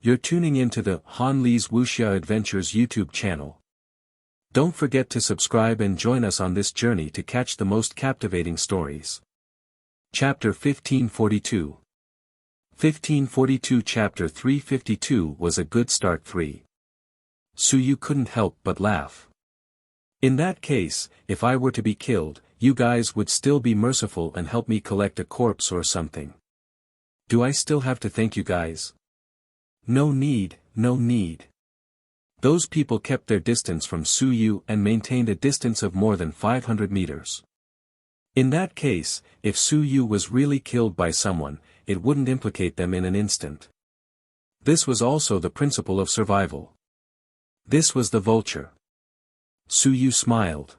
You're tuning into the Han Li's Wuxia Adventures YouTube channel. Don't forget to subscribe and join us on this journey to catch the most captivating stories. Chapter 1542. 1542 Chapter 352 was a good start. 3. Suyu couldn't help but laugh. In that case, if I were to be killed, you guys would still be merciful and help me collect a corpse or something. Do I still have to thank you guys? No need, no need. Those people kept their distance from Suyu and maintained a distance of more than 500 meters. In that case, if Suyu was really killed by someone, it wouldn't implicate them in an instant. This was also the principle of survival. This was the vulture. Suyu smiled.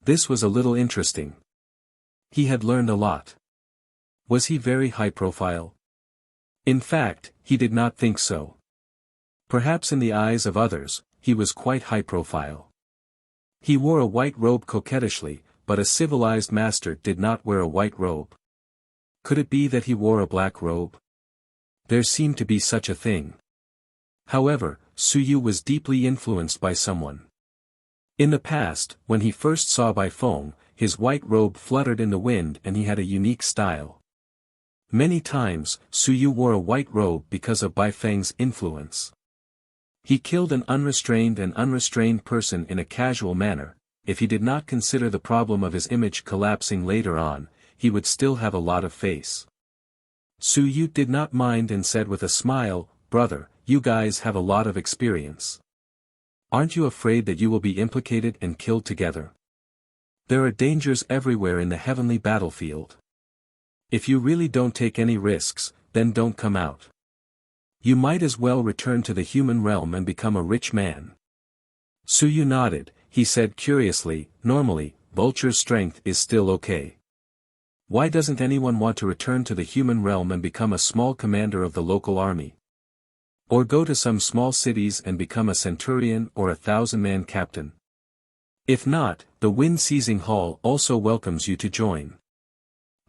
This was a little interesting. He had learned a lot. Was he very high profile? In fact, he did not think so. Perhaps in the eyes of others, he was quite high profile. He wore a white robe coquettishly, but a civilized master did not wear a white robe. Could it be that he wore a black robe? There seemed to be such a thing. However, Suyu was deeply influenced by someone. In the past, when he first saw Bai Feng, his white robe fluttered in the wind and he had a unique style. Many times, Suyu wore a white robe because of Bai Feng's influence. He killed an unrestrained person in a casual manner. If he did not consider the problem of his image collapsing later on, he would still have a lot of face. Suyu did not mind and said with a smile, "Brother, you guys have a lot of experience. Aren't you afraid that you will be implicated and killed together? There are dangers everywhere in the heavenly battlefield. If you really don't take any risks, then don't come out. You might as well return to the human realm and become a rich man." Suyu nodded. He said curiously, "Normally, Vulture's strength is still okay. Why doesn't anyone want to return to the human realm and become a small commander of the local army? Or go to some small cities and become a centurion or a 1,000-man captain? If not, the Wind-Seizing Hall also welcomes you to join."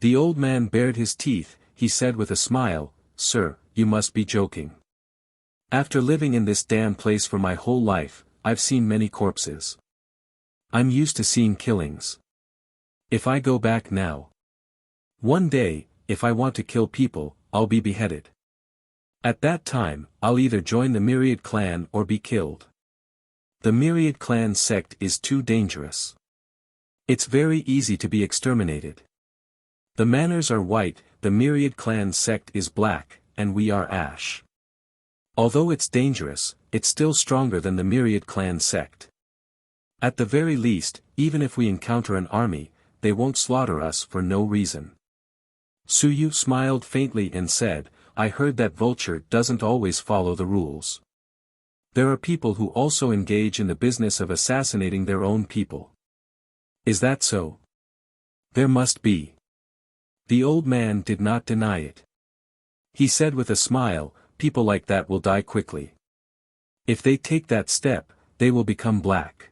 The old man bared his teeth. He said with a smile, "Sir, you must be joking. After living in this damn place for my whole life, I've seen many corpses. I'm used to seeing killings. If I go back now, one day, if I want to kill people, I'll be beheaded. At that time, I'll either join the Myriad clan or be killed. The Myriad clan sect is too dangerous. It's very easy to be exterminated. The manners are white, the Myriad clan sect is black, and we are ash. Although it's dangerous, it's still stronger than the Myriad clan sect. At the very least, even if we encounter an army, they won't slaughter us for no reason." Suyu smiled faintly and said, "I heard that Vulture doesn't always follow the rules. There are people who also engage in the business of assassinating their own people. Is that so?" "There must be." The old man did not deny it. He said with a smile, "People like that will die quickly. If they take that step, they will become black.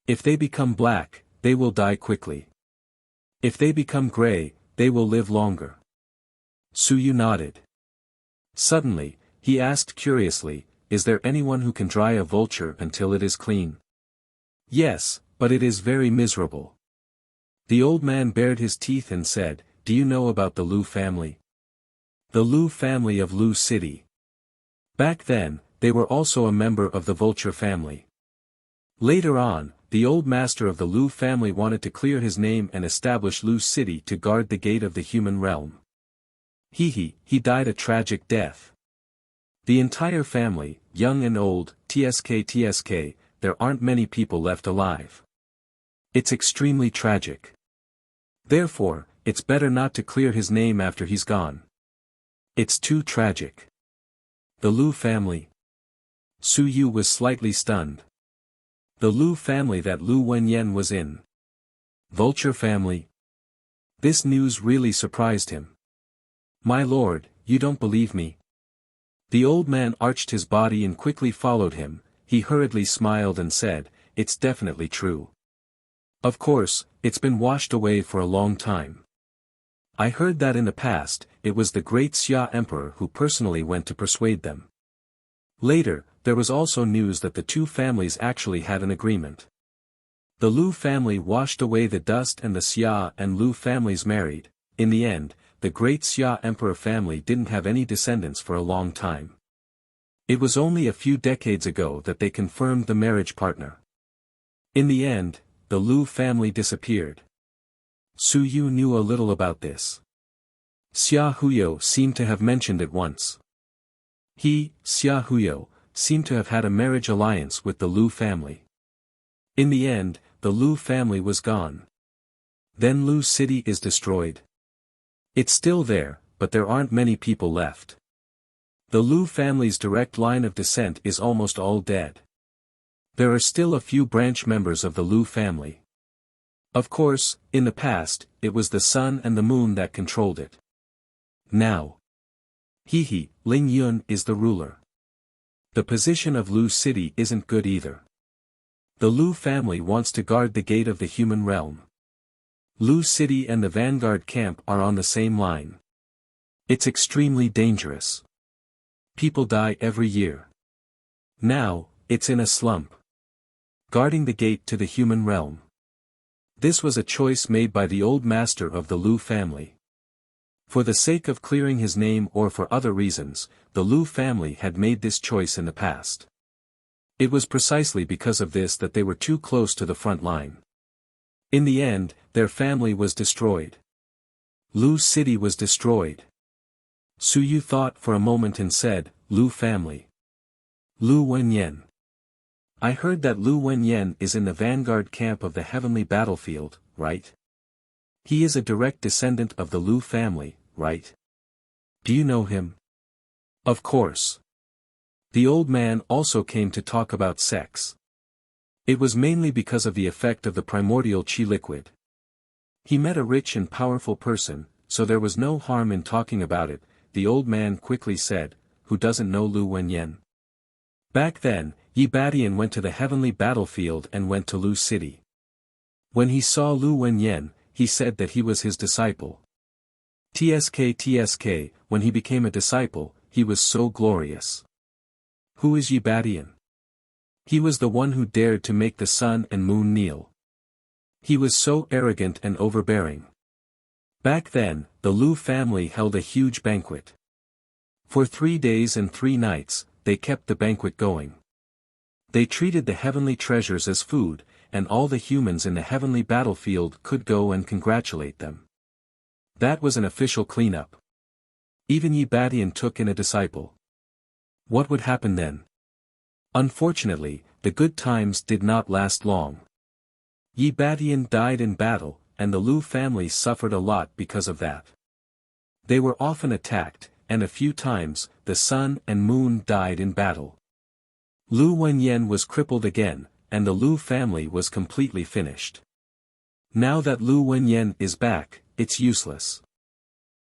If they become black, they will die quickly. If they become gray, they will live longer." Suyu nodded. Suddenly, he asked curiously, "Is there anyone who can dry a vulture until it is clean?" "Yes, but it is very miserable." The old man bared his teeth and said, "Do you know about the Lu family? The Lu family of Lu City. Back then, they were also a member of the Vulture family. Later on, the old master of the Lu family wanted to clear his name and establish Lu City to guard the gate of the human realm. He died a tragic death. The entire family, young and old, tsk, there aren't many people left alive. It's extremely tragic. Therefore, it's better not to clear his name after he's gone. It's too tragic." The Lu family? Suyu was slightly stunned. The Lu family that Lu Wenyan was in. Vulture family? This news really surprised him. "My lord, you don't believe me?" The old man arched his body and quickly followed him. He hurriedly smiled and said, "It's definitely true. Of course, it's been washed away for a long time. I heard that in the past, it was the great Xia Emperor who personally went to persuade them. Later, there was also news that the two families actually had an agreement. The Lu family washed away the dust and the Xia and Lu families married. In the end, the great Xia emperor family didn't have any descendants for a long time. It was only a few decades ago that they confirmed the marriage partner. In the end, the Lu family disappeared. Su Yu knew a little about this. Xia Huyo seemed to have mentioned it once. He, Xia Huyo, seemed to have had a marriage alliance with the Lu family. In the end, the Lu family was gone. Then Lu city is destroyed. It's still there, but there aren't many people left. The Lu family's direct line of descent is almost all dead. There are still a few branch members of the Lu family. Of course, in the past, it was the sun and the moon that controlled it. Now, Ling Yun is the ruler. The position of Lu city isn't good either. The Lu family wants to guard the gate of the human realm. Lu city and the vanguard camp are on the same line. It's extremely dangerous. People die every year. Now, it's in a slump. Guarding the gate to the human realm. This was a choice made by the old master of the Lu family. For the sake of clearing his name or for other reasons, the Lu family had made this choice in the past. It was precisely because of this that they were too close to the front line. In the end, their family was destroyed. Lu city was destroyed. Su Yu thought for a moment and said, Lu family. Lu Wenyan. I heard that Lu Wenyan is in the vanguard camp of the heavenly battlefield, right? He is a direct descendant of the Lu family, right? Do you know him? Of course. The old man also came to talk about sex. It was mainly because of the effect of the primordial chi liquid. He met a rich and powerful person, so there was no harm in talking about it. The old man quickly said, who doesn't know Lu Wenyan? Back then, Yi Badian went to the heavenly battlefield and went to Lu city. When he saw Lu Wenyan, he said that he was his disciple. TSK, when he became a disciple, he was so glorious. Who is Yi Badian? He was the one who dared to make the sun and moon kneel. He was so arrogant and overbearing. Back then, the Lu family held a huge banquet. For 3 days and 3 nights, they kept the banquet going. They treated the heavenly treasures as food, and all the humans in the heavenly battlefield could go and congratulate them. That was an official cleanup. Even Yi Badian took in a disciple. What would happen then? Unfortunately, the good times did not last long. Yi Badian died in battle, and the Lu family suffered a lot because of that. They were often attacked, and a few times, the sun and moon died in battle. Lu Wenyan was crippled again, and the Lu family was completely finished. Now that Lu Wenyan is back, it's useless.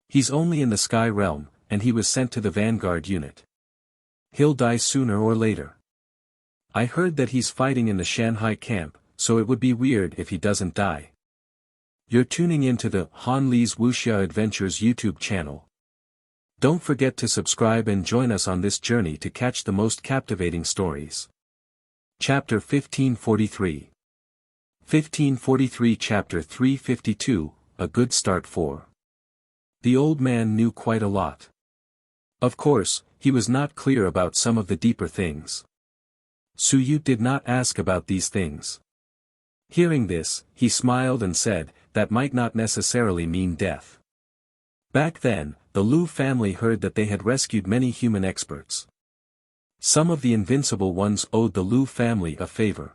He's only in the sky realm, and he was sent to the vanguard unit. He'll die sooner or later. I heard that he's fighting in the Shanghai camp, so it would be weird if he doesn't die. You're tuning into the Han Li's Wuxia Adventures YouTube channel. Don't forget to subscribe and join us on this journey to catch the most captivating stories. Chapter 1543. 1543 Chapter 352, A Good Start 4. The old man knew quite a lot. Of course, he was not clear about some of the deeper things. Su Yu did not ask about these things. Hearing this, he smiled and said, that might not necessarily mean death. Back then, the Lu family heard that they had rescued many human experts. Some of the invincible ones owed the Lu family a favor.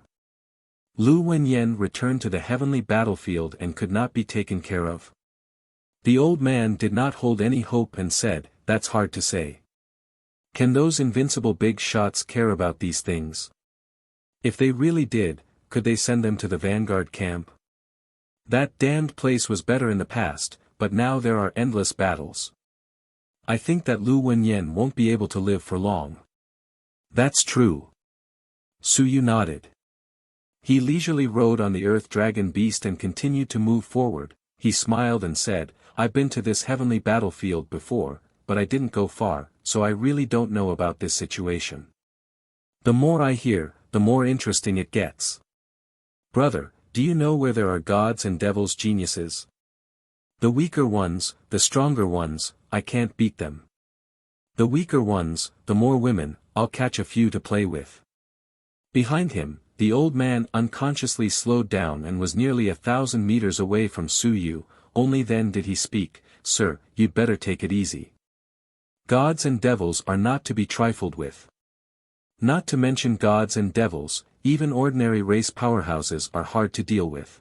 Lu Wenyan returned to the heavenly battlefield and could not be taken care of. The old man did not hold any hope and said, that's hard to say. Can those invincible big shots care about these things? If they really did, could they send them to the vanguard camp? That damned place was better in the past, but now there are endless battles. I think that Lu Wenyan won't be able to live for long. That's true. Su Yu nodded. He leisurely rode on the earth dragon beast and continued to move forward. He smiled and said, I've been to this heavenly battlefield before, but I didn't go far, so I really don't know about this situation. The more I hear, the more interesting it gets. Brother, do you know where there are gods and devils geniuses? The weaker ones, the stronger ones, I can't beat them. The weaker ones, the more women, I'll catch a few to play with. Behind him, the old man unconsciously slowed down and was nearly 1,000 meters away from Su Yu. Only then did he speak, "Sir, you'd better take it easy. Gods and devils are not to be trifled with. Not to mention gods and devils, even ordinary race powerhouses are hard to deal with.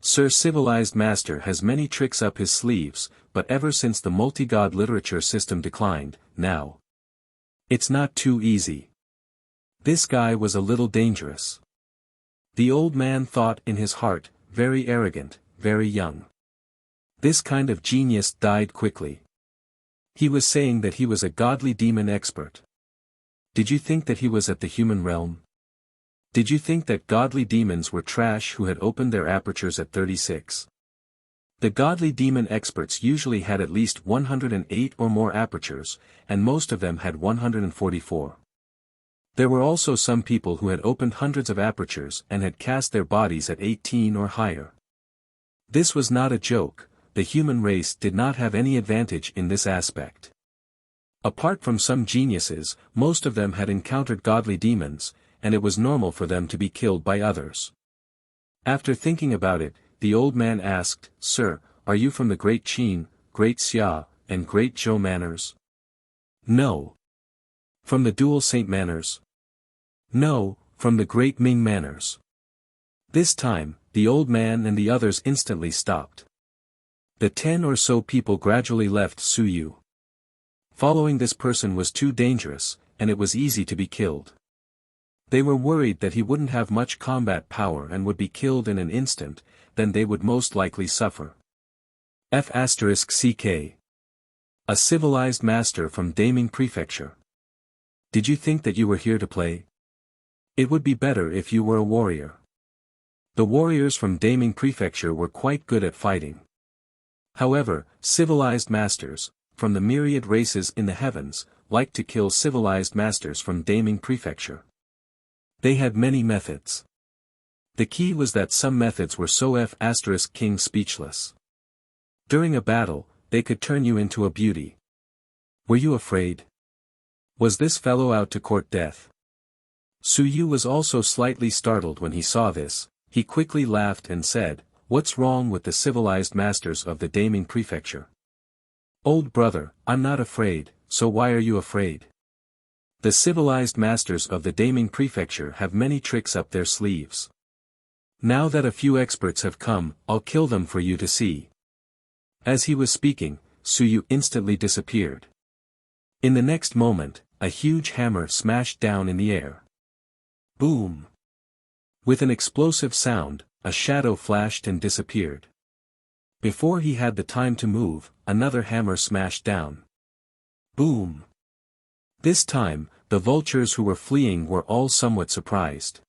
Sir Civilized Master has many tricks up his sleeves, but ever since the multi-god literature system declined, now. It's not too easy. This guy was a little dangerous." The old man thought in his heart, very arrogant, very young. This kind of genius died quickly. He was saying that he was a godly demon expert. Did you think that he was at the human realm? Did you think that godly demons were trash who had opened their apertures at 36? The godly demon experts usually had at least 108 or more apertures, and most of them had 144. There were also some people who had opened hundreds of apertures and had cast their bodies at 18 or higher. This was not a joke. The human race did not have any advantage in this aspect. Apart from some geniuses, most of them had encountered godly demons, and it was normal for them to be killed by others. After thinking about it, the old man asked, "Sir, are you from the Great Qin, Great Xia, and Great Zhou manners?" "No." "From the Dual Saint manners?" "No, from the Great Ming manners." This time, the old man and the others instantly stopped. The 10 or so people gradually left Su Yu. Following this person was too dangerous, and it was easy to be killed. They were worried that he wouldn't have much combat power and would be killed in an instant, then they would most likely suffer. F***ck. A civilized master from Daming Prefecture. Did you think that you were here to play? It would be better if you were a warrior. The warriors from Daming Prefecture were quite good at fighting. However, civilized masters, from the myriad races in the heavens, liked to kill civilized masters from Daming Prefecture. They had many methods. The key was that some methods were so F***king speechless. During a battle, they could turn you into a beauty. Were you afraid? Was this fellow out to court death? Su Yu was also slightly startled when he saw this. He quickly laughed and said, "What's wrong with the civilized masters of the Daming Prefecture? Old brother, I'm not afraid, so why are you afraid? The civilized masters of the Daming Prefecture have many tricks up their sleeves. Now that a few experts have come, I'll kill them for you to see." As he was speaking, Su Yu instantly disappeared. In the next moment, a huge hammer smashed down in the air. Boom! With an explosive sound, a shadow flashed and disappeared. Before he had the time to move, another hammer smashed down. Boom! This time, the vultures who were fleeing were all somewhat surprised.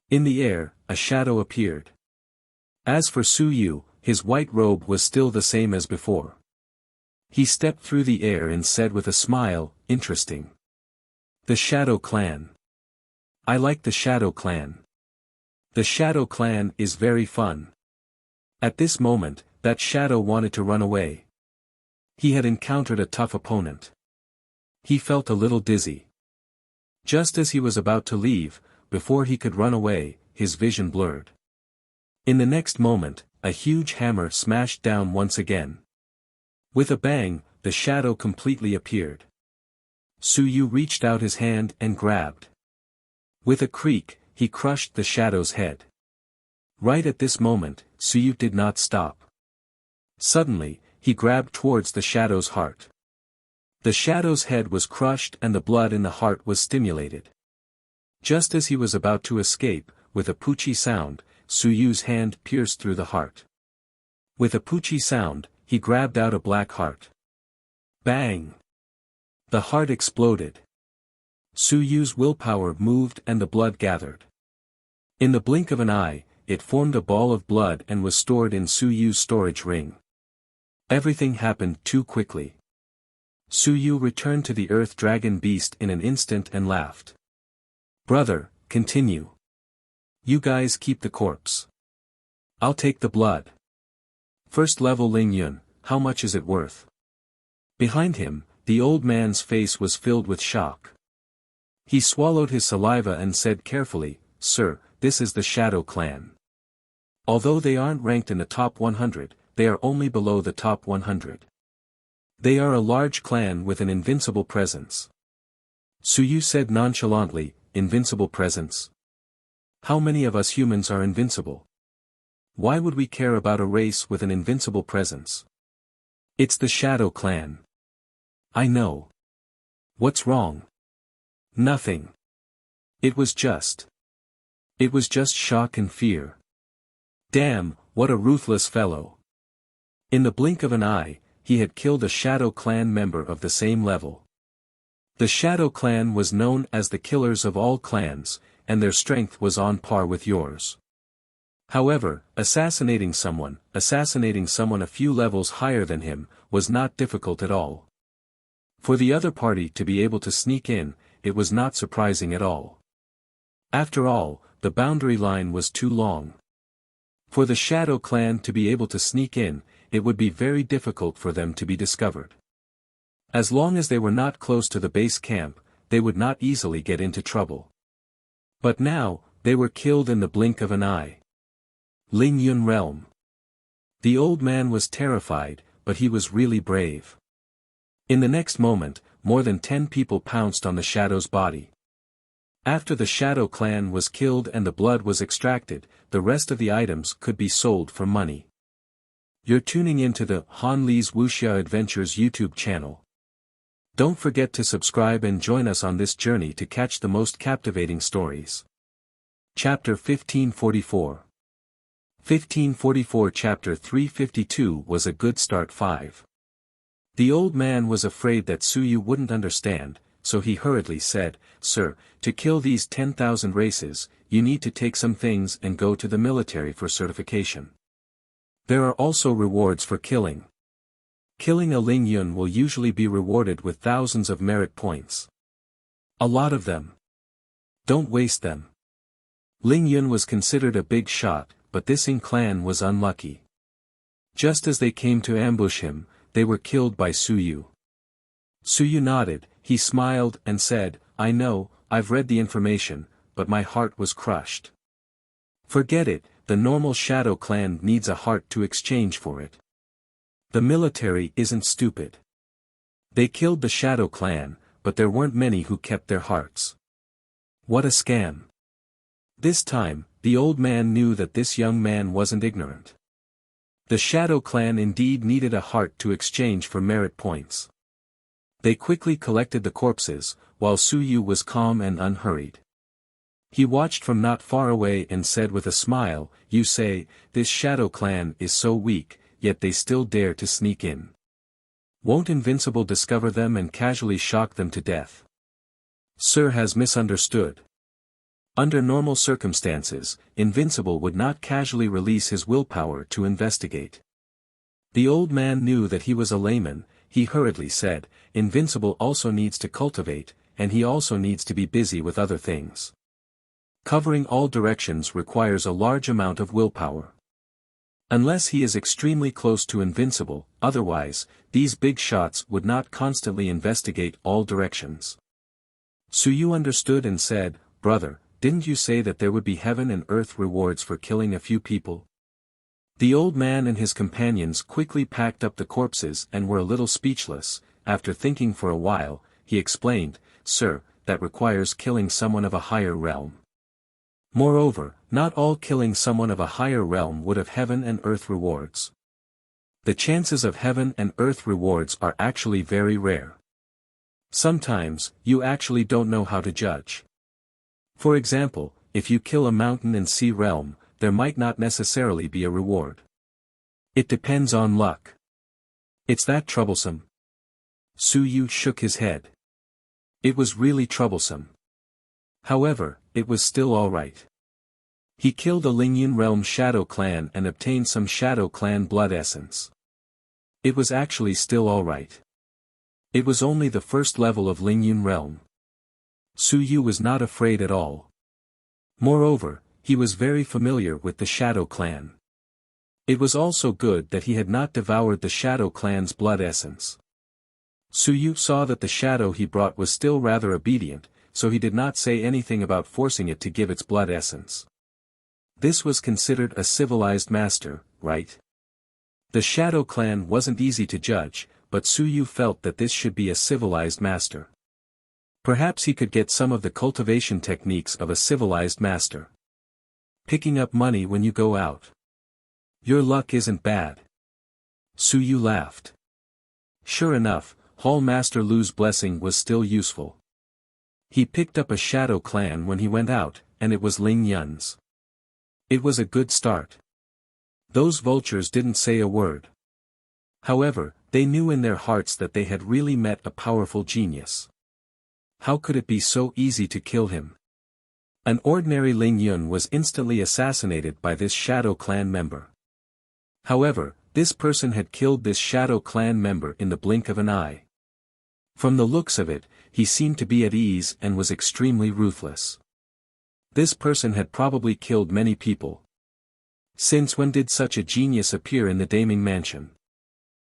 In the air, a shadow appeared. As for Su Yu, his white robe was still the same as before. He stepped through the air and said with a smile, "Interesting. The Shadow Clan. I like the Shadow Clan. The Shadow Clan is very fun." At this moment, that shadow wanted to run away. He had encountered a tough opponent. He felt a little dizzy. Just as he was about to leave, before he could run away, his vision blurred. In the next moment, a huge hammer smashed down once again. With a bang, the shadow completely appeared. Su Yu reached out his hand and grabbed. With a creak, he crushed the shadow's head. Right at this moment, Su Yu did not stop. Suddenly, he grabbed towards the shadow's heart. The shadow's head was crushed and the blood in the heart was stimulated. Just as he was about to escape, with a poochie sound, Su Yu's hand pierced through the heart. With a poochie sound, he grabbed out a black heart. Bang! The heart exploded. Su Yu's willpower moved and the blood gathered. In the blink of an eye, it formed a ball of blood and was stored in Su Yu's storage ring. Everything happened too quickly. Su Yu returned to the earth dragon beast in an instant and laughed. Brother, continue. You guys keep the corpse. I'll take the blood. First level Ling Yun, how much is it worth? Behind him, the old man's face was filled with shock. He swallowed his saliva and said carefully, Sir, this is the Shadow Clan. Although they aren't ranked in the top 100, they are only below the top 100. They are a large clan with an invincible presence. Suyu said nonchalantly, invincible presence? How many of us humans are invincible? Why would we care about a race with an invincible presence? It's the Shadow Clan. I know. What's wrong? Nothing. It was just shock and fear. Damn, what a ruthless fellow. In the blink of an eye, he had killed a Shadow Clan member of the same level. The Shadow Clan was known as the killers of all clans, and their strength was on par with yours. However, assassinating someone a few levels higher than him, was not difficult at all. For the other party to be able to sneak in, it was not surprising at all. After all, the boundary line was too long. For the Shadow Clan to be able to sneak in, it would be very difficult for them to be discovered. As long as they were not close to the base camp, they would not easily get into trouble. But now, they were killed in the blink of an eye. Ling Yun realm. The old man was terrified, but he was really brave. In the next moment, more than 10 people pounced on the Shadow's body. After the Shadow Clan was killed and the blood was extracted, the rest of the items could be sold for money. You're tuning into the Han Li's Wuxia Adventures YouTube channel. Don't forget to subscribe and join us on this journey to catch the most captivating stories. Chapter 1544. 1544 Chapter 352 was a good start 5. The old man was afraid that Suyu wouldn't understand, so he hurriedly said, Sir, to kill these 10,000 races, you need to take some things and go to the military for certification. There are also rewards for killing. Killing a Ling Yun will usually be rewarded with thousands of merit points. A lot of them. Don't waste them. Ling Yun was considered a big shot, but this Ing clan was unlucky. Just as they came to ambush him, they were killed by Suyu. Suyu nodded, he smiled and said, I know, I've read the information, but my heart was crushed. Forget it, the normal Shadow Clan needs a heart to exchange for it. The military isn't stupid. They killed the Shadow Clan, but there weren't many who kept their hearts. What a scam. This time, the old man knew that this young man wasn't ignorant. The Shadow Clan indeed needed a heart to exchange for merit points. They quickly collected the corpses, while Suyu was calm and unhurried. He watched from not far away and said with a smile, You say, this Shadow Clan is so weak, yet they still dare to sneak in. Won't Invincible discover them and casually shock them to death? Sir has misunderstood. Under normal circumstances, Invincible would not casually release his willpower to investigate. The old man knew that he was a layman, he hurriedly said, Invincible also needs to cultivate, and he also needs to be busy with other things. Covering all directions requires a large amount of willpower. Unless he is extremely close to Invincible, otherwise, these big shots would not constantly investigate all directions. Suyu understood and said, Brother, didn't you say that there would be heaven and earth rewards for killing a few people? The old man and his companions quickly packed up the corpses and were a little speechless. After thinking for a while, he explained, Sir, that requires killing someone of a higher realm. Moreover, not all killing someone of a higher realm would have heaven and earth rewards. The chances of heaven and earth rewards are actually very rare. Sometimes, you actually don't know how to judge. For example, if you kill a mountain and sea realm, there might not necessarily be a reward. It depends on luck. It's that troublesome. Suyu shook his head. It was really troublesome. However, it was still alright. He killed a Lingyun realm Shadow Clan and obtained some Shadow Clan blood essence. It was actually still alright. It was only the first level of Lingyun realm. Su Yu was not afraid at all. Moreover, he was very familiar with the Shadow Clan. It was also good that he had not devoured the Shadow Clan's blood essence. Su Yu saw that the shadow he brought was still rather obedient, so he did not say anything about forcing it to give its blood essence. This was considered a civilized master, right? The Shadow Clan wasn't easy to judge, but Su Yu felt that this should be a civilized master. Perhaps he could get some of the cultivation techniques of a civilized master. Picking up money when you go out. Your luck isn't bad. Su Yu laughed. Sure enough, Hall Master Lu's blessing was still useful. He picked up a Shadow Clan when he went out, and it was Ling Yun's. It was a good start. Those vultures didn't say a word. However, they knew in their hearts that they had really met a powerful genius. How could it be so easy to kill him? An ordinary Ling Yun was instantly assassinated by this Shadow Clan member. However, this person had killed this Shadow Clan member in the blink of an eye. From the looks of it, he seemed to be at ease and was extremely ruthless. This person had probably killed many people. Since when did such a genius appear in the Daming Mansion?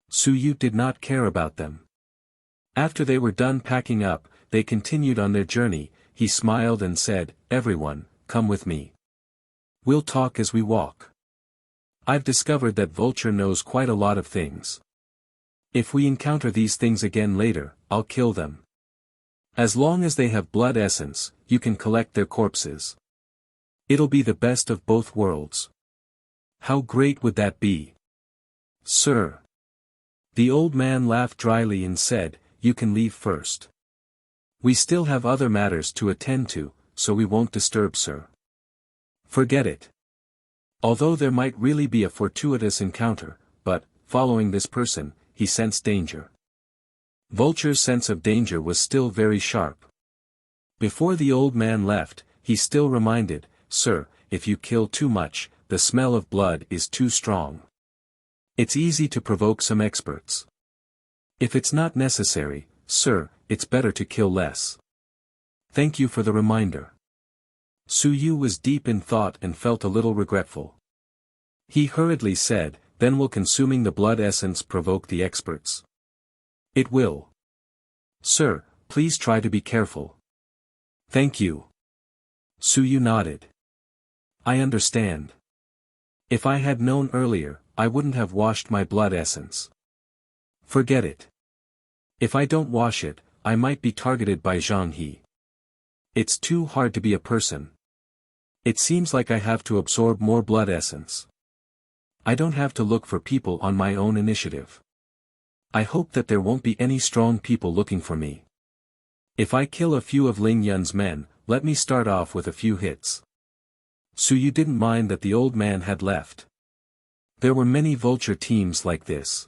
Su Yu did not care about them. After they were done packing up, they continued on their journey. He smiled and said, "Everyone, come with me. We'll talk as we walk. I've discovered that Vulture knows quite a lot of things. If we encounter these things again later, I'll kill them. As long as they have blood essence, you can collect their corpses. It'll be the best of both worlds." How great would that be? Sir. The old man laughed dryly and said, "You can leave first. We still have other matters to attend to, so we won't disturb, sir." Forget it. Although there might really be a fortuitous encounter, but, following this person, he sensed danger. Vulture's sense of danger was still very sharp. Before the old man left, he still reminded, "Sir, if you kill too much, the smell of blood is too strong. It's easy to provoke some experts. If it's not necessary, sir, it's better to kill less." Thank you for the reminder. Su Yu was deep in thought and felt a little regretful. He hurriedly said, "Then will consuming the blood essence provoke the experts?" "It will. Sir, please try to be careful." "Thank you." Su Yu nodded. "I understand. If I had known earlier, I wouldn't have washed my blood essence." "Forget it. If I don't wash it, I might be targeted by Zhang He. It's too hard to be a person. It seems like I have to absorb more blood essence. I don't have to look for people on my own initiative. I hope that there won't be any strong people looking for me. If I kill a few of Ling Yun's men, let me start off with a few hits." Su Yu didn't mind that the old man had left. There were many vulture teams like this.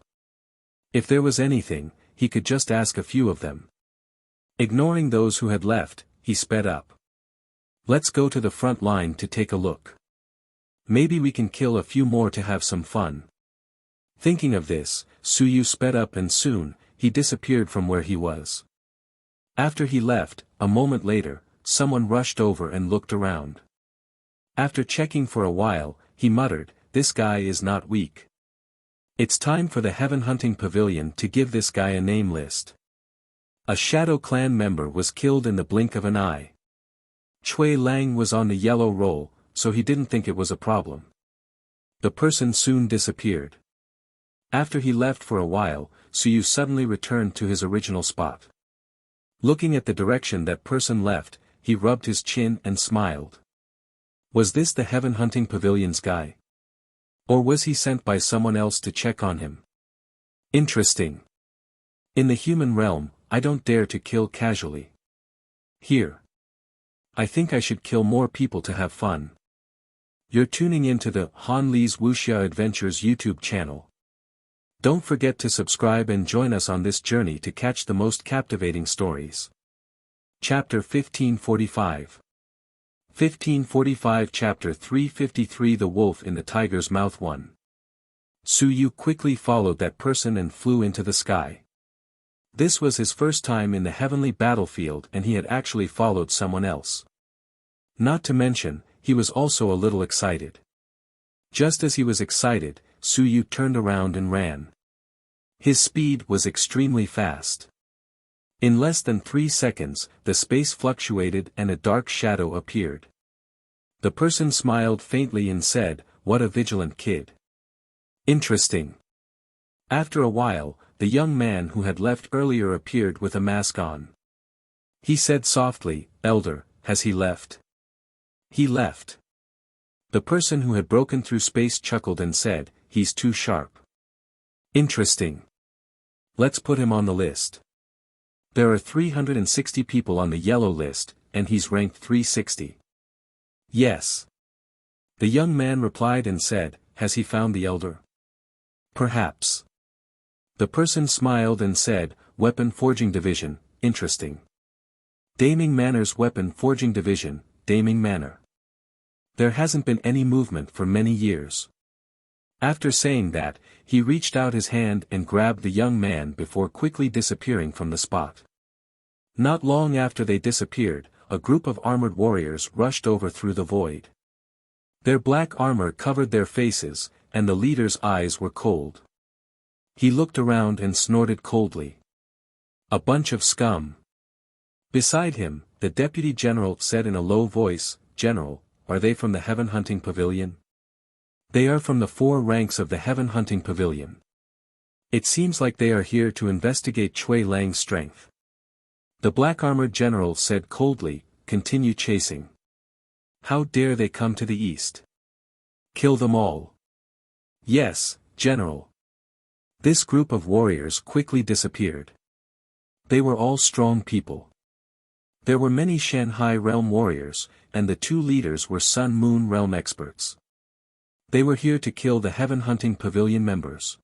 If there was anything, he could just ask a few of them. Ignoring those who had left, he sped up. "Let's go to the front line to take a look. Maybe we can kill a few more to have some fun." Thinking of this, Su Yu sped up and soon, he disappeared from where he was. After he left, a moment later, someone rushed over and looked around. After checking for a while, he muttered, "This guy is not weak. It's time for the Heaven Hunting Pavilion to give this guy a name list." A Shadow Clan member was killed in the blink of an eye. Chui Lang was on the yellow roll, so he didn't think it was a problem. The person soon disappeared. After he left for a while, Su Yu suddenly returned to his original spot. Looking at the direction that person left, he rubbed his chin and smiled. Was this the Heaven Hunting Pavilion's guy? Or was he sent by someone else to check on him? Interesting. In the human realm, I don't dare to kill casually. Here. I think I should kill more people to have fun. You're tuning into the Han Li's Wuxia Adventures YouTube channel. Don't forget to subscribe and join us on this journey to catch the most captivating stories. Chapter 1545. 1545 Chapter 353 The Wolf in the Tiger's Mouth 1. Su Yu quickly followed that person and flew into the sky. This was his first time in the heavenly battlefield and he had actually followed someone else. Not to mention, he was also a little excited. Just as he was excited, Su Yu turned around and ran. His speed was extremely fast. In less than 3 seconds, the space fluctuated and a dark shadow appeared. The person smiled faintly and said, "What a vigilant kid. Interesting." After a while, the young man who had left earlier appeared with a mask on. He said softly, "Elder, has he left?" "He left." The person who had broken through space chuckled and said, "He's too sharp." "Interesting. Let's put him on the list. There are 360 people on the yellow list, and he's ranked 360. "Yes." The young man replied and said, "Has he found the elder?" "Perhaps." The person smiled and said, "Weapon Forging Division, interesting. Daming Manor's Weapon Forging Division, Daming Manor. There hasn't been any movement for many years." After saying that, he reached out his hand and grabbed the young man before quickly disappearing from the spot. Not long after they disappeared, a group of armored warriors rushed over through the void. Their black armor covered their faces, and the leader's eyes were cold. He looked around and snorted coldly. "A bunch of scum." Beside him, the deputy general said in a low voice, "General, are they from the Heaven Hunting Pavilion?" "They are from the 4 ranks of the Heaven Hunting Pavilion. It seems like they are here to investigate Chui Lang's strength." The black-armored general said coldly, "Continue chasing. How dare they come to the east? Kill them all." "Yes, General." This group of warriors quickly disappeared. They were all strong people. There were many Shanghai Realm warriors, and the 2 leaders were Sun Moon Realm experts. They were here to kill the Heaven Hunting Pavilion members.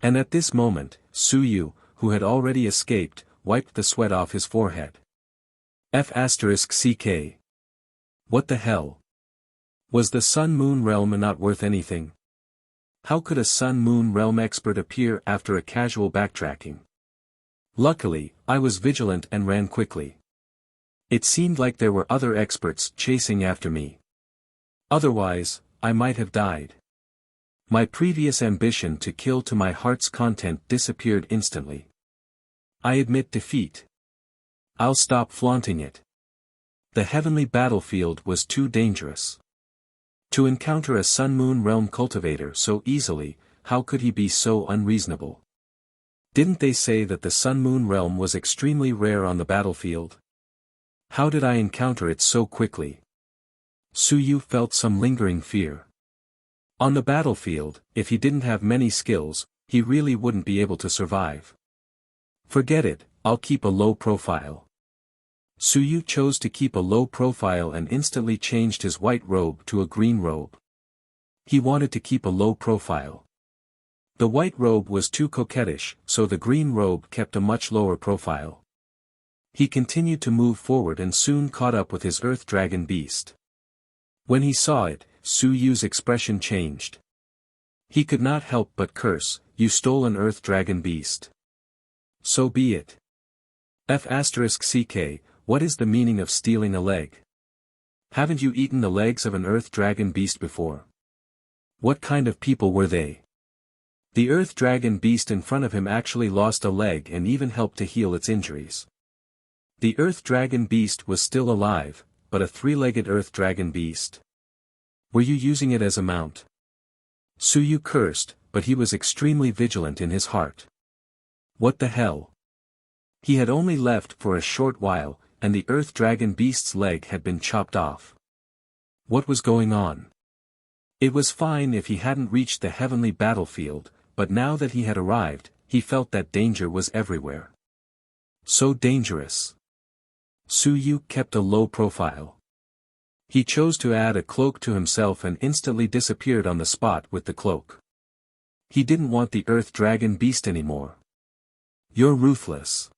And at this moment, Su Yu, who had already escaped, wiped the sweat off his forehead. F***CK. What the hell? Was the Sun Moon Realm not worth anything? How could a Sun Moon Realm expert appear after a casual backtracking? Luckily, I was vigilant and ran quickly. It seemed like there were other experts chasing after me. Otherwise, I might have died. My previous ambition to kill to my heart's content disappeared instantly. I admit defeat. I'll stop flaunting it. The heavenly battlefield was too dangerous. To encounter a Sun Moon Realm cultivator so easily, how could he be so unreasonable? Didn't they say that the Sun Moon Realm was extremely rare on the battlefield? How did I encounter it so quickly? Su Yu felt some lingering fear. On the battlefield, if he didn't have many skills, he really wouldn't be able to survive. Forget it, I'll keep a low profile. Su Yu chose to keep a low profile and instantly changed his white robe to a green robe. He wanted to keep a low profile. The white robe was too coquettish, so the green robe kept a much lower profile. He continued to move forward and soon caught up with his Earth Dragon beast. When he saw it, Su Yu's expression changed. He could not help but curse, "You stole an Earth Dragon beast. So be it. F***CK, what is the meaning of stealing a leg? Haven't you eaten the legs of an Earth Dragon beast before? What kind of people were they?" The Earth Dragon beast in front of him actually lost a leg and even helped to heal its injuries. The Earth Dragon beast was still alive, but a 3-legged Earth Dragon beast. Were you using it as a mount? Su Yu cursed, but he was extremely vigilant in his heart. What the hell? He had only left for a short while, and the Earth Dragon beast's leg had been chopped off. What was going on? It was fine if he hadn't reached the heavenly battlefield, but now that he had arrived, he felt that danger was everywhere. So dangerous. Su Yu kept a low profile. He chose to add a cloak to himself and instantly disappeared on the spot with the cloak. He didn't want the Earth Dragon beast anymore. You're ruthless.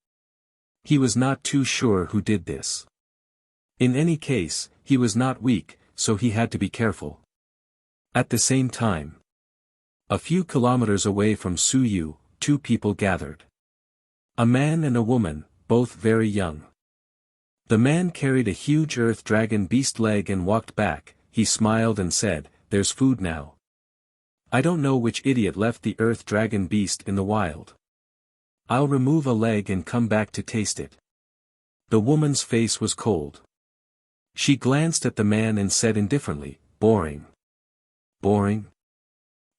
He was not too sure who did this. In any case, he was not weak, so he had to be careful. At the same time, a few kilometers away from Su Yu, 2 people gathered. A man and a woman, both very young. The man carried a huge earth dragon beast leg and walked back. He smiled and said, "There's food now. I don't know which idiot left the earth dragon beast in the wild. I'll remove a leg and come back to taste it." The woman's face was cold. She glanced at the man and said indifferently, "Boring." "Boring?"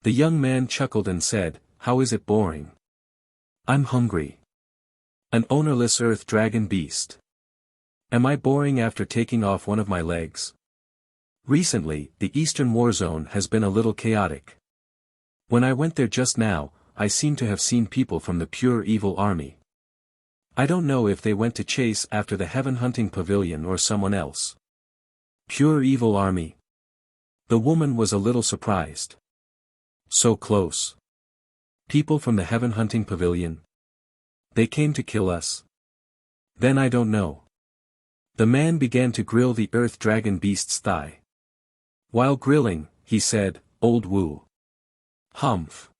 The young man chuckled and said, "How is it boring? I'm hungry. An ownerless earth dragon beast. Am I boring after taking off one of my legs?" Recently, the Eastern War Zone has been a little chaotic. When I went there just now, I seem to have seen people from the pure evil army. I don't know if they went to chase after the heaven hunting pavilion or someone else. Pure evil army? The woman was a little surprised. So close. People from the heaven hunting pavilion? They came to kill us? Then I don't know. The man began to grill the earth dragon beast's thigh. While grilling, he said, "Old Wu." "Humph."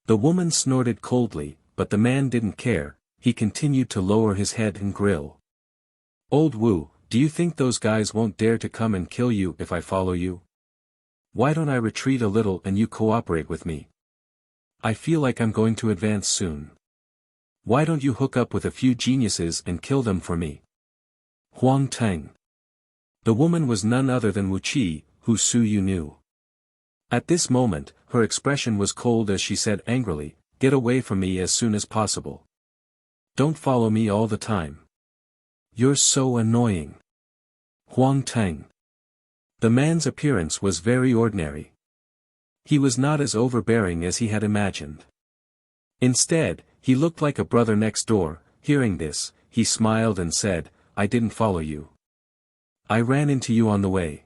The woman snorted coldly, but the man didn't care. He continued to lower his head and grill. "Old Wu, do you think those guys won't dare to come and kill you if I follow you? Why don't I retreat a little and you cooperate with me? I feel like I'm going to advance soon. Why don't you hook up with a few geniuses and kill them for me?" Huang Teng. The woman was none other than Wuxia, who Su Yu knew. At this moment, her expression was cold as she said angrily, "Get away from me as soon as possible. Don't follow me all the time. You're so annoying." Huang Teng. The man's appearance was very ordinary. He was not as overbearing as he had imagined. Instead, he looked like a brother next door. Hearing this, he smiled and said, "I didn't follow you. I ran into you on the way.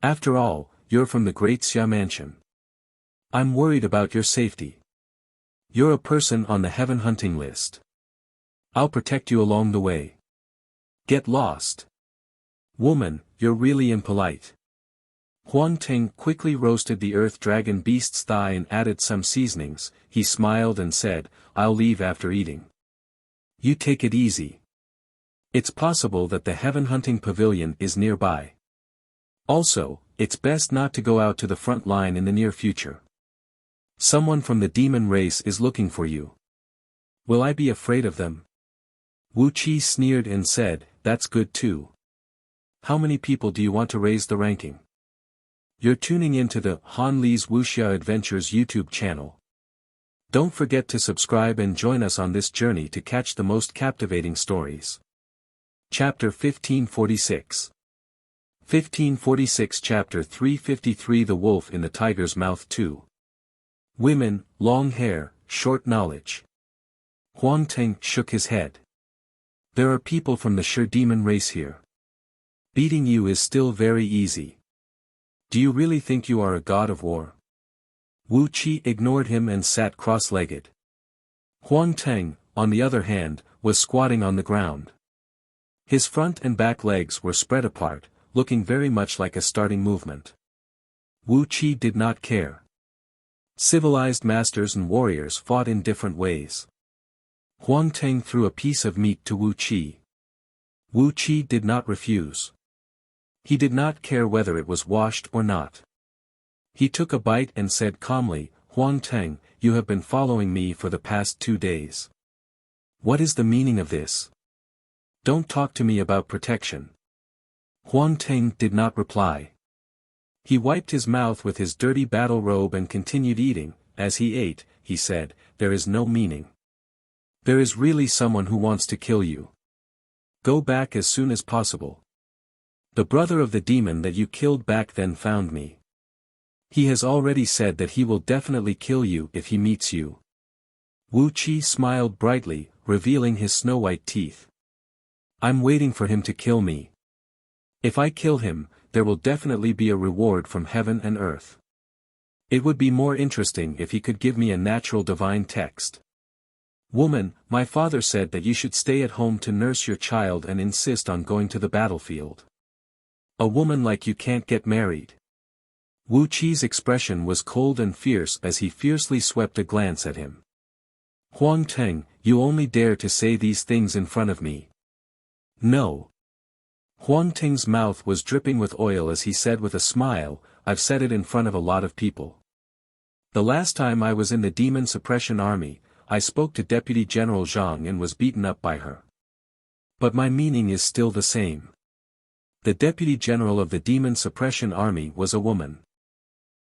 After all, you're from the Great Xia Mansion. I'm worried about your safety. You're a person on the heaven hunting list. I'll protect you along the way. Get lost." "Woman, you're really impolite." Huang Teng quickly roasted the earth dragon beast's thigh and added some seasonings. He smiled and said, "I'll leave after eating. You take it easy. It's possible that the heaven hunting pavilion is nearby. Also, it's best not to go out to the front line in the near future. Someone from the demon race is looking for you. Will I be afraid of them?" Wu Qi sneered and said, "That's good too. How many people do you want to raise the ranking?" You're tuning into the Han Li's Wuxia Adventures YouTube channel. Don't forget to subscribe and join us on this journey to catch the most captivating stories. Chapter 1546. 1546 Chapter 353 The Wolf in the Tiger's Mouth 2. Women, long hair, short knowledge. Huang Teng shook his head. There are people from the sure demon race here. Beating you is still very easy. Do you really think you are a god of war? Wu Qi ignored him and sat cross-legged. Huang Teng, on the other hand, was squatting on the ground. His front and back legs were spread apart, looking very much like a starting movement. Wu Qi did not care. Civilized masters and warriors fought in different ways. Huang Teng threw a piece of meat to Wu Qi. Wu Qi did not refuse. He did not care whether it was washed or not. He took a bite and said calmly, "Huang Teng, you have been following me for the past 2 days. What is the meaning of this? Don't talk to me about protection." Huang Teng did not reply. He wiped his mouth with his dirty battle robe and continued eating. As he ate, he said, "There is no meaning. There is really someone who wants to kill you. Go back as soon as possible. The brother of the demon that you killed back then found me. He has already said that he will definitely kill you if he meets you." Wu Qi smiled brightly, revealing his snow-white teeth. "I'm waiting for him to kill me. If I kill him, there will definitely be a reward from heaven and earth. It would be more interesting if he could give me a natural divine text. Woman, my father said that you should stay at home to nurse your child and insist on going to the battlefield. A woman like you can't get married." Wu Qi's expression was cold and fierce as he fiercely swept a glance at him. Huang Teng, you only dare to say these things in front of me. No. Huang Teng's mouth was dripping with oil as he said with a smile, I've said it in front of a lot of people. The last time I was in the Demon Suppression Army, I spoke to Deputy General Zhang and was beaten up by her. But my meaning is still the same. The Deputy General of the Demon Suppression Army was a woman.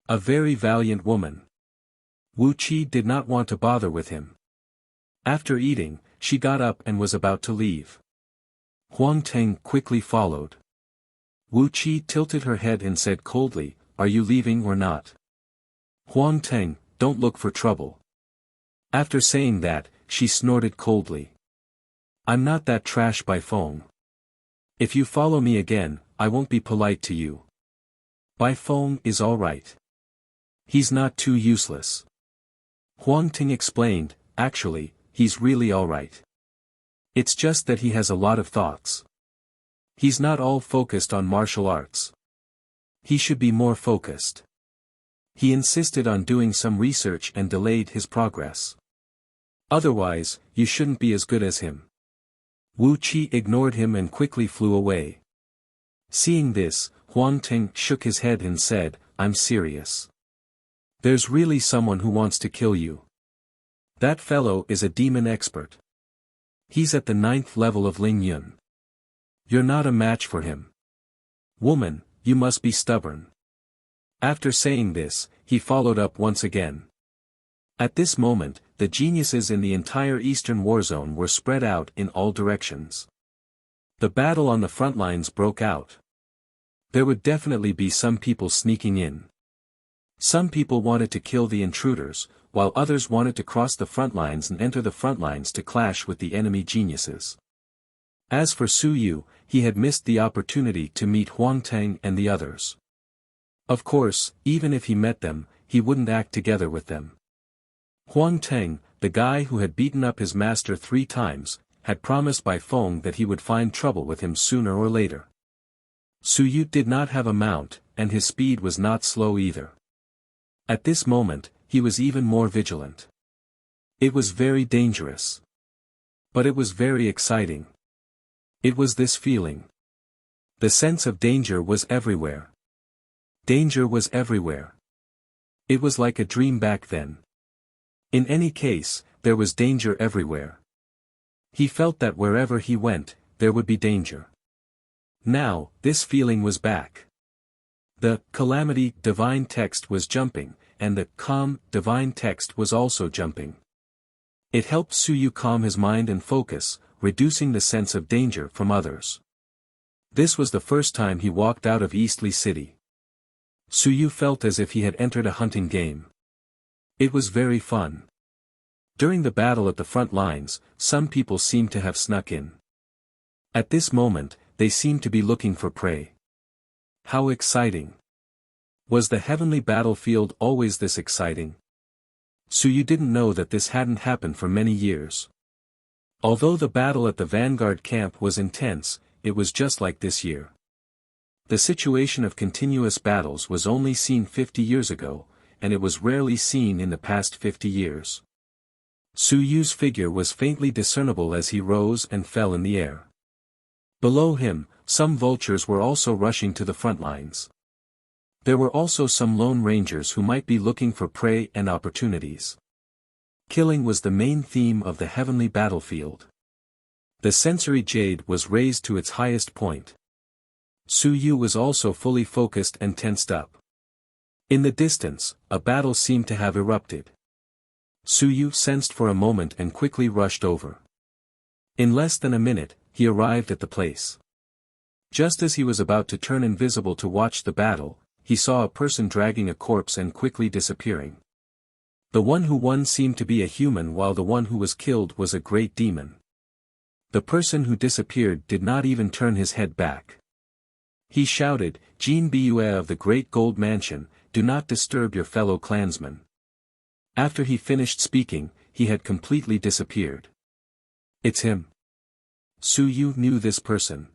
A very valiant woman. Wuxia did not want to bother with him. After eating, she got up and was about to leave. Huang Teng quickly followed. Wuxia tilted her head and said coldly, are you leaving or not? Huang Teng, don't look for trouble. After saying that, she snorted coldly. I'm not that trash Bai Feng. If you follow me again, I won't be polite to you. Bai Feng is alright. He's not too useless. Huang Teng explained, actually, he's really alright. It's just that he has a lot of thoughts. He's not all focused on martial arts. He should be more focused. He insisted on doing some research and delayed his progress. Otherwise, you shouldn't be as good as him. Wuxia ignored him and quickly flew away. Seeing this, Huang Teng shook his head and said, I'm serious. There's really someone who wants to kill you. That fellow is a demon expert. He's at the 9th level of Ling Yun. You're not a match for him. Woman, you must be stubborn. After saying this, he followed up once again. At this moment, the geniuses in the entire Eastern War Zone were spread out in all directions. The battle on the front lines broke out. There would definitely be some people sneaking in. Some people wanted to kill the intruders, while others wanted to cross the front lines and enter the front lines to clash with the enemy geniuses. As for Su Yu, he had missed the opportunity to meet Huang Teng and the others. Of course, even if he met them, he wouldn't act together with them. Huang Teng, the guy who had beaten up his master 3 times, had promised Bai Feng that he would find trouble with him sooner or later. Su Yu did not have a mount, and his speed was not slow either. At this moment, he was even more vigilant. It was very dangerous. But it was very exciting. It was this feeling. The sense of danger was everywhere. Danger was everywhere. It was like a dream back then. In any case, there was danger everywhere. He felt that wherever he went, there would be danger. Now, this feeling was back. The calamity divine text was jumping, and the calm divine text was also jumping. It helped Su Yu calm his mind and focus, reducing the sense of danger from others. This was the first time he walked out of Eastleigh City. Su Yu felt as if he had entered a hunting game. It was very fun. During the battle at the front lines, some people seemed to have snuck in. At this moment, they seemed to be looking for prey. How exciting! Was the heavenly battlefield always this exciting? Su Yu didn't know that this hadn't happened for many years. Although the battle at the Vanguard camp was intense, it was just like this year. The situation of continuous battles was only seen 50 years ago, and it was rarely seen in the past 50 years. Su Yu's figure was faintly discernible as he rose and fell in the air. Below him, some vultures were also rushing to the front lines. There were also some lone rangers who might be looking for prey and opportunities. Killing was the main theme of the heavenly battlefield. The sensory jade was raised to its highest point. Su Yu was also fully focused and tensed up. In the distance, a battle seemed to have erupted. Su Yu sensed for a moment and quickly rushed over. In less than a minute, he arrived at the place. Just as he was about to turn invisible to watch the battle, he saw a person dragging a corpse and quickly disappearing. The one who won seemed to be a human while the one who was killed was a great demon. The person who disappeared did not even turn his head back. He shouted, Jean Bue of the Great Gold Mansion, do not disturb your fellow clansmen. After he finished speaking, he had completely disappeared. It's him. Su Yu knew this person.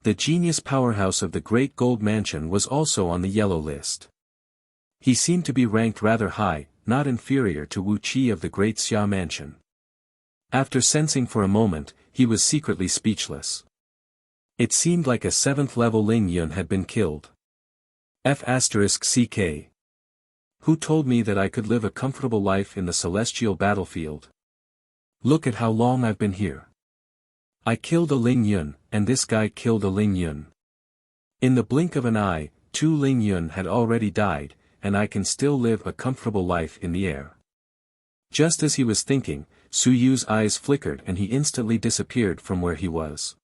The genius powerhouse of the Great Gold Mansion was also on the yellow list. He seemed to be ranked rather high, not inferior to Wuxia of the Great Xia Mansion. After sensing for a moment, he was secretly speechless. It seemed like a 7th level Ling Yun had been killed. F***CK. Who told me that I could live a comfortable life in the celestial battlefield? Look at how long I've been here. I killed a Ling Yun, and this guy killed a Ling Yun. In the blink of an eye, 2 Ling Yun had already died, and I can still live a comfortable life in the air. Just as he was thinking, Su Yu's eyes flickered and he instantly disappeared from where he was.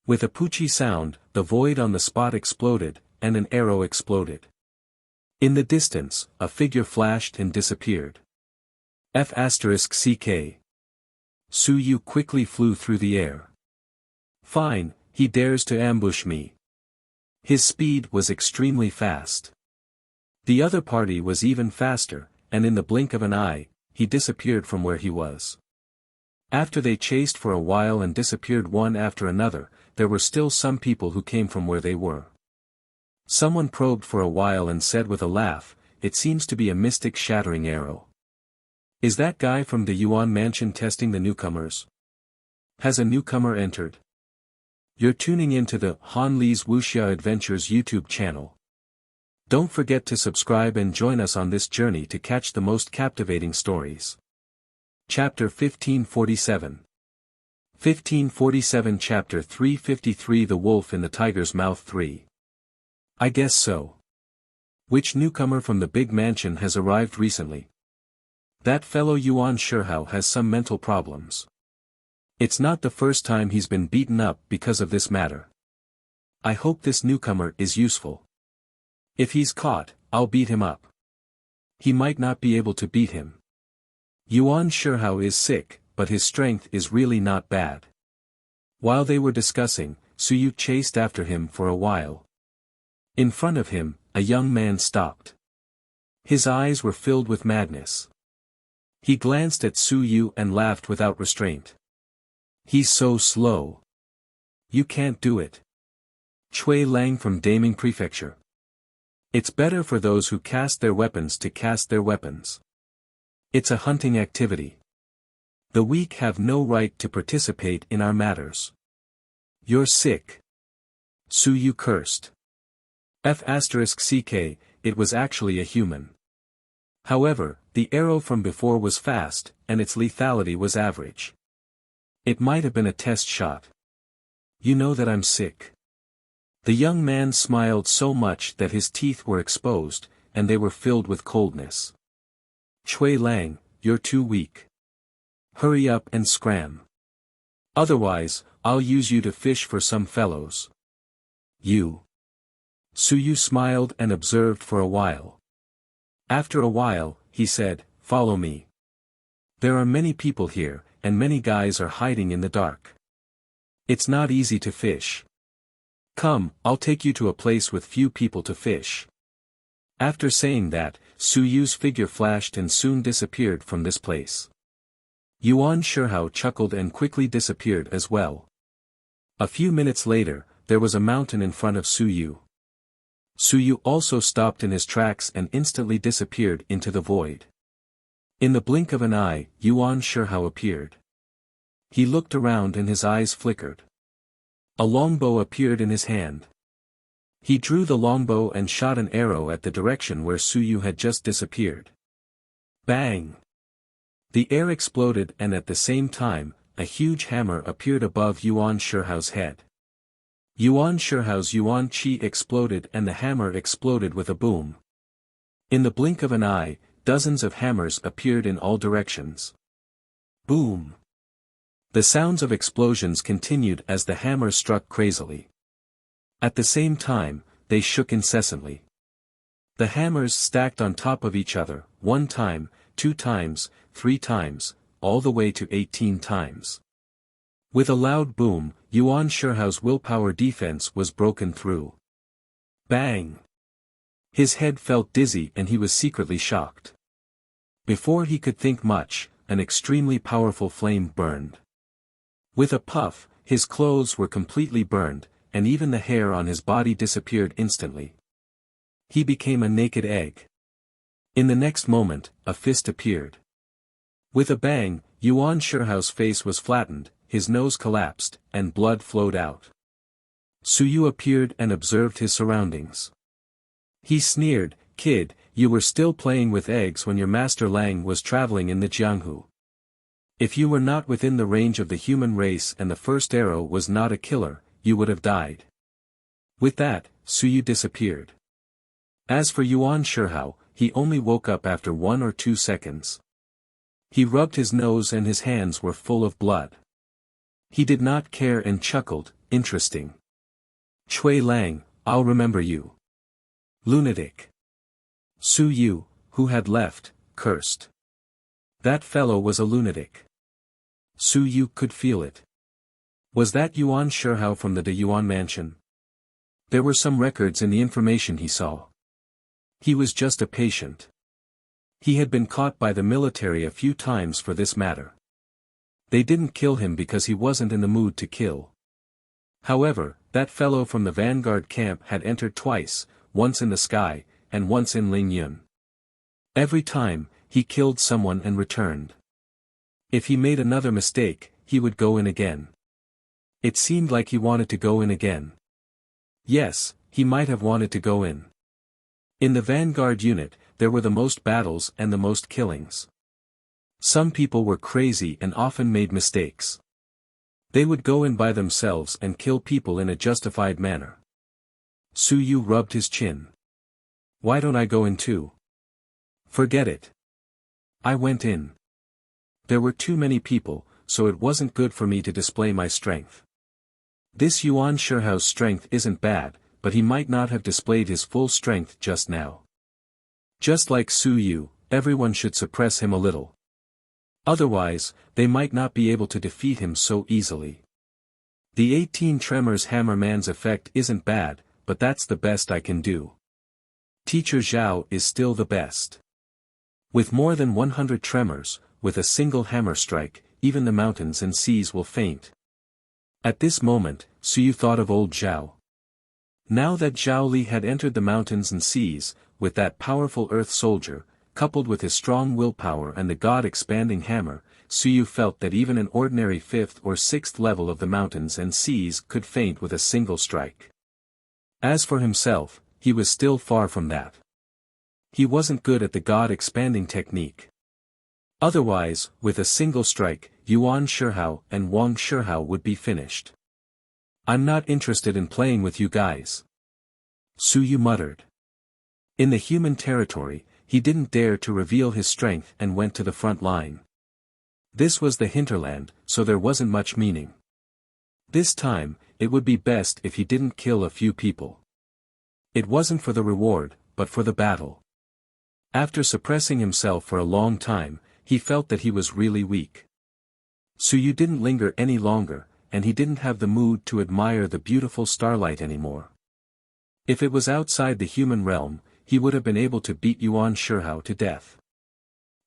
With a poochie sound, the void on the spot exploded, and an arrow exploded. In the distance, a figure flashed and disappeared. F***CK. Su Yu quickly flew through the air. Fine, he dares to ambush me. His speed was extremely fast. The other party was even faster, and in the blink of an eye, he disappeared from where he was. After they chased for a while and disappeared one after another, there were still some people who came from where they were. Someone probed for a while and said with a laugh, "It seems to be a mystic shattering arrow. Is that guy from the Yuan mansion testing the newcomers? Has a newcomer entered? You're tuning into the Han Li's Wuxia Adventures YouTube channel. Don't forget to subscribe and join us on this journey to catch the most captivating stories." Chapter 1547. 1547 Chapter 353 The Wolf in the Tiger's Mouth 3. I guess so. Which newcomer from the big mansion has arrived recently? That fellow Yuan Shihao has some mental problems. It's not the first time he's been beaten up because of this matter. I hope this newcomer is useful. If he's caught, I'll beat him up. He might not be able to beat him. Yuan Shihao is sick, but his strength is really not bad. While they were discussing, Su Yu chased after him for a while. In front of him, a young man stopped. His eyes were filled with madness. He glanced at Su Yu and laughed without restraint. He's so slow. You can't do it. Cui Lang from Daming Prefecture. It's better for those who cast their weapons to cast their weapons. It's a hunting activity. The weak have no right to participate in our matters. You're sick. Su Yu cursed. F***CK, it was actually a human. However, the arrow from before was fast, and its lethality was average. It might have been a test shot. You know that I'm sick. The young man smiled so much that his teeth were exposed, and they were filled with coldness. Cui Lang, you're too weak. Hurry up and scram. Otherwise, I'll use you to fish for some fellows. You. Su Yu smiled and observed for a while. After a while, he said, "Follow me. There are many people here, and many guys are hiding in the dark. It's not easy to fish. Come, I'll take you to a place with few people to fish." After saying that, Su Yu's figure flashed and soon disappeared from this place. Yuan Shihao chuckled and quickly disappeared as well. A few minutes later, there was a mountain in front of Su Yu. Su Yu also stopped in his tracks and instantly disappeared into the void. In the blink of an eye, Yuan Shihao appeared. He looked around and his eyes flickered. A longbow appeared in his hand. He drew the longbow and shot an arrow at the direction where Su Yu had just disappeared. Bang! The air exploded and at the same time, a huge hammer appeared above Yuan Shihao's head. Yuan Shihao's Yuan Qi exploded and the hammer exploded with a boom. In the blink of an eye, dozens of hammers appeared in all directions. Boom! The sounds of explosions continued as the hammer struck crazily. At the same time, they shook incessantly. The hammers stacked on top of each other, 1 time, 2 times, 3 times, all the way to 18 times. With a loud boom, Yuan Shihao's willpower defense was broken through. Bang! His head felt dizzy and he was secretly shocked. Before he could think much, an extremely powerful flame burned. With a puff, his clothes were completely burned, and even the hair on his body disappeared instantly. He became a naked egg. In the next moment, a fist appeared. With a bang, Yuan Shihao's face was flattened, his nose collapsed, and blood flowed out. Su Yu appeared and observed his surroundings. He sneered, "Kid, you were still playing with eggs when your master Lang was traveling in the Jianghu. If you were not within the range of the human race and the first arrow was not a killer, you would have died." With that, Su Yu disappeared. As for Yuan Shihao, he only woke up after 1 or 2 seconds. He rubbed his nose and his hands were full of blood. He did not care and chuckled, "Interesting. Chui Lang, I'll remember you." Lunatic. Su Yu, who had left, cursed. That fellow was a lunatic. Su Yu could feel it. Was that Yuan Shihao from the De Yuan mansion? There were some records in the information he saw. He was just a patient. He had been caught by the military a few times for this matter. They didn't kill him because he wasn't in the mood to kill. However, that fellow from the vanguard camp had entered twice, once in the sky, and once in Lingyun. Every time, he killed someone and returned. If he made another mistake, he would go in again. It seemed like he wanted to go in again. Yes, he might have wanted to go in. In the vanguard unit, there were the most battles and the most killings. Some people were crazy and often made mistakes. They would go in by themselves and kill people in a justified manner. Su Yu rubbed his chin. "Why don't I go in too?" "Forget it. I went in. There were too many people, so it wasn't good for me to display my strength. This Yuan Shihao's strength isn't bad, but he might not have displayed his full strength just now. Just like Su Yu, everyone should suppress him a little. Otherwise, they might not be able to defeat him so easily. The 18 Tremors Hammer Man's effect isn't bad, but that's the best I can do. Teacher Zhao is still the best. With more than 100 tremors, with a single hammer strike, even the mountains and seas will faint." At this moment, Su Yu thought of old Zhao. Now that Zhao Li had entered the mountains and seas, with that powerful earth soldier, coupled with his strong willpower and the god-expanding hammer, Su Yu felt that even an ordinary 5th or 6th level of the mountains and seas could faint with a single strike. As for himself, he was still far from that. He wasn't good at the god-expanding technique. Otherwise, with a single strike, Yuan Shihao and Wang Shihao would be finished. "I'm not interested in playing with you guys," Su Yu muttered. In the human territory, he didn't dare to reveal his strength and went to the front line. This was the hinterland, so there wasn't much meaning. This time, it would be best if he didn't kill a few people. It wasn't for the reward, but for the battle. After suppressing himself for a long time, he felt that he was really weak. Su Yu didn't linger any longer, and he didn't have the mood to admire the beautiful starlight anymore. If it was outside the human realm, he would have been able to beat Yuan Shihao to death.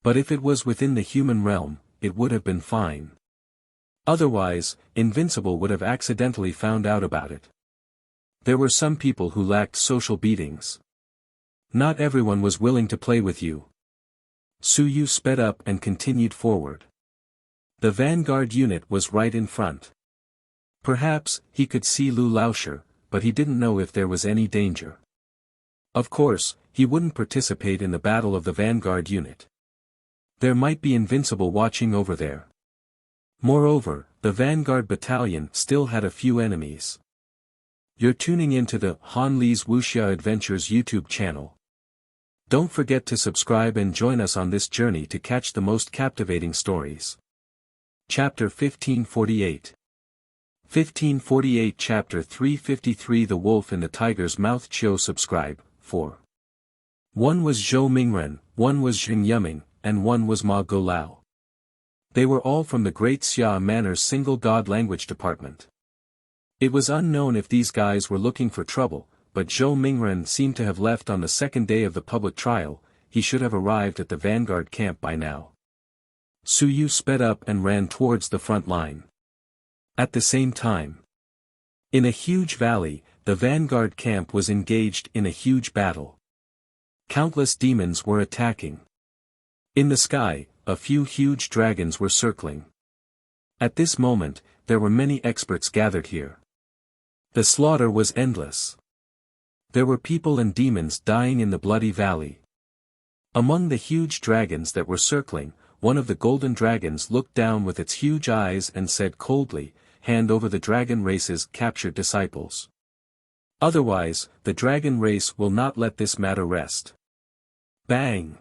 But if it was within the human realm, it would have been fine. Otherwise, Invincible would have accidentally found out about it. There were some people who lacked social beatings. Not everyone was willing to play with you. Su Yu sped up and continued forward. The vanguard unit was right in front. Perhaps, he could see Lu Laoshi, but he didn't know if there was any danger. Of course, he wouldn't participate in the battle of the vanguard unit. There might be Invincible watching over there. Moreover, the vanguard battalion still had a few enemies. You're tuning into the Han Li's Wuxia Adventures YouTube channel. Don't forget to subscribe and join us on this journey to catch the most captivating stories. Chapter 1548. 1548 Chapter 353 The Wolf in the Tiger's Mouth. Chiu subscribe, 4. One was Zhou Mingren, one was Xing Yuming, and one was Ma Golao. They were all from the Great Xia Manor's single god language department. It was unknown if these guys were looking for trouble, but Zhou Mingren seemed to have left on the second day of the public trial. He should have arrived at the vanguard camp by now. Su Yu sped up and ran towards the front line. At the same time, in a huge valley, the vanguard camp was engaged in a huge battle. Countless demons were attacking. In the sky, a few huge dragons were circling. At this moment, there were many experts gathered here. The slaughter was endless. There were people and demons dying in the bloody valley. Among the huge dragons that were circling, one of the golden dragons looked down with its huge eyes and said coldly, "Hand over the dragon race's captured disciples. Otherwise, the dragon race will not let this matter rest." Bang!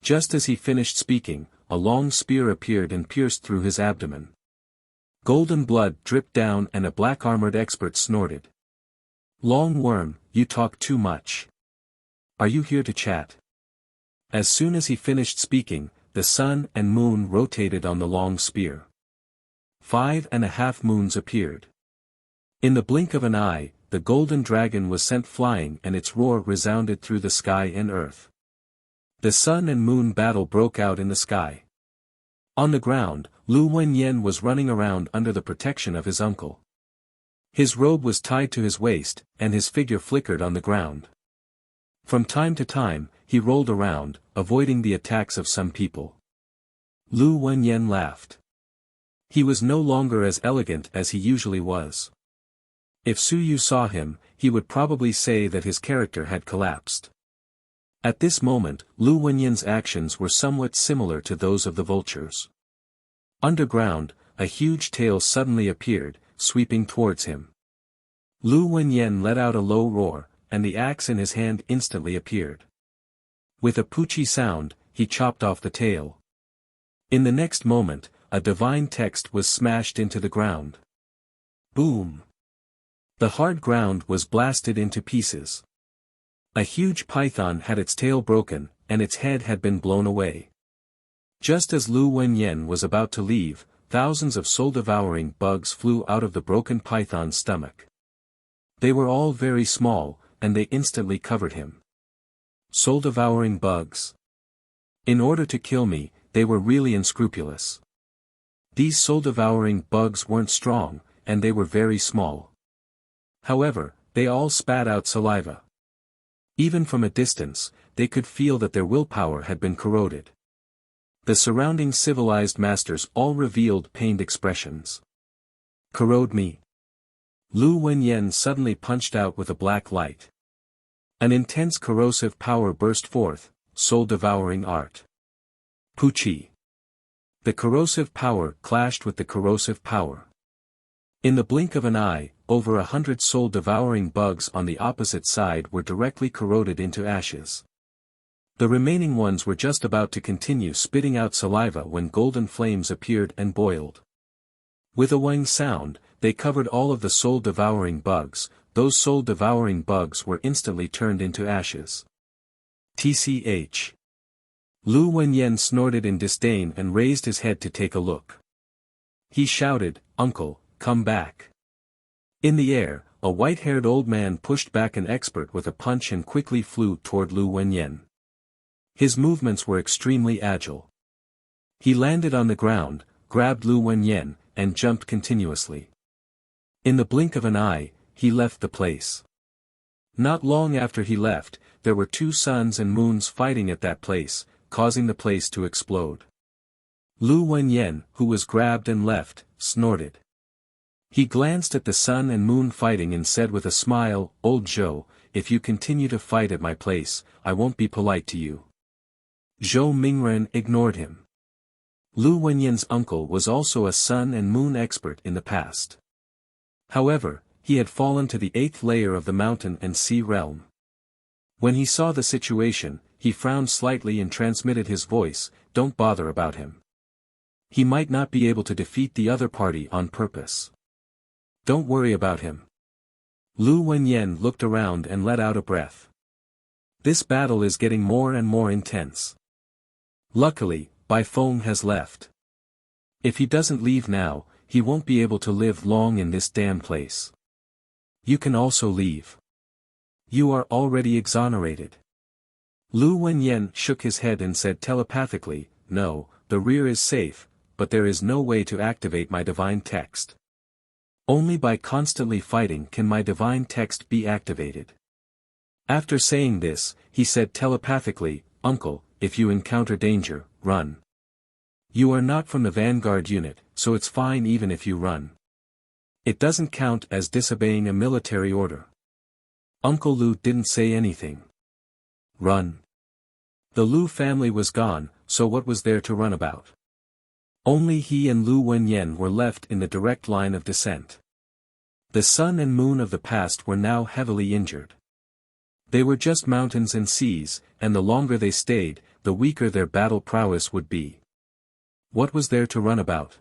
Just as he finished speaking, a long spear appeared and pierced through his abdomen. Golden blood dripped down and a black-armored expert snorted. "Long worm, you talk too much. Are you here to chat?" As soon as he finished speaking, the sun and moon rotated on the long spear. 5.5 moons appeared. In the blink of an eye, the golden dragon was sent flying and its roar resounded through the sky and earth. The sun and moon battle broke out in the sky. On the ground, Lu Wenyan was running around under the protection of his uncle. His robe was tied to his waist, and his figure flickered on the ground. From time to time, he rolled around, avoiding the attacks of some people. Lu Wenyan laughed. He was no longer as elegant as he usually was. If Su Yu saw him, he would probably say that his character had collapsed. At this moment, Lu Wenyan's actions were somewhat similar to those of the vultures. Underground, a huge tail suddenly appeared, sweeping towards him. Lu Wenyan let out a low roar, and the axe in his hand instantly appeared. With a poochie sound, he chopped off the tail. In the next moment, a divine text was smashed into the ground. Boom! The hard ground was blasted into pieces. A huge python had its tail broken, and its head had been blown away. Just as Lu Wenyan was about to leave, thousands of soul-devouring bugs flew out of the broken python's stomach. They were all very small, and they instantly covered him. Soul-devouring bugs. In order to kill me, they were really unscrupulous. These soul-devouring bugs weren't strong, and they were very small. However, they all spat out saliva. Even from a distance, they could feel that their willpower had been corroded. The surrounding civilized masters all revealed pained expressions. "Corrode me." Lu Wenyan suddenly punched out with a black light. An intense corrosive power burst forth, soul-devouring art. Poochie. The corrosive power clashed with the corrosive power. In the blink of an eye, over 100 soul-devouring bugs on the opposite side were directly corroded into ashes. The remaining ones were just about to continue spitting out saliva when golden flames appeared and boiled. With a whing sound, they covered all of the soul-devouring bugs. Those soul-devouring bugs were instantly turned into ashes. Tch. Lu Wenyan snorted in disdain and raised his head to take a look. He shouted, "Uncle, come back." In the air, a white-haired old man pushed back an expert with a punch and quickly flew toward Lu Wenyan. His movements were extremely agile. He landed on the ground, grabbed Lu Wenyan, and jumped continuously. In the blink of an eye, he left the place. Not long after he left, there were 2 suns and moons fighting at that place, causing the place to explode. Lu Wenyan, who was grabbed and left, snorted. He glanced at the sun and moon fighting and said with a smile, "Old Zhou, if you continue to fight at my place, I won't be polite to you." Zhou Mingren ignored him. Lu Wenyan's uncle was also a sun and moon expert in the past. However, he had fallen to the 8th layer of the mountain and sea realm. When he saw the situation, he frowned slightly and transmitted his voice, "Don't bother about him. He might not be able to defeat the other party on purpose. Don't worry about him." Lu Wenyan looked around and let out a breath. This battle is getting more and more intense. Luckily, Bai Feng has left. If he doesn't leave now, he won't be able to live long in this damn place. You can also leave. You are already exonerated. Lu Wenyan shook his head and said telepathically, "No, the rear is safe, but there is no way to activate my divine text. Only by constantly fighting can my divine text be activated." After saying this, he said telepathically, "Uncle, if you encounter danger, run." You are not from the vanguard unit, so it's fine even if you run. It doesn't count as disobeying a military order. Uncle Lu didn't say anything. Run. The Lu family was gone, so what was there to run about? Only he and Lu Wenyan were left in the direct line of descent. The sun and moon of the past were now heavily injured. They were just mountains and seas, and the longer they stayed, the weaker their battle prowess would be. What was there to run about?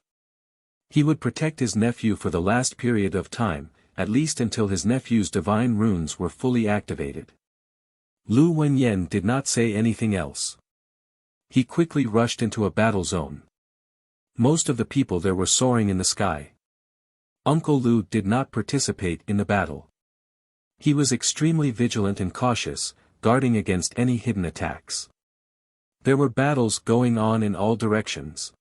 He would protect his nephew for the last period of time, at least until his nephew's divine runes were fully activated. Lu Wenyan did not say anything else. He quickly rushed into a battle zone. Most of the people there were soaring in the sky. Uncle Lu did not participate in the battle. He was extremely vigilant and cautious, guarding against any hidden attacks. There were battles going on in all directions.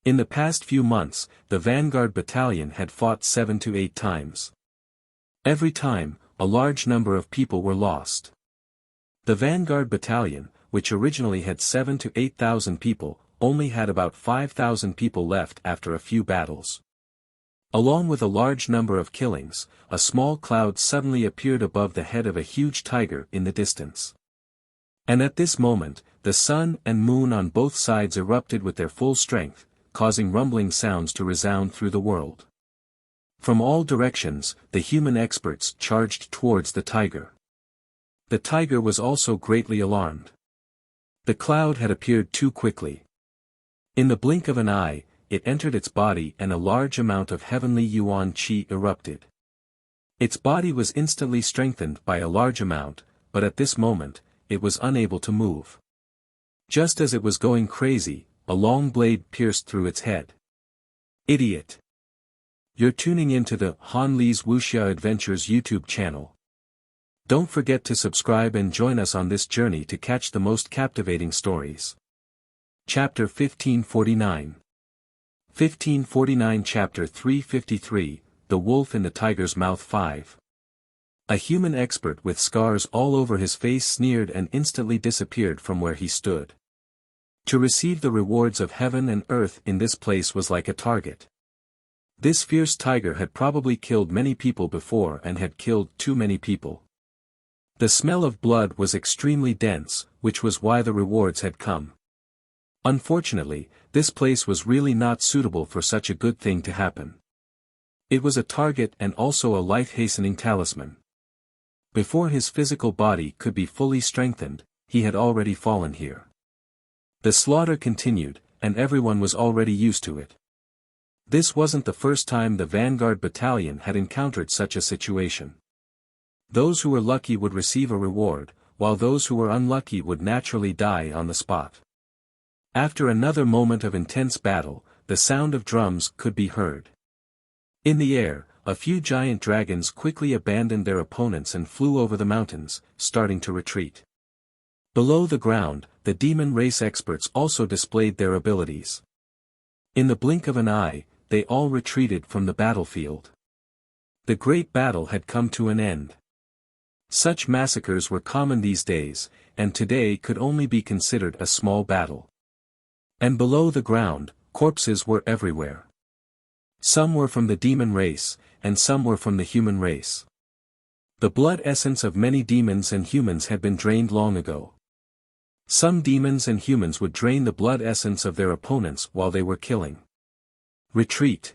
In the past few months, the Vanguard Battalion had fought 7 to 8 times. Every time, a large number of people were lost. The Vanguard Battalion, which originally had 7 to 8,000 people, only had about 5,000 people left after a few battles. Along with a large number of killings, a small cloud suddenly appeared above the head of a huge tiger in the distance. And at this moment, the sun and moon on both sides erupted with their full strength, causing rumbling sounds to resound through the world. From all directions, the human experts charged towards the tiger. The tiger was also greatly alarmed. The cloud had appeared too quickly. In the blink of an eye, it entered its body and a large amount of heavenly yuan qi erupted. Its body was instantly strengthened by a large amount, but at this moment, it was unable to move. Just as it was going crazy, a long blade pierced through its head. Idiot! You're tuning into the Han Li's Wuxia Adventures YouTube channel. Don't forget to subscribe and join us on this journey to catch the most captivating stories. Chapter 1549. 1549 Chapter 353, The Wolf in the Tiger's Mouth 5. A human expert with scars all over his face sneered and instantly disappeared from where he stood. To receive the rewards of heaven and earth in this place was like a target. This fierce tiger had probably killed many people before and had killed too many people. The smell of blood was extremely dense, which was why the rewards had come. Unfortunately, this place was really not suitable for such a good thing to happen. It was a target and also a life-hastening talisman. Before his physical body could be fully strengthened, he had already fallen here. The slaughter continued, and everyone was already used to it. This wasn't the first time the Vanguard Battalion had encountered such a situation. Those who were lucky would receive a reward, while those who were unlucky would naturally die on the spot. After another moment of intense battle, the sound of drums could be heard. In the air, a few giant dragons quickly abandoned their opponents and flew over the mountains, starting to retreat. Below the ground, the demon race experts also displayed their abilities. In the blink of an eye, they all retreated from the battlefield. The great battle had come to an end. Such massacres were common these days, and today could only be considered a small battle. And below the ground, corpses were everywhere. Some were from the demon race, and some were from the human race. The blood essence of many demons and humans had been drained long ago. Some demons and humans would drain the blood essence of their opponents while they were killing. Retreat.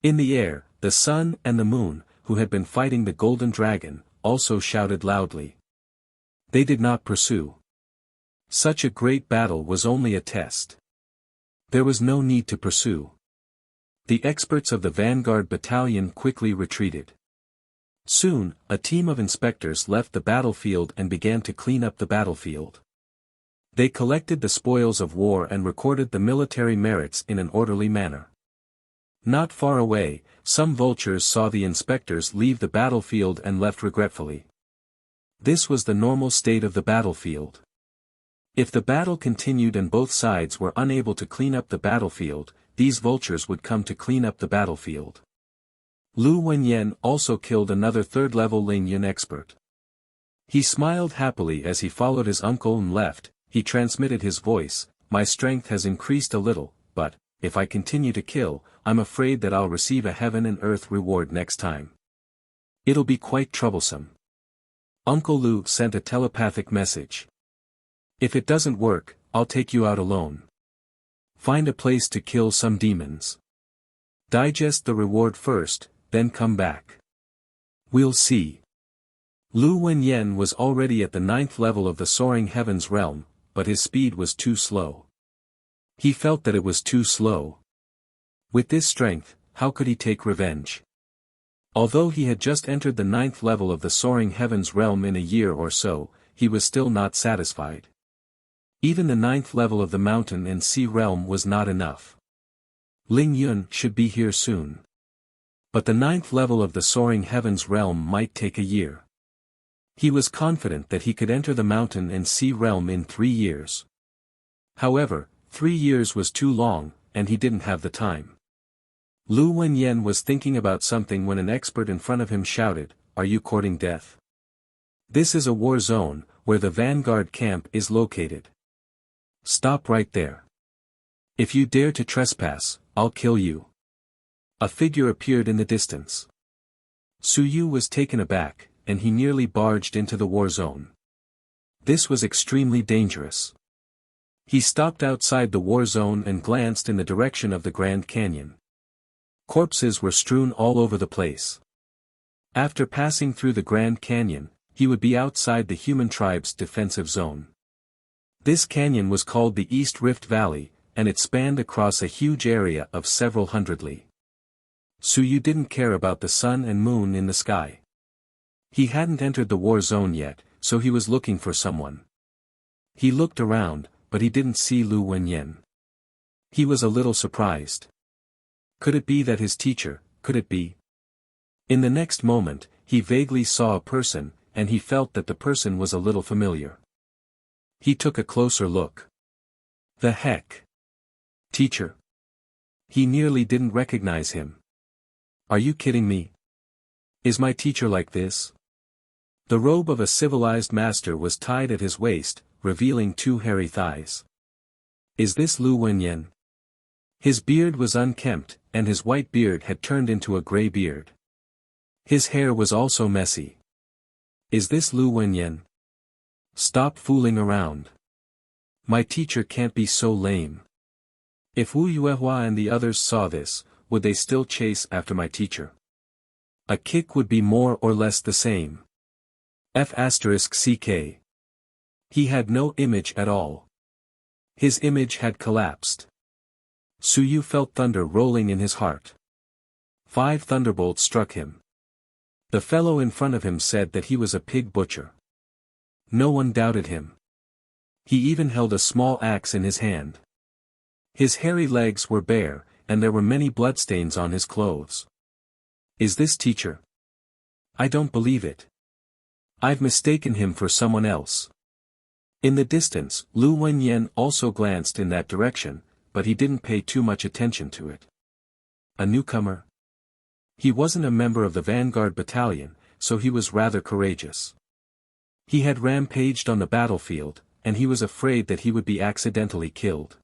In the air, the sun and the moon, who had been fighting the golden dragon, also shouted loudly. They did not pursue. Such a great battle was only a test. There was no need to pursue. The experts of the Vanguard Battalion quickly retreated. Soon, a team of inspectors left the battlefield and began to clean up the battlefield. They collected the spoils of war and recorded the military merits in an orderly manner. Not far away, some vultures saw the inspectors leave the battlefield and left regretfully. This was the normal state of the battlefield. If the battle continued and both sides were unable to clean up the battlefield, these vultures would come to clean up the battlefield. Lu Wenyan also killed another third-level Lingyun expert. He smiled happily as he followed his uncle and left. He transmitted his voice, my strength has increased a little, but, if I continue to kill, I'm afraid that I'll receive a heaven and earth reward next time. It'll be quite troublesome. Uncle Lu sent a telepathic message. If it doesn't work, I'll take you out alone. Find a place to kill some demons. Digest the reward first, then come back. We'll see. Lu Wenyan was already at the 9th level of the soaring heavens realm, but his speed was too slow. He felt that it was too slow. With this strength, how could he take revenge? Although he had just entered the 9th level of the soaring heavens realm in a year or so, he was still not satisfied. Even the 9th level of the mountain and sea realm was not enough. Ling Yun should be here soon. But the 9th level of the soaring heavens realm might take a year. He was confident that he could enter the mountain and sea realm in 3 years. However, 3 years was too long, and he didn't have the time. Lu Wenyan was thinking about something when an expert in front of him shouted, "Are you courting death? This is a war zone, where the vanguard camp is located. Stop right there. If you dare to trespass, I'll kill you." A figure appeared in the distance. Su Yu was taken aback, and he nearly barged into the war zone. This was extremely dangerous. He stopped outside the war zone and glanced in the direction of the Grand Canyon. Corpses were strewn all over the place. After passing through the Grand Canyon, he would be outside the human tribe's defensive zone. This canyon was called the East Rift Valley, and it spanned across a huge area of several hundred li. Su Yu didn't care about the sun and moon in the sky. He hadn't entered the war zone yet, so he was looking for someone. He looked around, but he didn't see Lu Wenyan. He was a little surprised. Could it be that his teacher, could it be? In the next moment, he vaguely saw a person, and he felt that the person was a little familiar. He took a closer look. The heck? Teacher? He nearly didn't recognize him. Are you kidding me? Is my teacher like this? The robe of a civilized master was tied at his waist, revealing 2 hairy thighs. Is this Lu Wenyan? His beard was unkempt, and his white beard had turned into a gray beard. His hair was also messy. Is this Lu Wenyan? Stop fooling around. My teacher can't be so lame. If Wu Yuehua and the others saw this, would they still chase after my teacher? A kick would be more or less the same. F***ck. He had no image at all. His image had collapsed. Su Yu felt thunder rolling in his heart. 5 thunderbolts struck him. The fellow in front of him said that he was a pig butcher. No one doubted him. He even held a small axe in his hand. His hairy legs were bare, and there were many bloodstains on his clothes. Is this teacher? I don't believe it. I've mistaken him for someone else. In the distance, Lu Wenyan also glanced in that direction, but he didn't pay too much attention to it. A newcomer? He wasn't a member of the Vanguard Battalion, so he was rather courageous. He had rampaged on the battlefield, and he was afraid that he would be accidentally killed.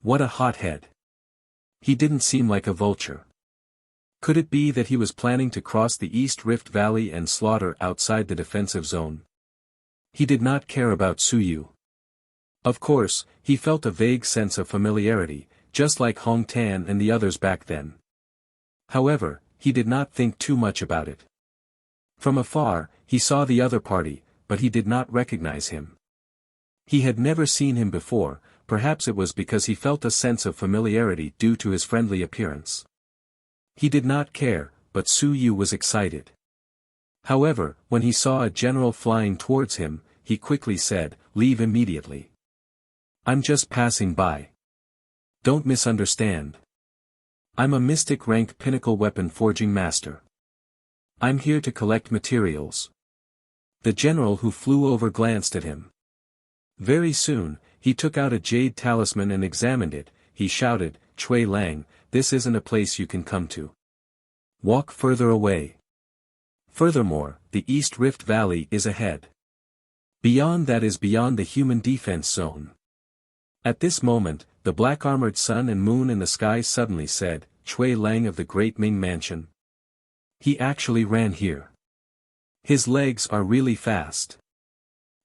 What a hothead. He didn't seem like a vulture. Could it be that he was planning to cross the East Rift Valley and slaughter outside the defensive zone? He did not care about Su Yu. Of course, he felt a vague sense of familiarity, just like Hong Tan and the others back then. However, he did not think too much about it. From afar, he saw the other party, but he did not recognize him. He had never seen him before, perhaps it was because he felt a sense of familiarity due to his friendly appearance. He did not care, but Su Yu was excited. However, when he saw a general flying towards him, he quickly said, "Leave immediately. I'm just passing by. Don't misunderstand. I'm a mystic rank pinnacle weapon forging master. I'm here to collect materials." The general who flew over glanced at him. Very soon, he took out a jade talisman and examined it. He shouted, "Chui Lang, this isn't a place you can come to. Walk further away. Furthermore, the East Rift Valley is ahead. Beyond that is beyond the human defense zone. At this moment, the black-armored sun and moon in the sky suddenly said, "Chui Lang of the Great Ming Mansion. He actually ran here. His legs are really fast.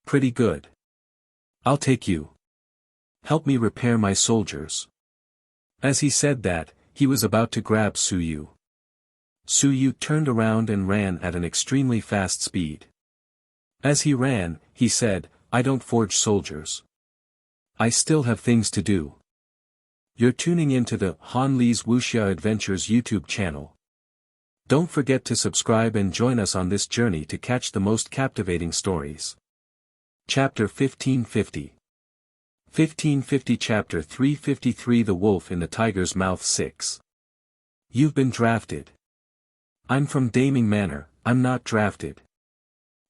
Pretty good. I'll take you. Help me repair my soldiers." As he said that, he was about to grab Su Yu. Su Yu turned around and ran at an extremely fast speed. As he ran, he said, "I don't forge soldiers. I still have things to do." You're tuning into the Han Li's Wuxia Adventures YouTube channel. Don't forget to subscribe and join us on this journey to catch the most captivating stories. Chapter 1550. 1550 Chapter 353 The Wolf in the Tiger's Mouth 6. You've been drafted. I'm from Daming Manor, I'm not drafted.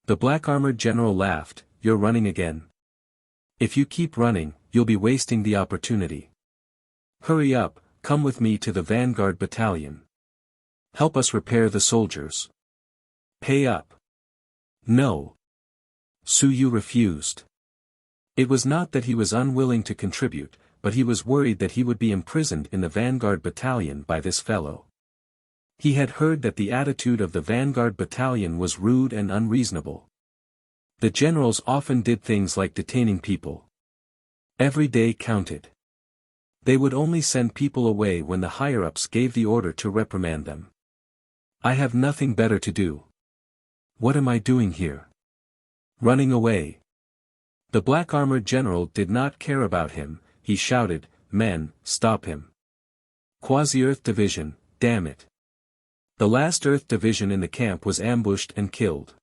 The black-armored general laughed, "You're running again. If you keep running, you'll be wasting the opportunity. Hurry up, come with me to the Vanguard Battalion. Help us repair the soldiers. Pay up." No. Su Yu refused. It was not that he was unwilling to contribute, but he was worried that he would be imprisoned in the Vanguard Battalion by this fellow. He had heard that the attitude of the Vanguard Battalion was rude and unreasonable. The generals often did things like detaining people. Every day counted. They would only send people away when the higher-ups gave the order to reprimand them. "I have nothing better to do. What am I doing here? Running away." The black-armored general did not care about him, he shouted, "Men, stop him. Quasi-Earth Division, damn it." The last Earth Division in the camp was ambushed and killed.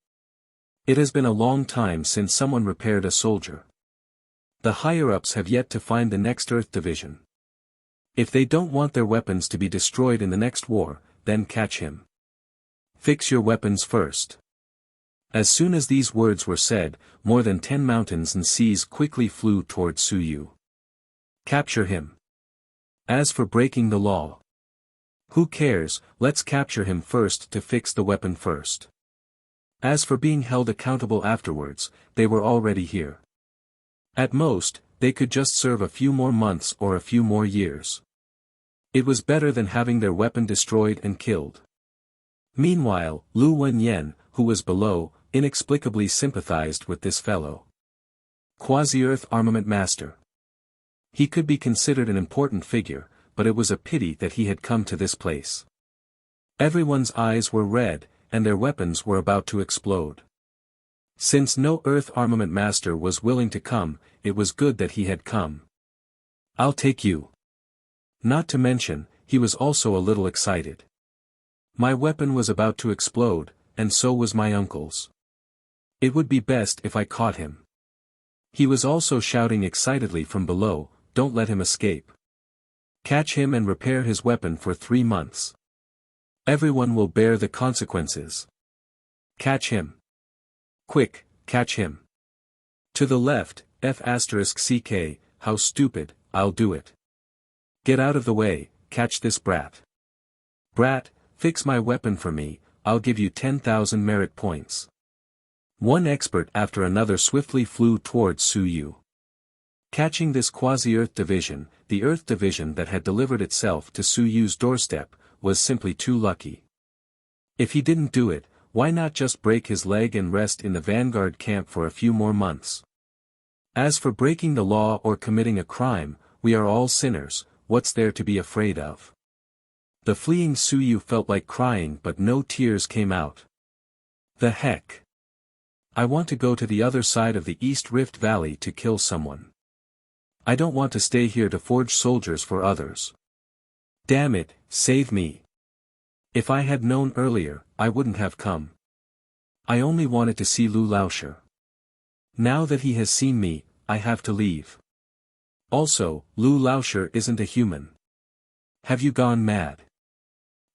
It has been a long time since someone repaired a soldier. The higher-ups have yet to find the next Earth Division. If they don't want their weapons to be destroyed in the next war, then catch him. Fix your weapons first. As soon as these words were said, more than 10 mountains and seas quickly flew toward Su Yu. Capture him. As for breaking the law, who cares, let's capture him first to fix the weapon first. As for being held accountable afterwards, they were already here. At most, they could just serve a few more months or a few more years. It was better than having their weapon destroyed and killed. Meanwhile, Lu Wenyan, who was below, inexplicably sympathized with this fellow. Quasi-Earth Armament Master. He could be considered an important figure, but it was a pity that he had come to this place. Everyone's eyes were red, and their weapons were about to explode. Since no Earth Armament Master was willing to come, it was good that he had come. "I'll take you." Not to mention, he was also a little excited. My weapon was about to explode, and so was my uncle's. It would be best if I caught him. He was also shouting excitedly from below, "Don't let him escape. Catch him and repair his weapon for 3 months. Everyone will bear the consequences. Catch him. Quick, catch him." To the left, F***CK, "How stupid, I'll do it. Get out of the way, catch this brat. Brat, fix my weapon for me, I'll give you 10,000 merit points." One expert after another swiftly flew towards Su Yu. Catching this quasi-Earth Division, the Earth Division that had delivered itself to Su Yu's doorstep, was simply too lucky. If he didn't do it, why not just break his leg and rest in the Vanguard camp for a few more months? As for breaking the law or committing a crime, we are all sinners, what's there to be afraid of? The fleeing Su Yu felt like crying but no tears came out. The heck? I want to go to the other side of the East Rift Valley to kill someone. I don't want to stay here to forge soldiers for others. Damn it, save me. If I had known earlier, I wouldn't have come. I only wanted to see Lu Laoshi. Now that he has seen me, I have to leave. Also, Lu Laoshi isn't a human. Have you gone mad?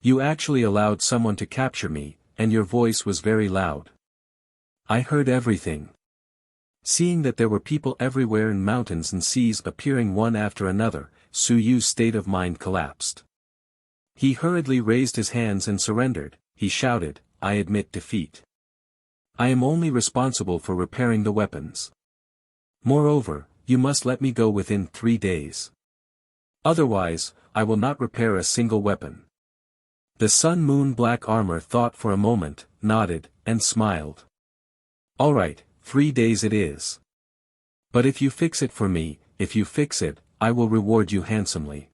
You actually allowed someone to capture me, and your voice was very loud. I heard everything. Seeing that there were people everywhere in mountains and seas appearing one after another, Su Yu's state of mind collapsed. He hurriedly raised his hands and surrendered. He shouted, "I admit defeat. I am only responsible for repairing the weapons. Moreover, you must let me go within 3 days. Otherwise, I will not repair a single weapon. The Sun Moon Black Armor thought for a moment, nodded, and smiled. All right, 3 days it is. But if you fix it for me, if you fix it, I will reward you handsomely.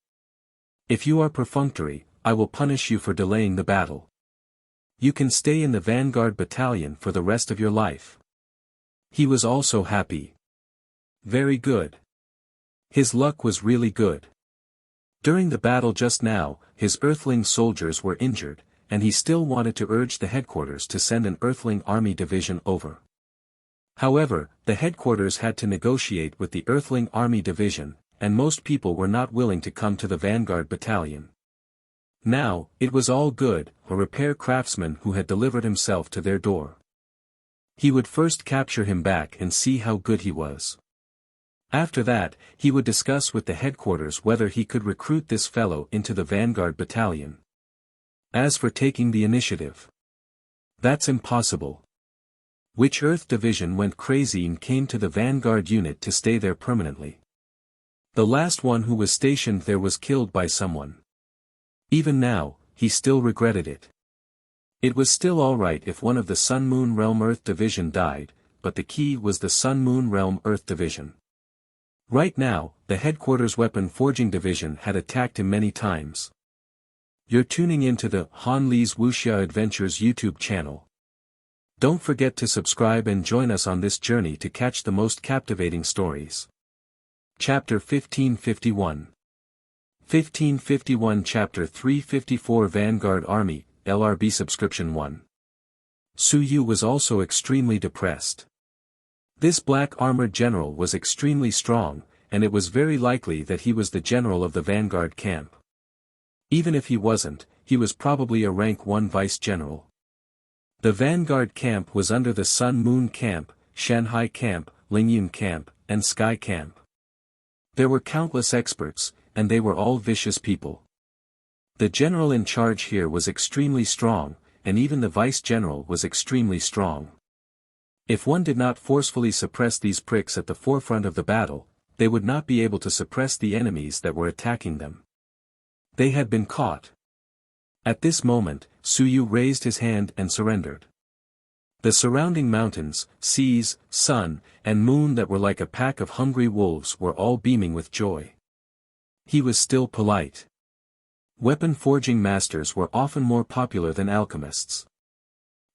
If you are perfunctory, I will punish you for delaying the battle. You can stay in the Vanguard Battalion for the rest of your life. He was also happy. Very good. His luck was really good. During the battle just now, his Earthling soldiers were injured, and he still wanted to urge the headquarters to send an Earthling army division over. However, the headquarters had to negotiate with the Earthling army division, and most people were not willing to come to the Vanguard Battalion. Now, it was all good, a repair craftsman who had delivered himself to their door. He would first capture him back and see how good he was. After that, he would discuss with the headquarters whether he could recruit this fellow into the Vanguard Battalion. As for taking the initiative, that's impossible. Which Earth division went crazy and came to the Vanguard unit to stay there permanently? The last one who was stationed there was killed by someone. Even now, he still regretted it. It was still alright if one of the Sun Moon Realm Earth division died, but the key was the Sun Moon Realm Earth division. Right now, the headquarters weapon forging division had attacked him many times. You're tuning into the Han Lee's Wuxia Adventures YouTube channel. Don't forget to subscribe and join us on this journey to catch the most captivating stories. Chapter 1551. 1551 Chapter 354 Vanguard Army, LRB Subscription 1. Su Yu was also extremely depressed. This black armored general was extremely strong, and it was very likely that he was the general of the Vanguard camp. Even if he wasn't, he was probably a rank 1 vice general. The Vanguard camp was under the Sun Moon Camp, Shanghai Camp, Lingyun Camp, and Sky Camp. There were countless experts, and they were all vicious people. The general in charge here was extremely strong, and even the vice general was extremely strong. If one did not forcefully suppress these pricks at the forefront of the battle, they would not be able to suppress the enemies that were attacking them. They had been caught. At this moment, Su Yu raised his hand and surrendered. The surrounding mountains, seas, sun, and moon that were like a pack of hungry wolves were all beaming with joy. He was still polite. Weapon forging masters were often more popular than alchemists.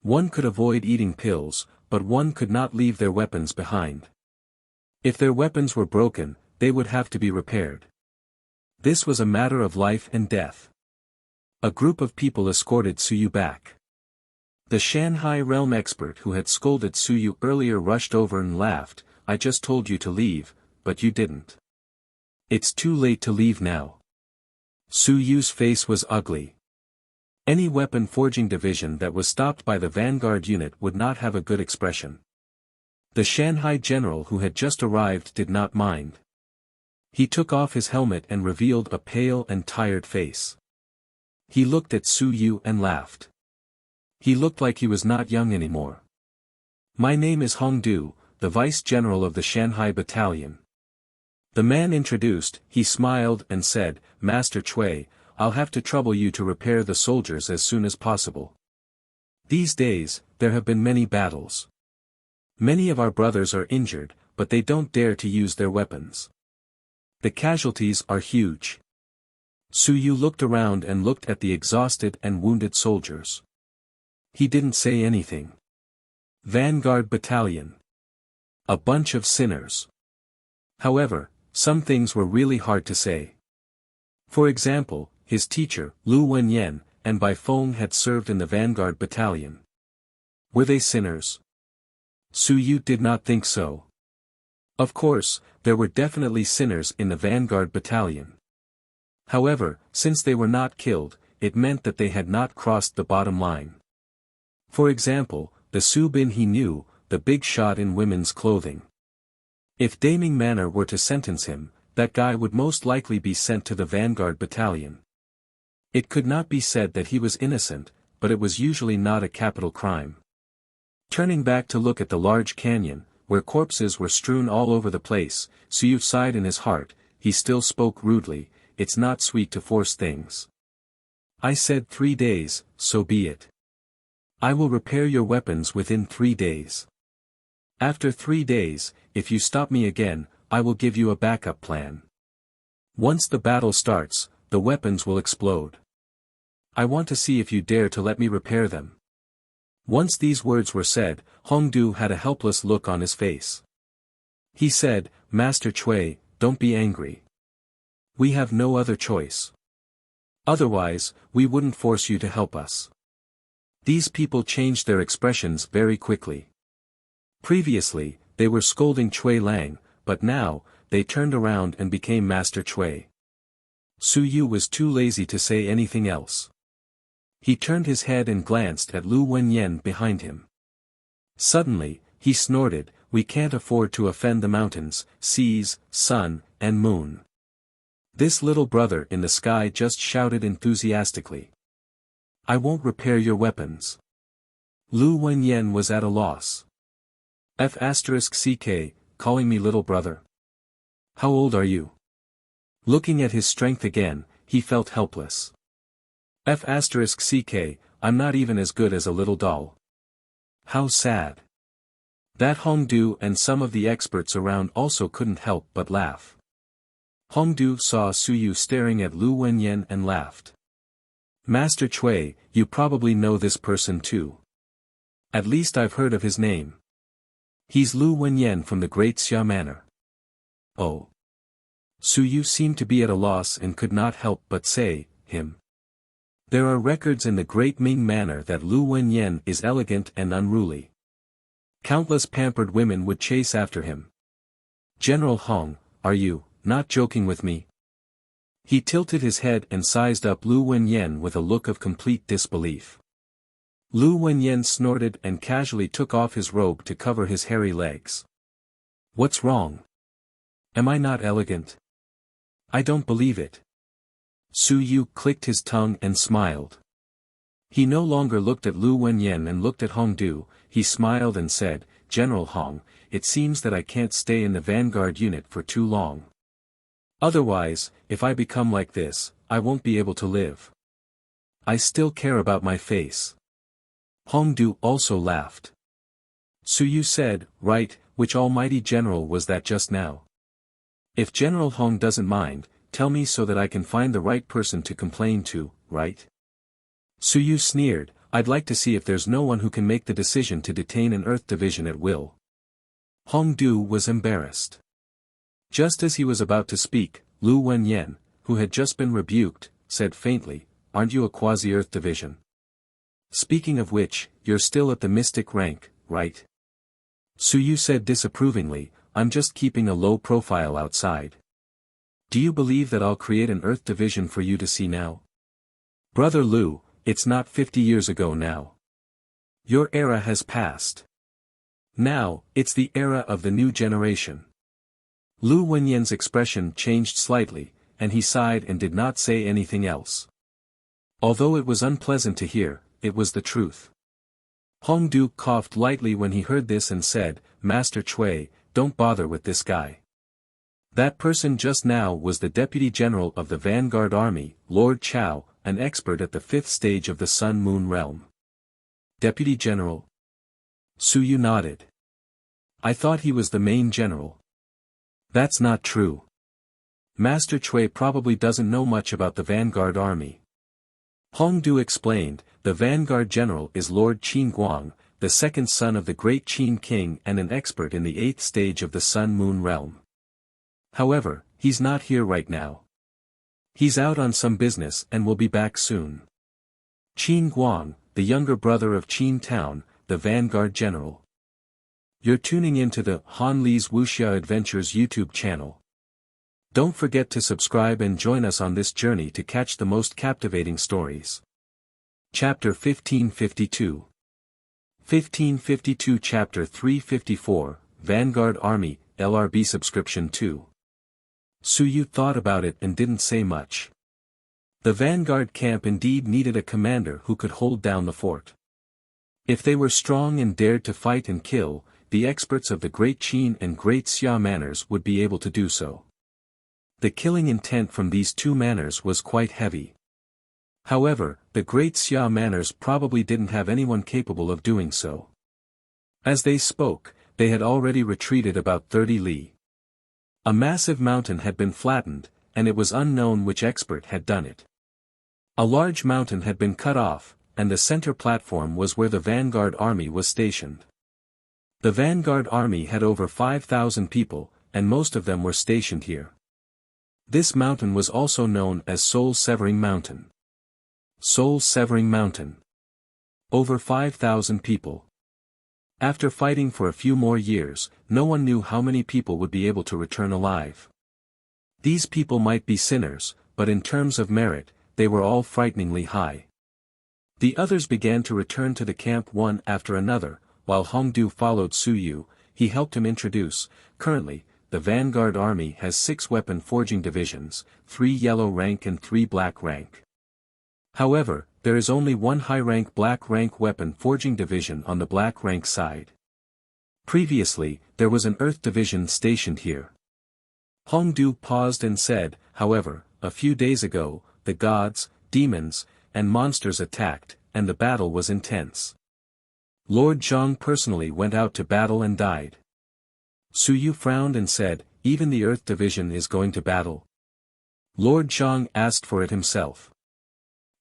One could avoid eating pills, but one could not leave their weapons behind. If their weapons were broken, they would have to be repaired. This was a matter of life and death. A group of people escorted Su Yu back. The Shanghai realm expert who had scolded Su Yu earlier rushed over and laughed, "I just told you to leave, but you didn't. It's too late to leave now." Su Yu's face was ugly. Any weapon forging division that was stopped by the Vanguard unit would not have a good expression. The Shanghai general who had just arrived did not mind. He took off his helmet and revealed a pale and tired face. He looked at Su Yu and laughed. He looked like he was not young anymore. "My name is Hong Du, the vice general of the Shanghai battalion." The man introduced, he smiled and said, "Master Cui, I'll have to trouble you to repair the soldiers as soon as possible. These days, there have been many battles. Many of our brothers are injured, but they don't dare to use their weapons. The casualties are huge." Su Yu looked around and looked at the exhausted and wounded soldiers. He didn't say anything. Vanguard Battalion. A bunch of sinners. However, some things were really hard to say. For example, his teacher, Lu Wenyan, and Bai Feng had served in the Vanguard Battalion. Were they sinners? Su Yu did not think so. Of course, there were definitely sinners in the Vanguard Battalion. However, since they were not killed, it meant that they had not crossed the bottom line. For example, the Su Bin he knew, the big shot in women's clothing. If Daming Manor were to sentence him, that guy would most likely be sent to the Vanguard Battalion. It could not be said that he was innocent, but it was usually not a capital crime. Turning back to look at the large canyon, where corpses were strewn all over the place. Su Yu sighed in his heart. He still spoke rudely. It's not sweet to force things. I said 3 days, so be it. I will repair your weapons within 3 days. After 3 days, if you stop me again, I will give you a backup plan. Once the battle starts, the weapons will explode. I want to see if you dare to let me repair them. Once these words were said, Hongdu had a helpless look on his face. He said, Master Cui, don't be angry. We have no other choice. Otherwise, we wouldn't force you to help us. These people changed their expressions very quickly. Previously, they were scolding Cui Lang, but now, they turned around and became Master Cui. Su Yu was too lazy to say anything else. He turned his head and glanced at Lu Wenyan behind him. Suddenly, he snorted, we can't afford to offend the mountains, seas, sun, and moon. This little brother in the sky just shouted enthusiastically. I won't repair your weapons. Lu Wenyan was at a loss. F*ck, calling me little brother. How old are you? Looking at his strength again, he felt helpless. F*ck, I'm not even as good as a little doll. How sad. That Hongdu and some of the experts around also couldn't help but laugh. Hongdu saw Su Yu staring at Lu Wenyan and laughed. Master Cui, you probably know this person too. At least I've heard of his name. He's Lu Wenyan from the Great Xia Manor. Oh. Su Yu seemed to be at a loss and could not help but say, him. There are records in the Great Ming Manor that Lu Wenyan is elegant and unruly. Countless pampered women would chase after him. General Hong, are you not joking with me? He tilted his head and sized up Lu Wenyan with a look of complete disbelief. Lu Wenyan snorted and casually took off his robe to cover his hairy legs. What's wrong? Am I not elegant? I don't believe it. Su Yu clicked his tongue and smiled. He no longer looked at Lu Wenyan and looked at Hongdu. He smiled and said, General Hong, it seems that I can't stay in the vanguard unit for too long. Otherwise, if I become like this, I won't be able to live. I still care about my face. Hongdu also laughed. Su Yu said, right, which almighty general was that just now? If General Hong doesn't mind, tell me so that I can find the right person to complain to, right? Su Yu sneered, I'd like to see if there's no one who can make the decision to detain an Earth division at will. Hongdu was embarrassed. Just as he was about to speak, Lu Wenyan, who had just been rebuked, said faintly, aren't you a quasi-Earth division? Speaking of which, you're still at the mystic rank, right? Su Yu said disapprovingly, I'm just keeping a low profile outside. Do you believe that I'll create an Earth division for you to see now? Brother Lu, it's not 50 years ago now. Your era has passed. Now, it's the era of the new generation. Lu Wenyan's expression changed slightly, and he sighed and did not say anything else. Although it was unpleasant to hear, it was the truth. Hongdu coughed lightly when he heard this and said, Master Cui, don't bother with this guy. That person just now was the Deputy General of the Vanguard Army, Lord Chao, an expert at the 5th stage of the Sun-Moon realm. Deputy General? Su Yu nodded. I thought he was the main general. That's not true. Master Cui probably doesn't know much about the Vanguard Army. Hongdu explained, the Vanguard General is Lord Qin Guang, the second son of the great Qin King and an expert in the 8th stage of the Sun-Moon realm. However, he's not here right now. He's out on some business and will be back soon. Qin Guang, the younger brother of Qin Town, the Vanguard General. You're tuning into the Han Li's Wuxia Adventures YouTube channel. Don't forget to subscribe and join us on this journey to catch the most captivating stories. Chapter 1552 1552 Chapter 354, Vanguard Army, LRB Subscription 2. Su Yu thought about it and didn't say much. The Vanguard camp indeed needed a commander who could hold down the fort. If they were strong and dared to fight and kill, the experts of the Great Qin and Great Xia manors would be able to do so. The killing intent from these two manors was quite heavy. However, the Great Xia manors probably didn't have anyone capable of doing so. As they spoke, they had already retreated about 30 li. A massive mountain had been flattened, and it was unknown which expert had done it. A large mountain had been cut off, and the center platform was where the vanguard army was stationed. The vanguard army had over 5,000 people, and most of them were stationed here. This mountain was also known as Soul-Severing Mountain. Soul-Severing Mountain. Over 5,000 people. After fighting for a few more years, no one knew how many people would be able to return alive. These people might be sinners, but in terms of merit, they were all frighteningly high. The others began to return to the camp one after another, while Hongdu followed Su Yu. He helped him introduce. Currently, the vanguard army has 6 weapon forging divisions, 3 yellow rank and 3 black rank. However, there is only one high-rank black rank weapon forging division on the black rank side. Previously, there was an earth division stationed here. Hongdu paused and said, however, a few days ago, the gods, demons, and monsters attacked, and the battle was intense. Lord Zhang personally went out to battle and died. Su Yu frowned and said, even the earth division is going to battle. Lord Zhang asked for it himself.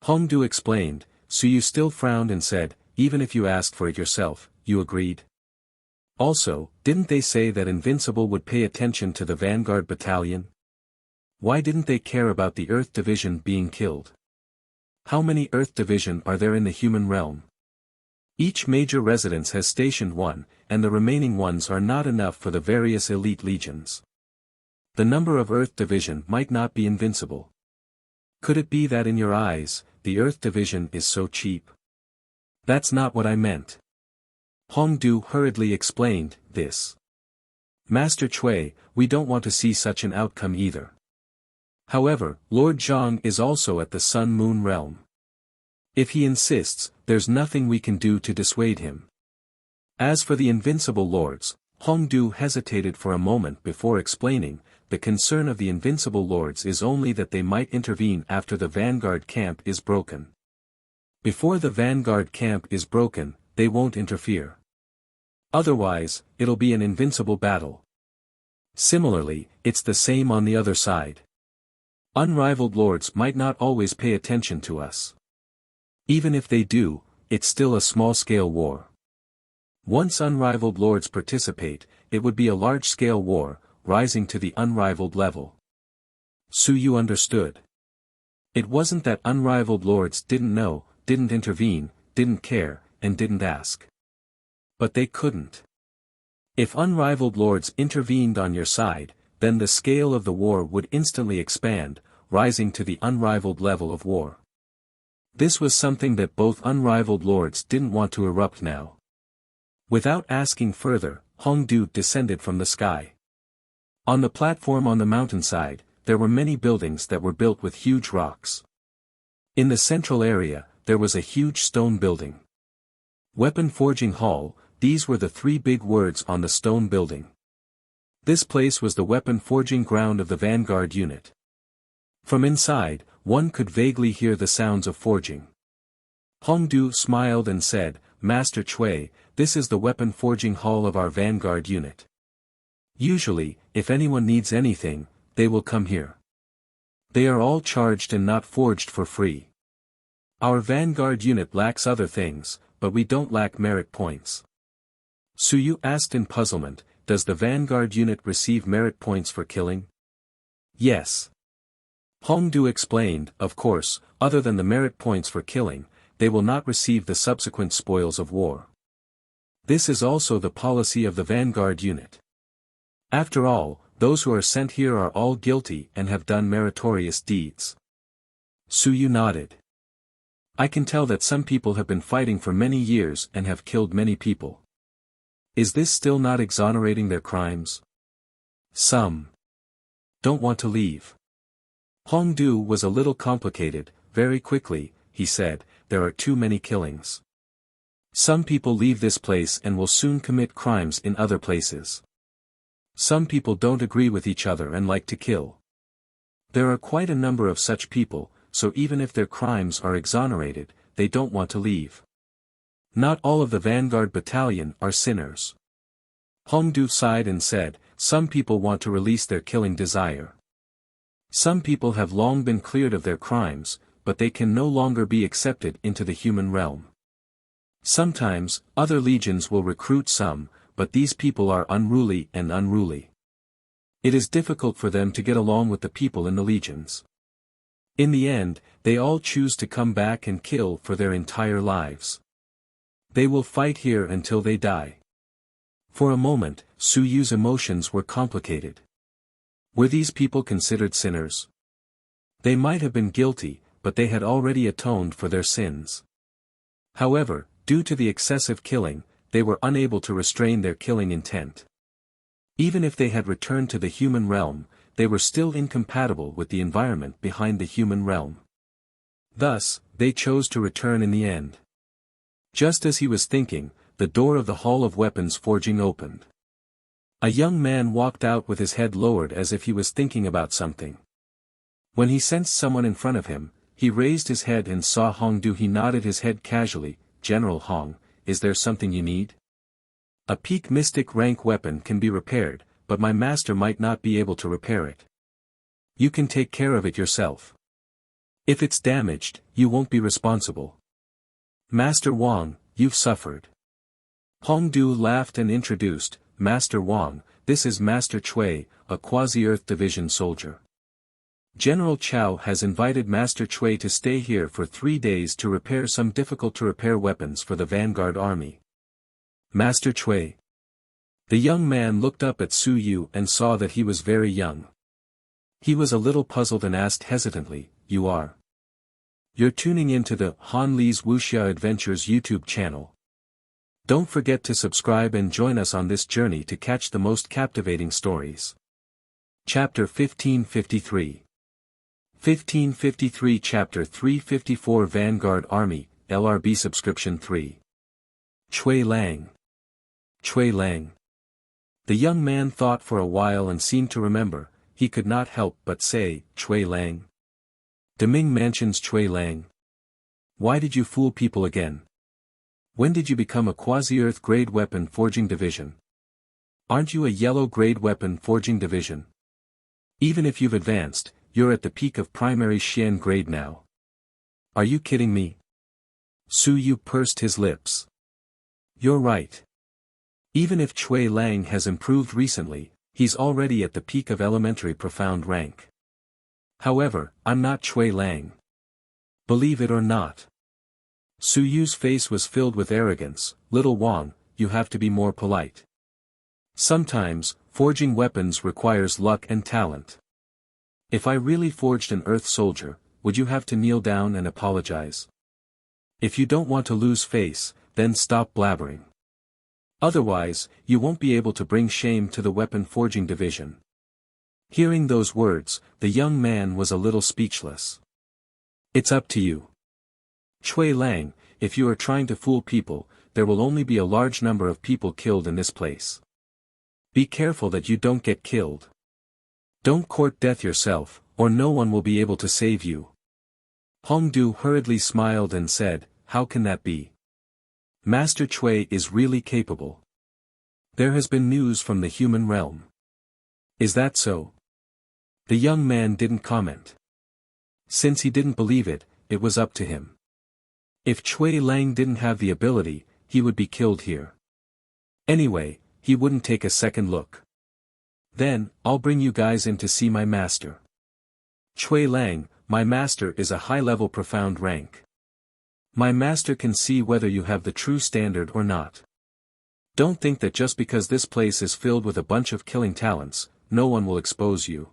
Hongdu explained. Su Yu still frowned and said, even if you asked for it yourself, you agreed? Also, didn't they say that Invincible would pay attention to the vanguard battalion? Why didn't they care about the Earth Division being killed? How many Earth Division are there in the human realm? Each major residence has stationed one, and the remaining ones are not enough for the various elite legions. The number of Earth Division might not be invincible. Could it be that in your eyes, the Earth Division is so cheap? That's not what I meant. Hongdu hurriedly explained this. Master Cui, we don't want to see such an outcome either. However, Lord Zhang is also at the Sun-Moon realm. If he insists, there's nothing we can do to dissuade him. As for the invincible lords, Hongdu hesitated for a moment before explaining. The concern of the invincible lords is only that they might intervene after the vanguard camp is broken. Before the vanguard camp is broken, they won't interfere. Otherwise, it'll be an invincible battle. Similarly, it's the same on the other side. Unrivaled lords might not always pay attention to us. Even if they do, it's still a small-scale war. Once unrivaled lords participate, it would be a large-scale war, rising to the unrivaled level. Su Yu understood. It wasn't that unrivaled lords didn't know, didn't intervene, didn't care, and didn't ask. But they couldn't. If unrivaled lords intervened on your side, then the scale of the war would instantly expand, rising to the unrivaled level of war. This was something that both unrivaled lords didn't want to erupt now. Without asking further, Hongdu descended from the sky. On the platform on the mountainside, there were many buildings that were built with huge rocks. In the central area, there was a huge stone building. Weapon Forging Hall, these were the 3 big words on the stone building. This place was the weapon forging ground of the vanguard unit. From inside, one could vaguely hear the sounds of forging. Hongdu smiled and said, Master Cui, this is the weapon forging hall of our vanguard unit. Usually, if anyone needs anything, they will come here. They are all charged and not forged for free. Our vanguard unit lacks other things, but we don't lack merit points. Su Yu asked in puzzlement, does the vanguard unit receive merit points for killing? Yes. Hongdu explained, of course, other than the merit points for killing, they will not receive the subsequent spoils of war. This is also the policy of the vanguard unit. After all, those who are sent here are all guilty and have done meritorious deeds. Su Yu nodded. I can tell that some people have been fighting for many years and have killed many people. Is this still not exonerating their crimes? Some don't want to leave. Hongdu was a little complicated. Very quickly, he said, there are too many killings. Some people leave this place and will soon commit crimes in other places. Some people don't agree with each other and like to kill. There are quite a number of such people, so even if their crimes are exonerated, they don't want to leave. Not all of the Vanguard Battalion are sinners. Hongdu sighed and said, some people want to release their killing desire. Some people have long been cleared of their crimes, but they can no longer be accepted into the human realm. Sometimes, other legions will recruit some, but these people are unruly. It is difficult for them to get along with the people in the legions. In the end, they all choose to come back and kill for their entire lives. They will fight here until they die. For a moment, Su Yu's emotions were complicated. Were these people considered sinners? They might have been guilty, but they had already atoned for their sins. However, due to the excessive killing, they were unable to restrain their killing intent. Even if they had returned to the human realm, they were still incompatible with the environment behind the human realm. Thus, they chose to return in the end. Just as he was thinking, the door of the Hall of Weapons Forging opened. A young man walked out with his head lowered as if he was thinking about something. When he sensed someone in front of him, he raised his head and saw Hongdu. He nodded his head casually. General Hong, is there something you need? A peak mystic rank weapon can be repaired, but my master might not be able to repair it. You can take care of it yourself. If it's damaged, you won't be responsible. Master Wang, you've suffered. Hongdu laughed and introduced, Master Wang, this is Master Cui, a Quasi-Earth Division soldier. General Chao has invited Master Cui to stay here for 3 days to repair some difficult-to-repair weapons for the Vanguard Army. Master Cui. The young man looked up at Su Yu and saw that he was very young. He was a little puzzled and asked hesitantly, you are? You're tuning into the Han Li's Wuxia Adventures YouTube channel. Don't forget to subscribe and join us on this journey to catch the most captivating stories. Chapter 1553. 1553 Chapter 354 Vanguard Army, LRB Subscription 3. Cui Lang. Cui Lang. The young man thought for a while and seemed to remember. He could not help but say, Cui Lang. Deming Mansion's Cui Lang. Why did you fool people again? When did you become a quasi-earth grade weapon forging division? Aren't you a yellow grade weapon forging division? Even if you've advanced, you're at the peak of primary Xian grade now. Are you kidding me? Su Yu pursed his lips. You're right. Even if Cui Lang has improved recently, he's already at the peak of elementary profound rank. However, I'm not Cui Lang. Believe it or not. Su Yu's face was filled with arrogance. Little Wang, you have to be more polite. Sometimes, forging weapons requires luck and talent. If I really forged an Earth soldier, would you have to kneel down and apologize? If you don't want to lose face, then stop blabbering. Otherwise, you won't be able to bring shame to the weapon forging division. Hearing those words, the young man was a little speechless. It's up to you. Cui Lang, if you are trying to fool people, there will only be a large number of people killed in this place. Be careful that you don't get killed. Don't court death yourself, or no one will be able to save you. Hongdu hurriedly smiled and said, how can that be? Master Cui is really capable. There has been news from the human realm. Is that so? The young man didn't comment. Since he didn't believe it, it was up to him. If Cui Lang didn't have the ability, he would be killed here. Anyway, he wouldn't take a second look. Then, I'll bring you guys in to see my master. Cui Lang, my master is a high-level profound rank. My master can see whether you have the true standard or not. Don't think that just because this place is filled with a bunch of killing talents, no one will expose you.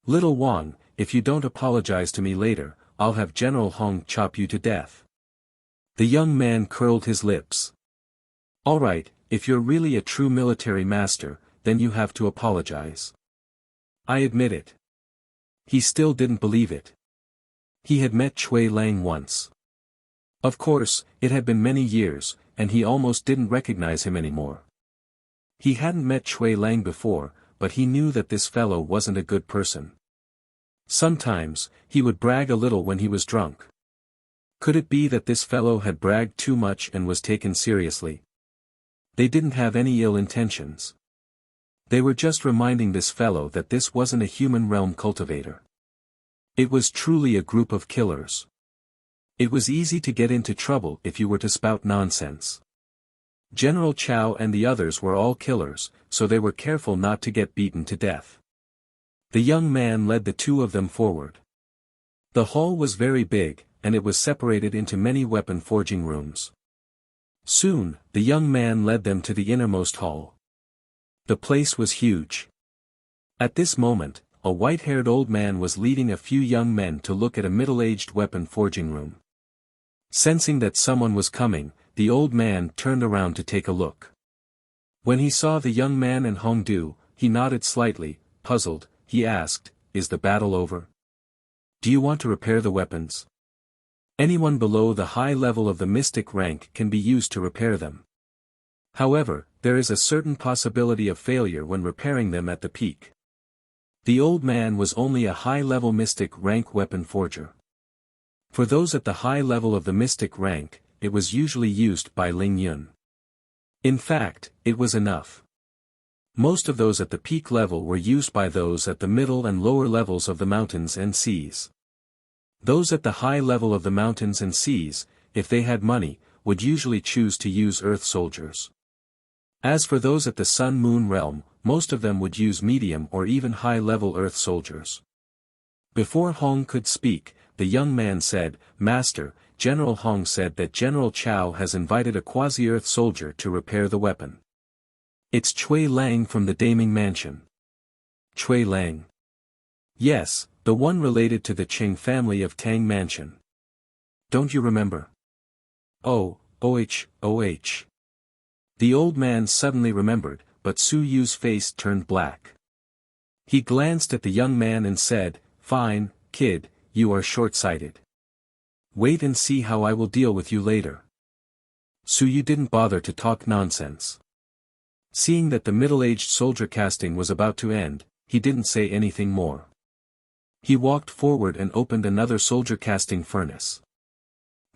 Little Wang, if you don't apologize to me later, I'll have General Hong chop you to death. The young man curled his lips. All right, if you're really a true military master, then you have to apologize. I admit it. He still didn't believe it. He had met Cui Lang once. Of course, it had been many years, and he almost didn't recognize him anymore. He hadn't met Chui Lang before, but he knew that this fellow wasn't a good person. Sometimes, he would brag a little when he was drunk. Could it be that this fellow had bragged too much and was taken seriously? They didn't have any ill intentions. They were just reminding this fellow that this wasn't a human realm cultivator. It was truly a group of killers. It was easy to get into trouble if you were to spout nonsense. General Chao and the others were all killers, so they were careful not to get beaten to death. The young man led the two of them forward. The hall was very big, and it was separated into many weapon forging rooms. Soon, the young man led them to the innermost hall. The place was huge. At this moment, a white-haired old man was leading a few young men to look at a middle-aged weapon forging room. Sensing that someone was coming, the old man turned around to take a look. When he saw the young man and Hongdu, he nodded slightly, puzzled. He asked, "Is the battle over? Do you want to repair the weapons? Anyone below the high level of the mystic rank can be used to repair them. However, there is a certain possibility of failure when repairing them at the peak." The old man was only a high-level mystic rank weapon forger. For those at the high level of the mystic rank, it was usually used by Ling Yun. In fact, it was enough. Most of those at the peak level were used by those at the middle and lower levels of the mountains and seas. Those at the high level of the mountains and seas, if they had money, would usually choose to use earth soldiers. As for those at the sun-moon realm, most of them would use medium or even high-level earth soldiers. Before Hong could speak, the young man said, "Master, General Hong said that General Chao has invited a quasi-earth soldier to repair the weapon. It's Chui Lang from the Daming Mansion." Chui Lang? Yes, the one related to the Qing family of Tang Mansion. Don't you remember? Oh. The old man suddenly remembered, but Su Yu's face turned black. He glanced at the young man and said, "Fine, kid, you are short-sighted. Wait and see how I will deal with you later." Su Yu didn't bother to talk nonsense. Seeing that the middle-aged soldier casting was about to end, he didn't say anything more. He walked forward and opened another soldier casting furnace.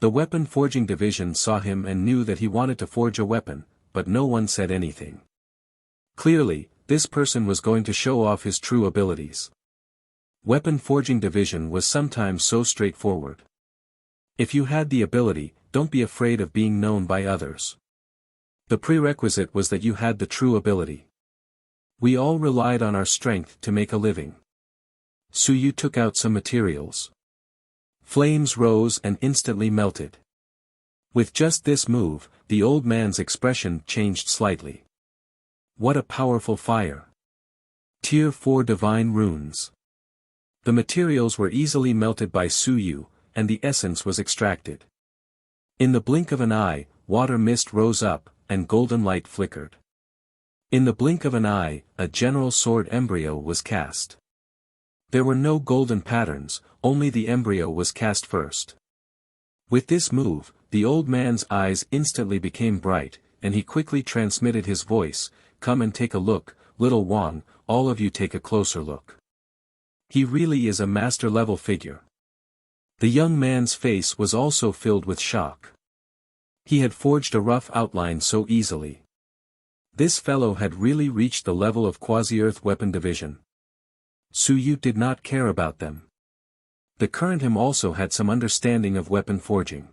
The weapon forging division saw him and knew that he wanted to forge a weapon, but no one said anything. Clearly, this person was going to show off his true abilities. Weapon forging division was sometimes so straightforward. If you had the ability, don't be afraid of being known by others. The prerequisite was that you had the true ability. We all relied on our strength to make a living. Su Yu took out some materials. Flames rose and instantly melted. With just this move, the old man's expression changed slightly. What a powerful fire! Tier 4 Divine Runes. The materials were easily melted by Su Yu, and the essence was extracted. In the blink of an eye, water mist rose up, and golden light flickered. In the blink of an eye, a general sword embryo was cast. There were no golden patterns, only the embryo was cast first. With this move, the old man's eyes instantly became bright, and he quickly transmitted his voice, "Come and take a look, little Wang, all of you take a closer look. He really is a master-level figure." The young man's face was also filled with shock. He had forged a rough outline so easily. This fellow had really reached the level of quasi-earth weapon division. Su Yu did not care about them. The current him also had some understanding of weapon forging.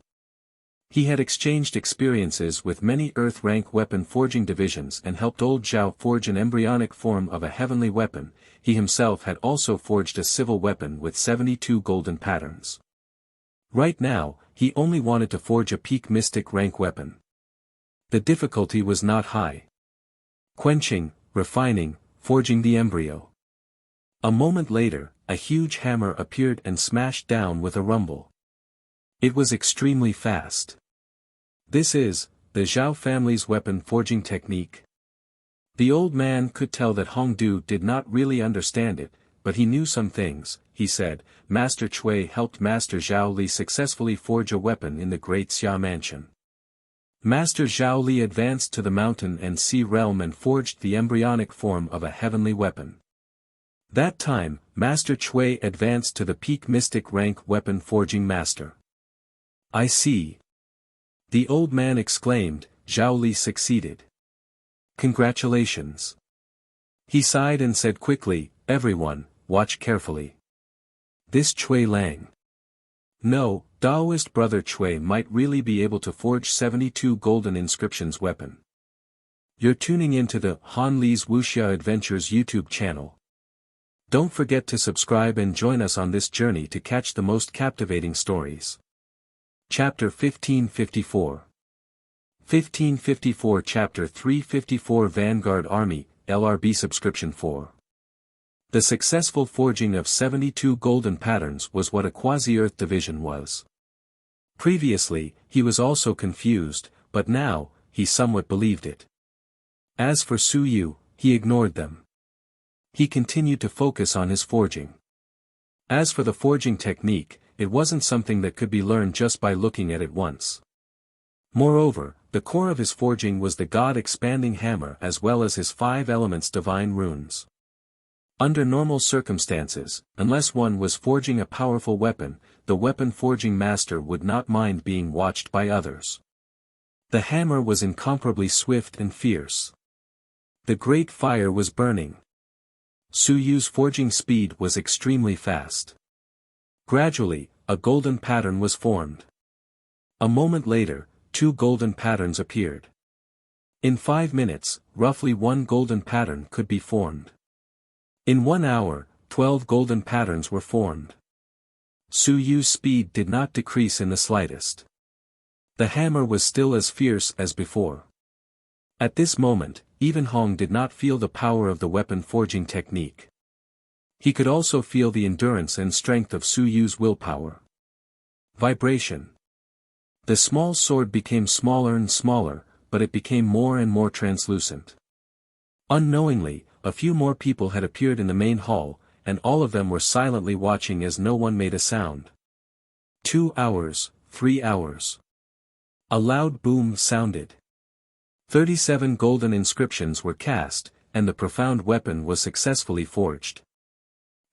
He had exchanged experiences with many earth-rank weapon forging divisions and helped old Zhao forge an embryonic form of a heavenly weapon. He himself had also forged a civil weapon with 72 golden patterns. Right now, he only wanted to forge a peak mystic rank weapon. The difficulty was not high. Quenching, refining, forging the embryo. A moment later, a huge hammer appeared and smashed down with a rumble. It was extremely fast. This is the Zhao family's weapon forging technique. The old man could tell that Hongdu did not really understand it, but he knew some things. He said, "Master Chui helped Master Zhao Li successfully forge a weapon in the Great Xia Mansion. Master Zhao Li advanced to the mountain and sea realm and forged the embryonic form of a heavenly weapon. That time, Master Cui advanced to the peak mystic rank weapon forging master. I see. The old man exclaimed. Zhao Li succeeded. Congratulations. He sighed and said quickly, everyone, watch carefully. This Cui Lang. No, Daoist brother Cui might really be able to forge 72 golden inscriptions weapon. You're tuning into the Han Li's Wuxia Adventures YouTube channel. Don't forget to subscribe and join us on this journey to catch the most captivating stories. Chapter 1554. 1554 Chapter 354 Vanguard Army, LRB Subscription 4. The successful forging of 72 golden patterns was what a quasi-Earth division was. Previously, he was also confused, but now, he somewhat believed it. As for Su Yu, he ignored them. He continued to focus on his forging. As for the forging technique, it wasn't something that could be learned just by looking at it once. Moreover, the core of his forging was the God-expanding hammer as well as his 5 elements divine runes. Under normal circumstances, unless one was forging a powerful weapon, the weapon forging master would not mind being watched by others. The hammer was incomparably swift and fierce. The great fire was burning. Su Yu's forging speed was extremely fast. Gradually, a golden pattern was formed. A moment later, 2 golden patterns appeared. In 5 minutes, roughly 1 golden pattern could be formed. In 1 hour, 12 golden patterns were formed. Su Yu's speed did not decrease in the slightest. The hammer was still as fierce as before. At this moment, even Hong did not feel the power of the weapon forging technique. He could also feel the endurance and strength of Su Yu's willpower. Vibration. The small sword became smaller and smaller, but it became more and more translucent. Unknowingly, a few more people had appeared in the main hall, and all of them were silently watching as no one made a sound. 2 hours, 3 hours. A loud boom sounded. 37 golden inscriptions were cast, and the profound weapon was successfully forged.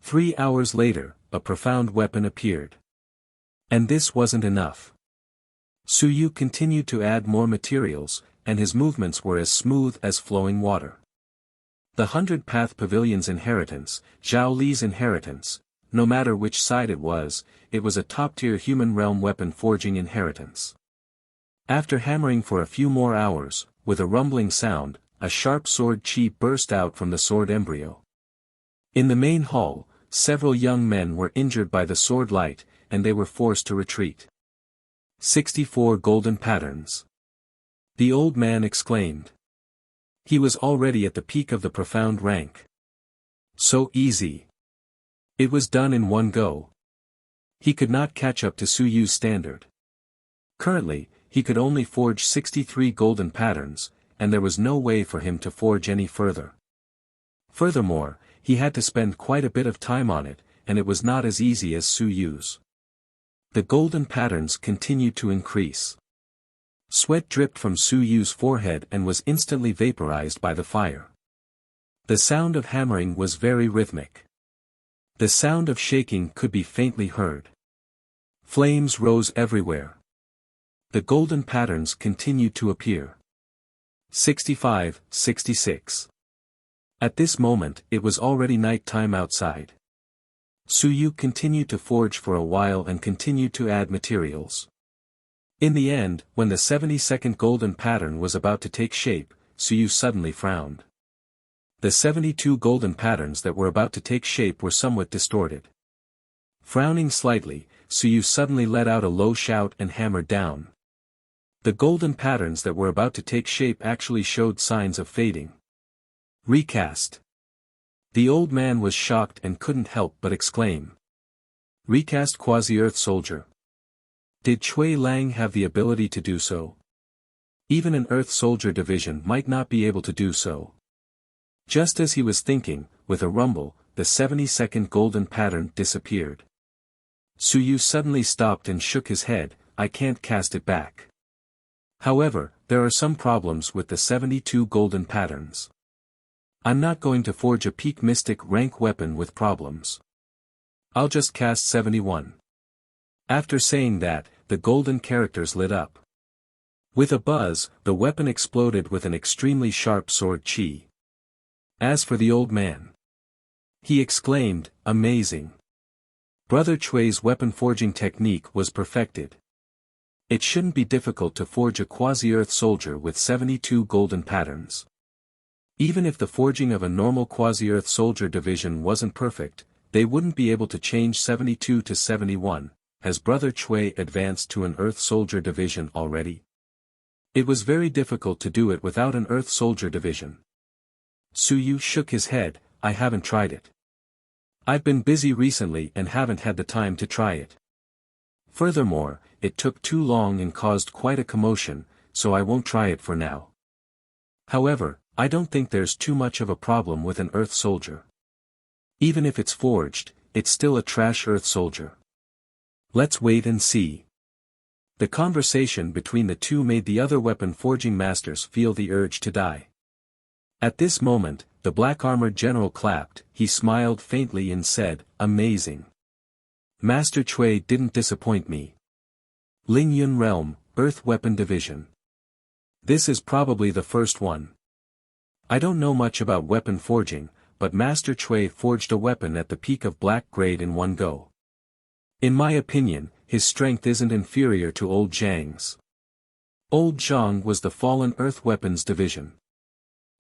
3 hours later, a profound weapon appeared. And this wasn't enough. Su Yu continued to add more materials, and his movements were as smooth as flowing water. The 100-path pavilion's inheritance, Zhao Li's inheritance, no matter which side it was a top-tier human realm weapon forging inheritance. After hammering for a few more hours, with a rumbling sound, a sharp sword chi burst out from the sword embryo. In the main hall, several young men were injured by the sword light, and they were forced to retreat. 64 golden patterns. The old man exclaimed. He was already at the peak of the profound rank. So easy. It was done in one go. He could not catch up to Su Yu's standard. Currently, he could only forge 63 golden patterns, and there was no way for him to forge any further. Furthermore, he had to spend quite a bit of time on it, and it was not as easy as Su Yu's. The golden patterns continued to increase. Sweat dripped from Su Yu's forehead and was instantly vaporized by the fire. The sound of hammering was very rhythmic. The sound of shaking could be faintly heard. Flames rose everywhere. The golden patterns continued to appear. 65, 66. At this moment, it was already night time outside. Su Yu continued to forge for a while and continued to add materials. In the end, when the 72nd golden pattern was about to take shape, Su Yu suddenly frowned. The 72 golden patterns that were about to take shape were somewhat distorted. Frowning slightly, Su Yu suddenly let out a low shout and hammered down. The golden patterns that were about to take shape actually showed signs of fading. Recast. The old man was shocked and couldn't help but exclaim. Recast quasi-Earth soldier. Did Cui Lang have the ability to do so? Even an Earth soldier division might not be able to do so. Just as he was thinking, with a rumble, the 72nd golden pattern disappeared. Su Yu suddenly stopped and shook his head. I can't cast it back. However, there are some problems with the 72 golden patterns. I'm not going to forge a peak mystic rank weapon with problems. I'll just cast 71. After saying that, the golden characters lit up. With a buzz, the weapon exploded with an extremely sharp sword chi. As for the old man, he exclaimed, amazing. Brother Chui's weapon forging technique was perfected. It shouldn't be difficult to forge a quasi-earth soldier with 72 golden patterns. Even if the forging of a normal quasi-earth soldier division wasn't perfect, they wouldn't be able to change 72 to 71, has Brother Chui advanced to an earth soldier division already? It was very difficult to do it without an earth soldier division. Suyu shook his head, I haven't tried it. I've been busy recently and haven't had the time to try it. Furthermore, it took too long and caused quite a commotion, so I won't try it for now. However, I don't think there's too much of a problem with an earth soldier. Even if it's forged, it's still a trash earth soldier. Let's wait and see. The conversation between the two made the other weapon forging masters feel the urge to die. At this moment, the black-armored general clapped, he smiled faintly and said, amazing. Master Chui didn't disappoint me. Ling Yun Realm, Earth Weapon Division. This is probably the first one. I don't know much about weapon forging, but Master Chui forged a weapon at the peak of black grade in one go. In my opinion, his strength isn't inferior to Old Zhang's. Old Zhang was the fallen Earth Weapons Division.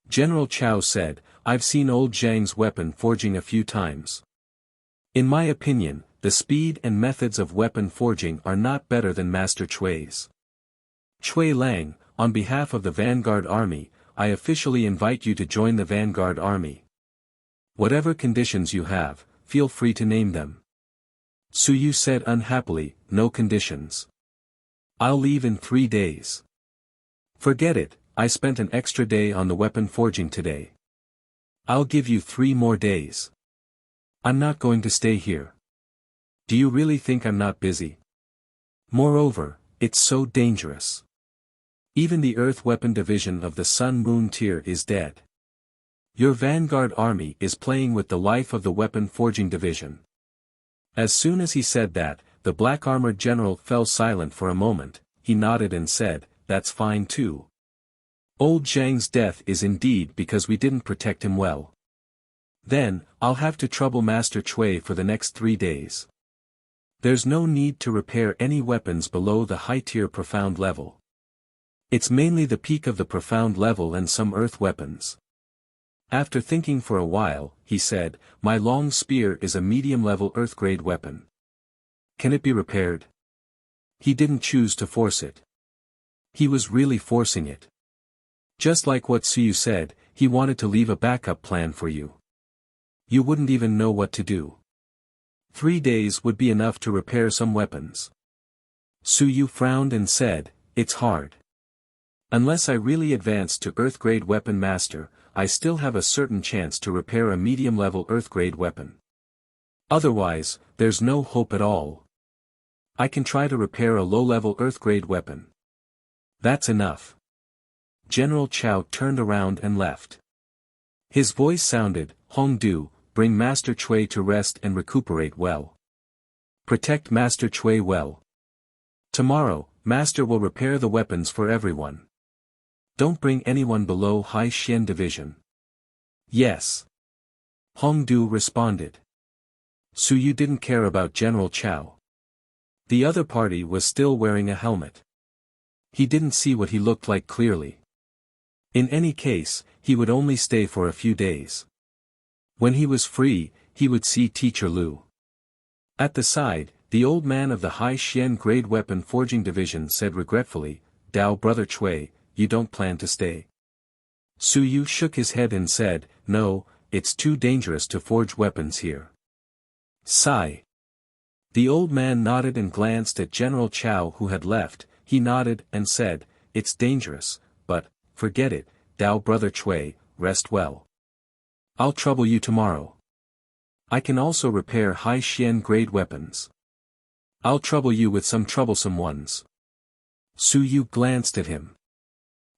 General Chao said, I've seen Old Zhang's weapon forging a few times. In my opinion, the speed and methods of weapon forging are not better than Master Chui's. Chui Lang, on behalf of the Vanguard Army, I officially invite you to join the Vanguard Army. Whatever conditions you have, feel free to name them. Suyu said unhappily, no conditions. I'll leave in 3 days. Forget it, I spent an extra day on the weapon forging today. I'll give you 3 more days. I'm not going to stay here. Do you really think I'm not busy? Moreover, it's so dangerous. Even the Earth Weapon Division of the Sun Moon tier is dead. Your Vanguard Army is playing with the life of the Weapon Forging Division. As soon as he said that, the black-armored general fell silent for a moment, he nodded and said, that's fine too. Old Zhang's death is indeed because we didn't protect him well. Then, I'll have to trouble Master Chui for the next 3 days. There's no need to repair any weapons below the high-tier profound level. It's mainly the peak of the profound level and some earth weapons. After thinking for a while, he said, my long spear is a medium-level earth-grade weapon. Can it be repaired? He didn't choose to force it. He was really forcing it. Just like what Suyu said, he wanted to leave a backup plan for you. You wouldn't even know what to do. 3 days would be enough to repair some weapons. Suyu frowned and said, it's hard. Unless I really advance to Earth-grade weapon master, I still have a certain chance to repair a medium-level Earth-grade weapon. Otherwise, there's no hope at all. I can try to repair a low-level Earth-grade weapon. That's enough. General Chao turned around and left. His voice sounded, Hongdu, bring Master Chui to rest and recuperate well. Protect Master Chui well. Tomorrow, Master will repair the weapons for everyone. Don't bring anyone below High Xian Division. Yes. Hongdu responded. Suyu didn't care about General Chao. The other party was still wearing a helmet. He didn't see what he looked like clearly. In any case, he would only stay for a few days. When he was free, he would see Teacher Lu. At the side, the old man of the High Xian Grade Weapon Forging Division said regretfully, Dao Brother Chui, you don't plan to stay. Suyu shook his head and said, no, it's too dangerous to forge weapons here. Sigh. The old man nodded and glanced at General Chao who had left, he nodded and said, it's dangerous, but, forget it, Dao Brother Chui, rest well. I'll trouble you tomorrow. I can also repair High Xian grade weapons. I'll trouble you with some troublesome ones. Su Yu glanced at him.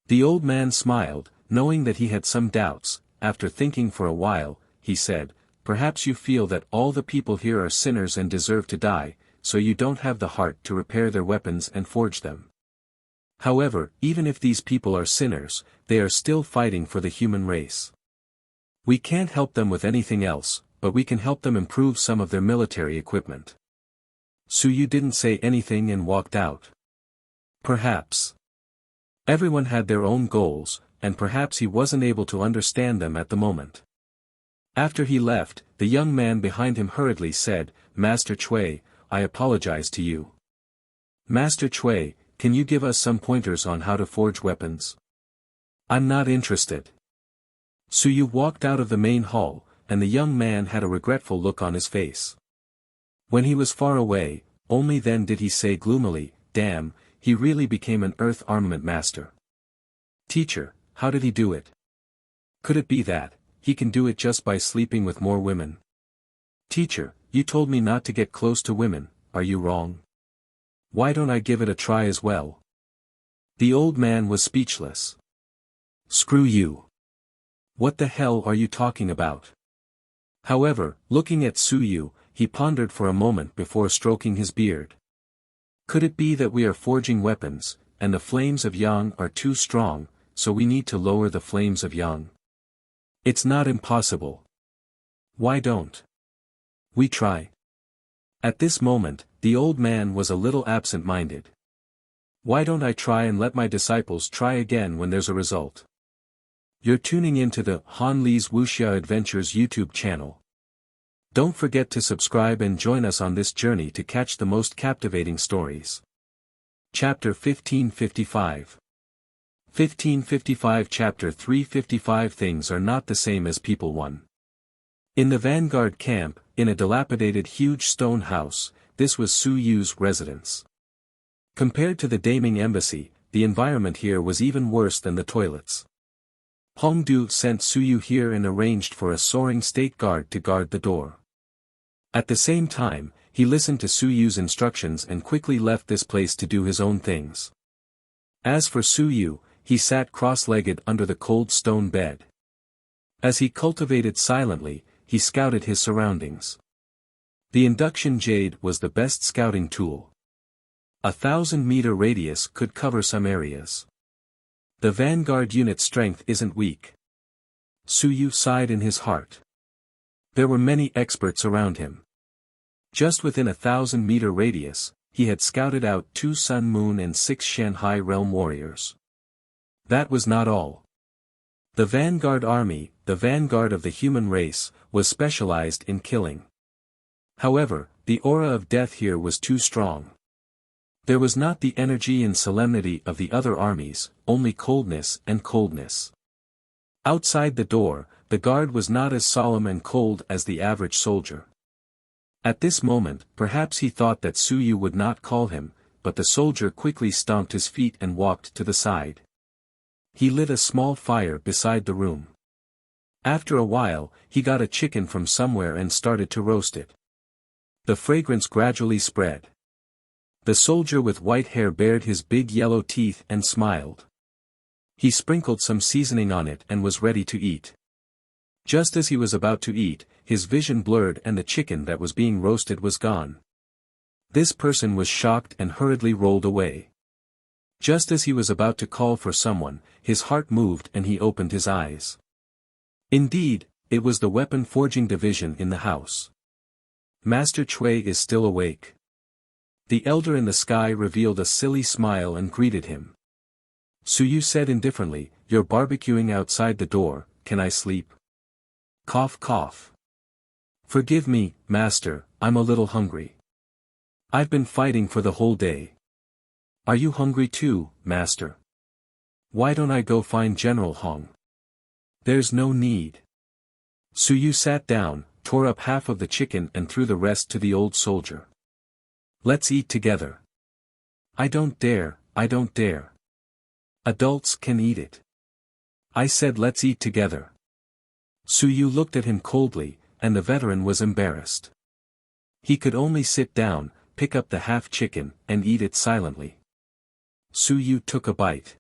The old man smiled, knowing that he had some doubts. After thinking for a while, he said, "Perhaps you feel that all the people here are sinners and deserve to die, so you don't have the heart to repair their weapons and forge them. However, even if these people are sinners, they are still fighting for the human race. We can't help them with anything else, but we can help them improve some of their military equipment." Su Yu didn't say anything and walked out. Perhaps everyone had their own goals, and perhaps he wasn't able to understand them at the moment. After he left, the young man behind him hurriedly said, "Master Cui, I apologize to you. Master Cui, can you give us some pointers on how to forge weapons?" "I'm not interested." Su Yu walked out of the main hall, and the young man had a regretful look on his face. When he was far away, only then did he say gloomily, "Damn, he really became an earth armament master. Teacher, how did he do it? Could it be that he can do it just by sleeping with more women?" "Teacher, you told me not to get close to women, are you wrong? Why don't I give it a try as well?" The old man was speechless. "Screw you. What the hell are you talking about?" However, looking at Su Yu, he pondered for a moment before stroking his beard. "Could it be that we are forging weapons, and the flames of Yang are too strong, so we need to lower the flames of Yang? It's not impossible. Why don't we try?" At this moment, the old man was a little absent-minded. "Why don't I try and let my disciples try again when there's a result?" You're tuning into the Han Li's Wuxia Adventures YouTube channel. Don't forget to subscribe and join us on this journey to catch the most captivating stories. Chapter 1555. 1555 Chapter 355 Things are not the same as people. 1. In the vanguard camp, in a dilapidated huge stone house, this was Su Yu's residence. Compared to the Daming embassy, the environment here was even worse than the toilets. Hongdu sent Su Yu here and arranged for a soaring state guard to guard the door. At the same time, he listened to Su Yu's instructions and quickly left this place to do his own things. As for Su Yu, he sat cross-legged under the cold stone bed. As he cultivated silently, he scouted his surroundings. The induction jade was the best scouting tool. 1,000-meter radius could cover some areas. The vanguard unit's strength isn't weak. Su Yu sighed in his heart. There were many experts around him. Just within 1,000-meter radius, he had scouted out 2 Sun Moon and 6 Shanghai Realm warriors. That was not all. The vanguard army, the vanguard of the human race, was specialized in killing. However, the aura of death here was too strong. There was not the energy and solemnity of the other armies, only coldness and coldness. Outside the door, the guard was not as solemn and cold as the average soldier. At this moment, perhaps he thought that Su Yu would not call him, but the soldier quickly stomped his feet and walked to the side. He lit a small fire beside the room. After a while, he got a chicken from somewhere and started to roast it. The fragrance gradually spread. The soldier with white hair bared his big yellow teeth and smiled. He sprinkled some seasoning on it and was ready to eat. Just as he was about to eat, his vision blurred and the chicken that was being roasted was gone. This person was shocked and hurriedly rolled away. Just as he was about to call for someone, his heart moved and he opened his eyes. Indeed, it was the weapon forging division in the house. Master Cui is still awake. The elder in the sky revealed a silly smile and greeted him. Su Yu said indifferently, "You're barbecuing outside the door, can I sleep?" Cough cough. "Forgive me, master, I'm a little hungry. I've been fighting for the whole day." "Are you hungry too, master? Why don't I go find General Hong?" "There's no need." Su Yu sat down, tore up half of the chicken and threw the rest to the old soldier. "Let's eat together." I don't dare. Adults can eat it." "I said let's eat together." Su Yu looked at him coldly, and the veteran was embarrassed. He could only sit down, pick up the half chicken, and eat it silently. Su Yu took a bite.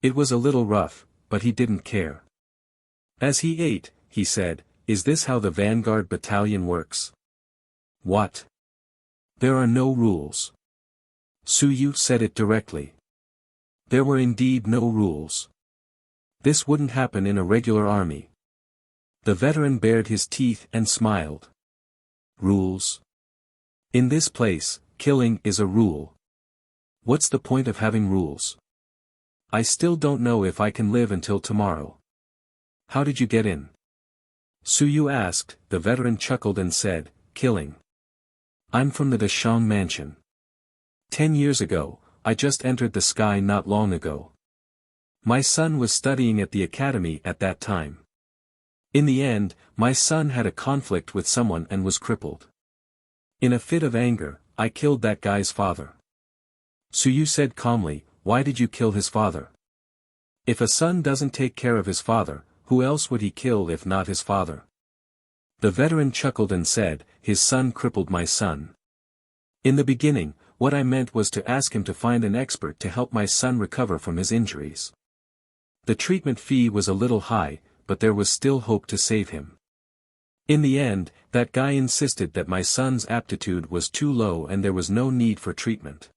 It was a little rough, but he didn't care. As he ate, he said, "Is this how the Vanguard Battalion works?" "What? There are no rules." Su Yu said it directly. There were indeed no rules. This wouldn't happen in a regular army. The veteran bared his teeth and smiled. Rules? In this place, killing is a rule. What's the point of having rules? I still don't know if I can live until tomorrow. How did you get in? Su Yu asked. The veteran chuckled and said, "Killing. I'm from the Dashang mansion. 10 years ago, I just entered the sky not long ago. My son was studying at the academy at that time. In the end, my son had a conflict with someone and was crippled. In a fit of anger, I killed that guy's father." Su Yu said calmly, "Why did you kill his father? If a son doesn't take care of his father, who else would he kill if not his father?" The veteran chuckled and said, "His son crippled my son. In the beginning, what I meant was to ask him to find an expert to help my son recover from his injuries. The treatment fee was a little high, but there was still hope to save him. In the end, that guy insisted that my son's aptitude was too low and there was no need for treatment.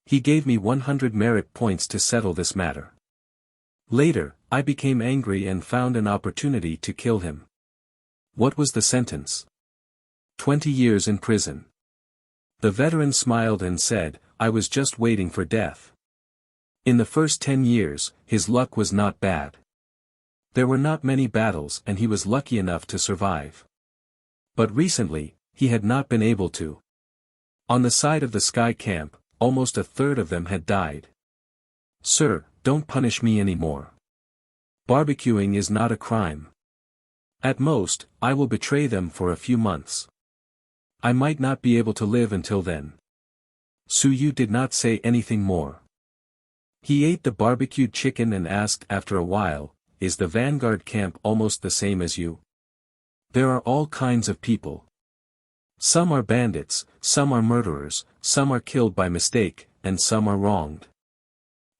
He gave me 100 merit points to settle this matter. Later, I became angry and found an opportunity to kill him." "What was the sentence?" 20 years in prison. The veteran smiled and said, "I was just waiting for death. In the first 10 years, his luck was not bad. There were not many battles and he was lucky enough to survive. But recently, he had not been able to. On the side of the sky camp, almost a third of them had died. Sir, don't punish me anymore. Barbecuing is not a crime. At most, I will betray them for a few months. I might not be able to live until then." Su Yu did not say anything more. He ate the barbecued chicken and asked after a while, "Is the Vanguard camp almost the same as you?" "There are all kinds of people. Some are bandits, some are murderers, some are killed by mistake, and some are wronged."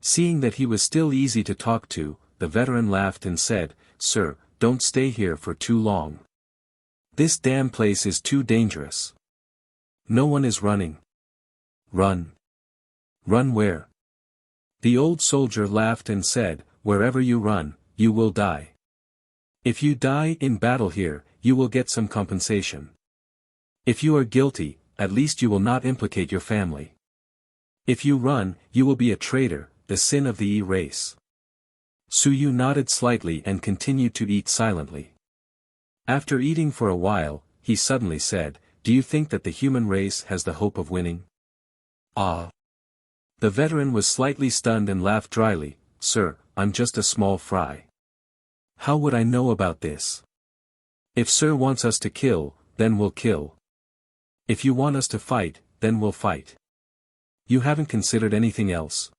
Seeing that he was still easy to talk to, the veteran laughed and said, "Sir, don't stay here for too long. This damn place is too dangerous. No one is running." "Run. Run where?" The old soldier laughed and said, "Wherever you run, you will die. If you die in battle here, you will get some compensation. If you are guilty, at least you will not implicate your family. If you run, you will be a traitor, the sin of the E race." Su Yu nodded slightly and continued to eat silently. After eating for a while, he suddenly said, "Do you think that the human race has the hope of winning?" "Ah." The veteran was slightly stunned and laughed dryly, "Sir, I'm just a small fry. How would I know about this? If Sir wants us to kill, then we'll kill. If you want us to fight, then we'll fight. You haven't considered anything else?"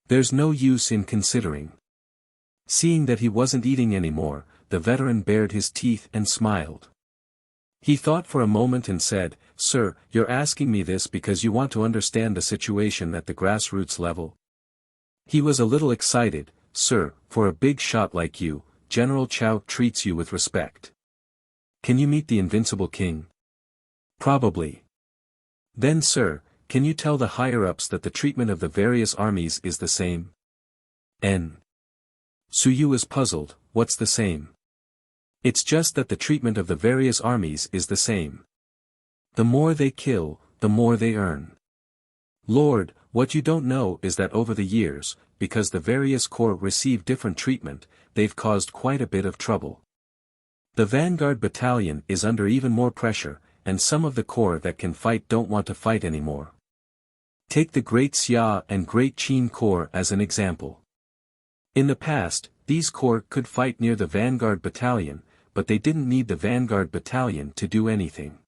"There's no use in considering." Seeing that he wasn't eating anymore, the veteran bared his teeth and smiled. He thought for a moment and said, "Sir, you're asking me this because you want to understand the situation at the grassroots level?" He was a little excited. "Sir, for a big shot like you, General Chao treats you with respect. Can you meet the invincible king?" "Probably." "Then sir, can you tell the higher-ups that the treatment of the various armies is the same?" N. Su Yu is puzzled. "What's the same?" "It's just that the treatment of the various armies is the same. The more they kill, the more they earn. Lord, what you don't know is that over the years, because the various corps receive different treatment, they've caused quite a bit of trouble. The Vanguard Battalion is under even more pressure, and some of the corps that can fight don't want to fight anymore. Take the Great Xia and Great Qin Corps as an example. In the past, these corps could fight near the Vanguard Battalion, but they didn't need the Vanguard Battalion to do anything.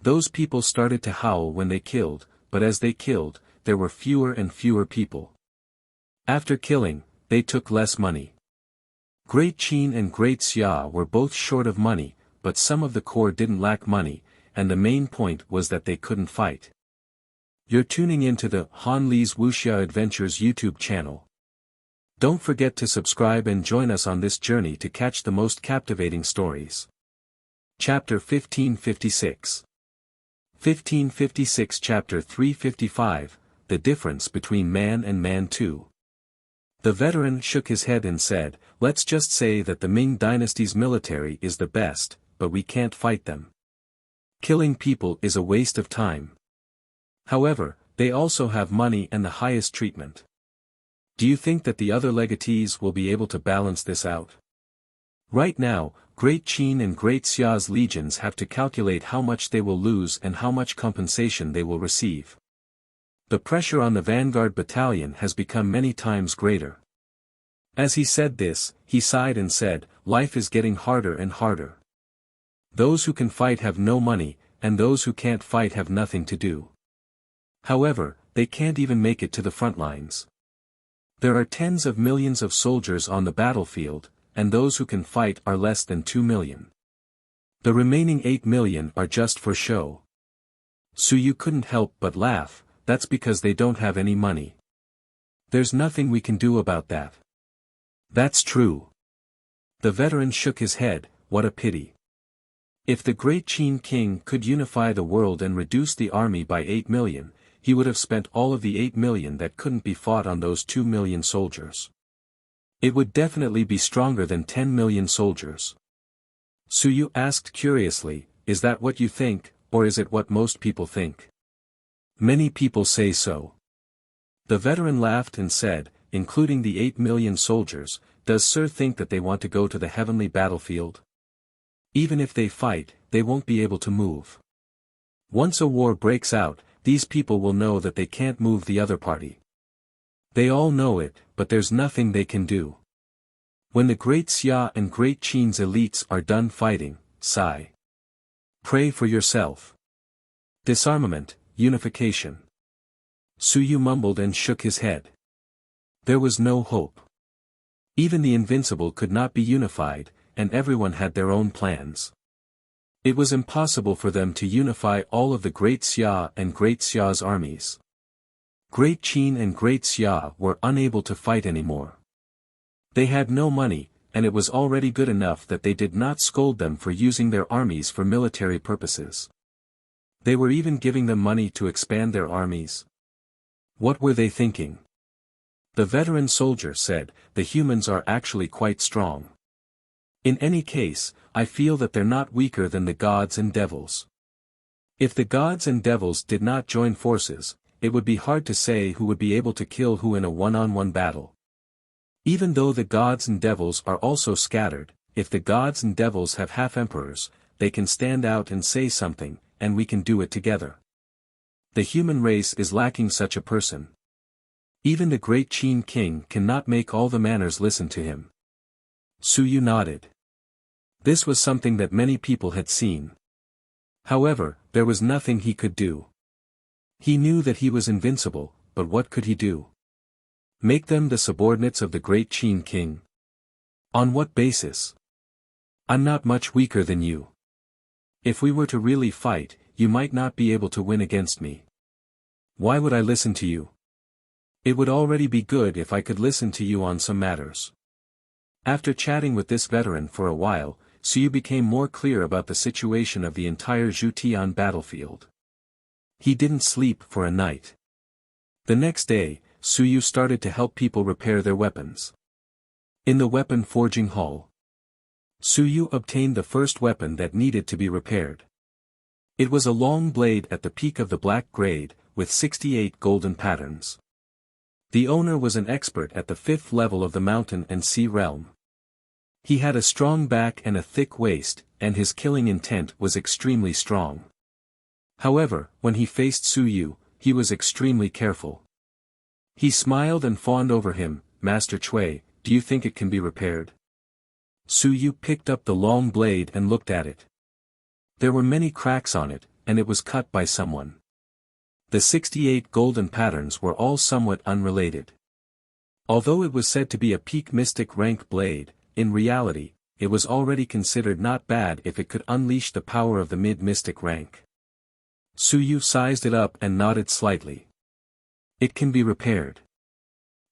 Those people started to howl when they killed, but as they killed, there were fewer and fewer people. After killing, they took less money. Great Qin and Great Xia were both short of money, but some of the corps didn't lack money, and the main point was that they couldn't fight. You're tuning into the Han Lee's Wuxia Adventures YouTube channel. Don't forget to subscribe and join us on this journey to catch the most captivating stories. Chapter 1556. 1556 Chapter 355, The Difference Between Man and Man 2. The veteran shook his head and said, "Let's just say that the Ming dynasty's military is the best, but we can't fight them. Killing people is a waste of time. However, they also have money and the highest treatment. Do you think that the other legatees will be able to balance this out? Right now, Great Qin and Great Xia's legions have to calculate how much they will lose and how much compensation they will receive. The pressure on the vanguard battalion has become many times greater." As he said this, he sighed and said, "Life is getting harder and harder. Those who can fight have no money, and those who can't fight have nothing to do. However, they can't even make it to the front lines. There are tens of millions of soldiers on the battlefield, and those who can fight are less than 2 million. The remaining 8 million are just for show." Su Yu couldn't help but laugh. "That's because they don't have any money. There's nothing we can do about that." "That's true." The veteran shook his head. "What a pity. If the great Qin king could unify the world and reduce the army by 8 million, he would have spent all of the 8 million that couldn't be fought on those 2 million soldiers. It would definitely be stronger than 10 million soldiers." Su Yu asked curiously, "Is that what you think, or is it what most people think?" "Many people say so." The veteran laughed and said, "Including the 8 million soldiers, does Sir think that they want to go to the heavenly battlefield? Even if they fight, they won't be able to move. Once a war breaks out, these people will know that they can't move the other party. They all know it, but there's nothing they can do. When the Great Xia and Great Qin's elites are done fighting, sigh. Pray for yourself. Disarmament, unification." Su Yu mumbled and shook his head. There was no hope. Even the invincible could not be unified, and everyone had their own plans. It was impossible for them to unify all of the Great Xia and Great Xia's armies. Great Qin and Great Xia were unable to fight anymore. They had no money, and it was already good enough that they did not scold them for using their armies for military purposes. They were even giving them money to expand their armies. What were they thinking? The veteran soldier said, "The humans are actually quite strong. In any case, I feel that they're not weaker than the gods and devils. If the gods and devils did not join forces, it would be hard to say who would be able to kill who in a one-on-one battle. Even though the gods and devils are also scattered, if the gods and devils have half-emperors, they can stand out and say something, and we can do it together. The human race is lacking such a person. Even the great Qin king cannot make all the manners listen to him." Su Yu nodded. This was something that many people had seen. However, there was nothing he could do. He knew that he was invincible, but what could he do? Make them the subordinates of the great Qin king? On what basis? "I'm not much weaker than you. If we were to really fight, you might not be able to win against me. Why would I listen to you? It would already be good if I could listen to you on some matters." After chatting with this veteran for a while, Su Yu became more clear about the situation of the entire Zhutian battlefield. He didn't sleep for a night. The next day, Su Yu started to help people repair their weapons. In the weapon forging hall, Su Yu obtained the first weapon that needed to be repaired. It was a long blade at the peak of the black grade, with 68 golden patterns. The owner was an expert at the 5th level of the mountain and sea realm. He had a strong back and a thick waist, and his killing intent was extremely strong. However, when he faced Su Yu, he was extremely careful. He smiled and fawned over him. "Master Cui, do you think it can be repaired?" Su Yu picked up the long blade and looked at it. There were many cracks on it, and it was cut by someone. The 68 golden patterns were all somewhat unrelated. Although it was said to be a peak mystic rank blade, in reality, it was already considered not bad if it could unleash the power of the mid-mystic rank. Suyu sized it up and nodded slightly. It can be repaired.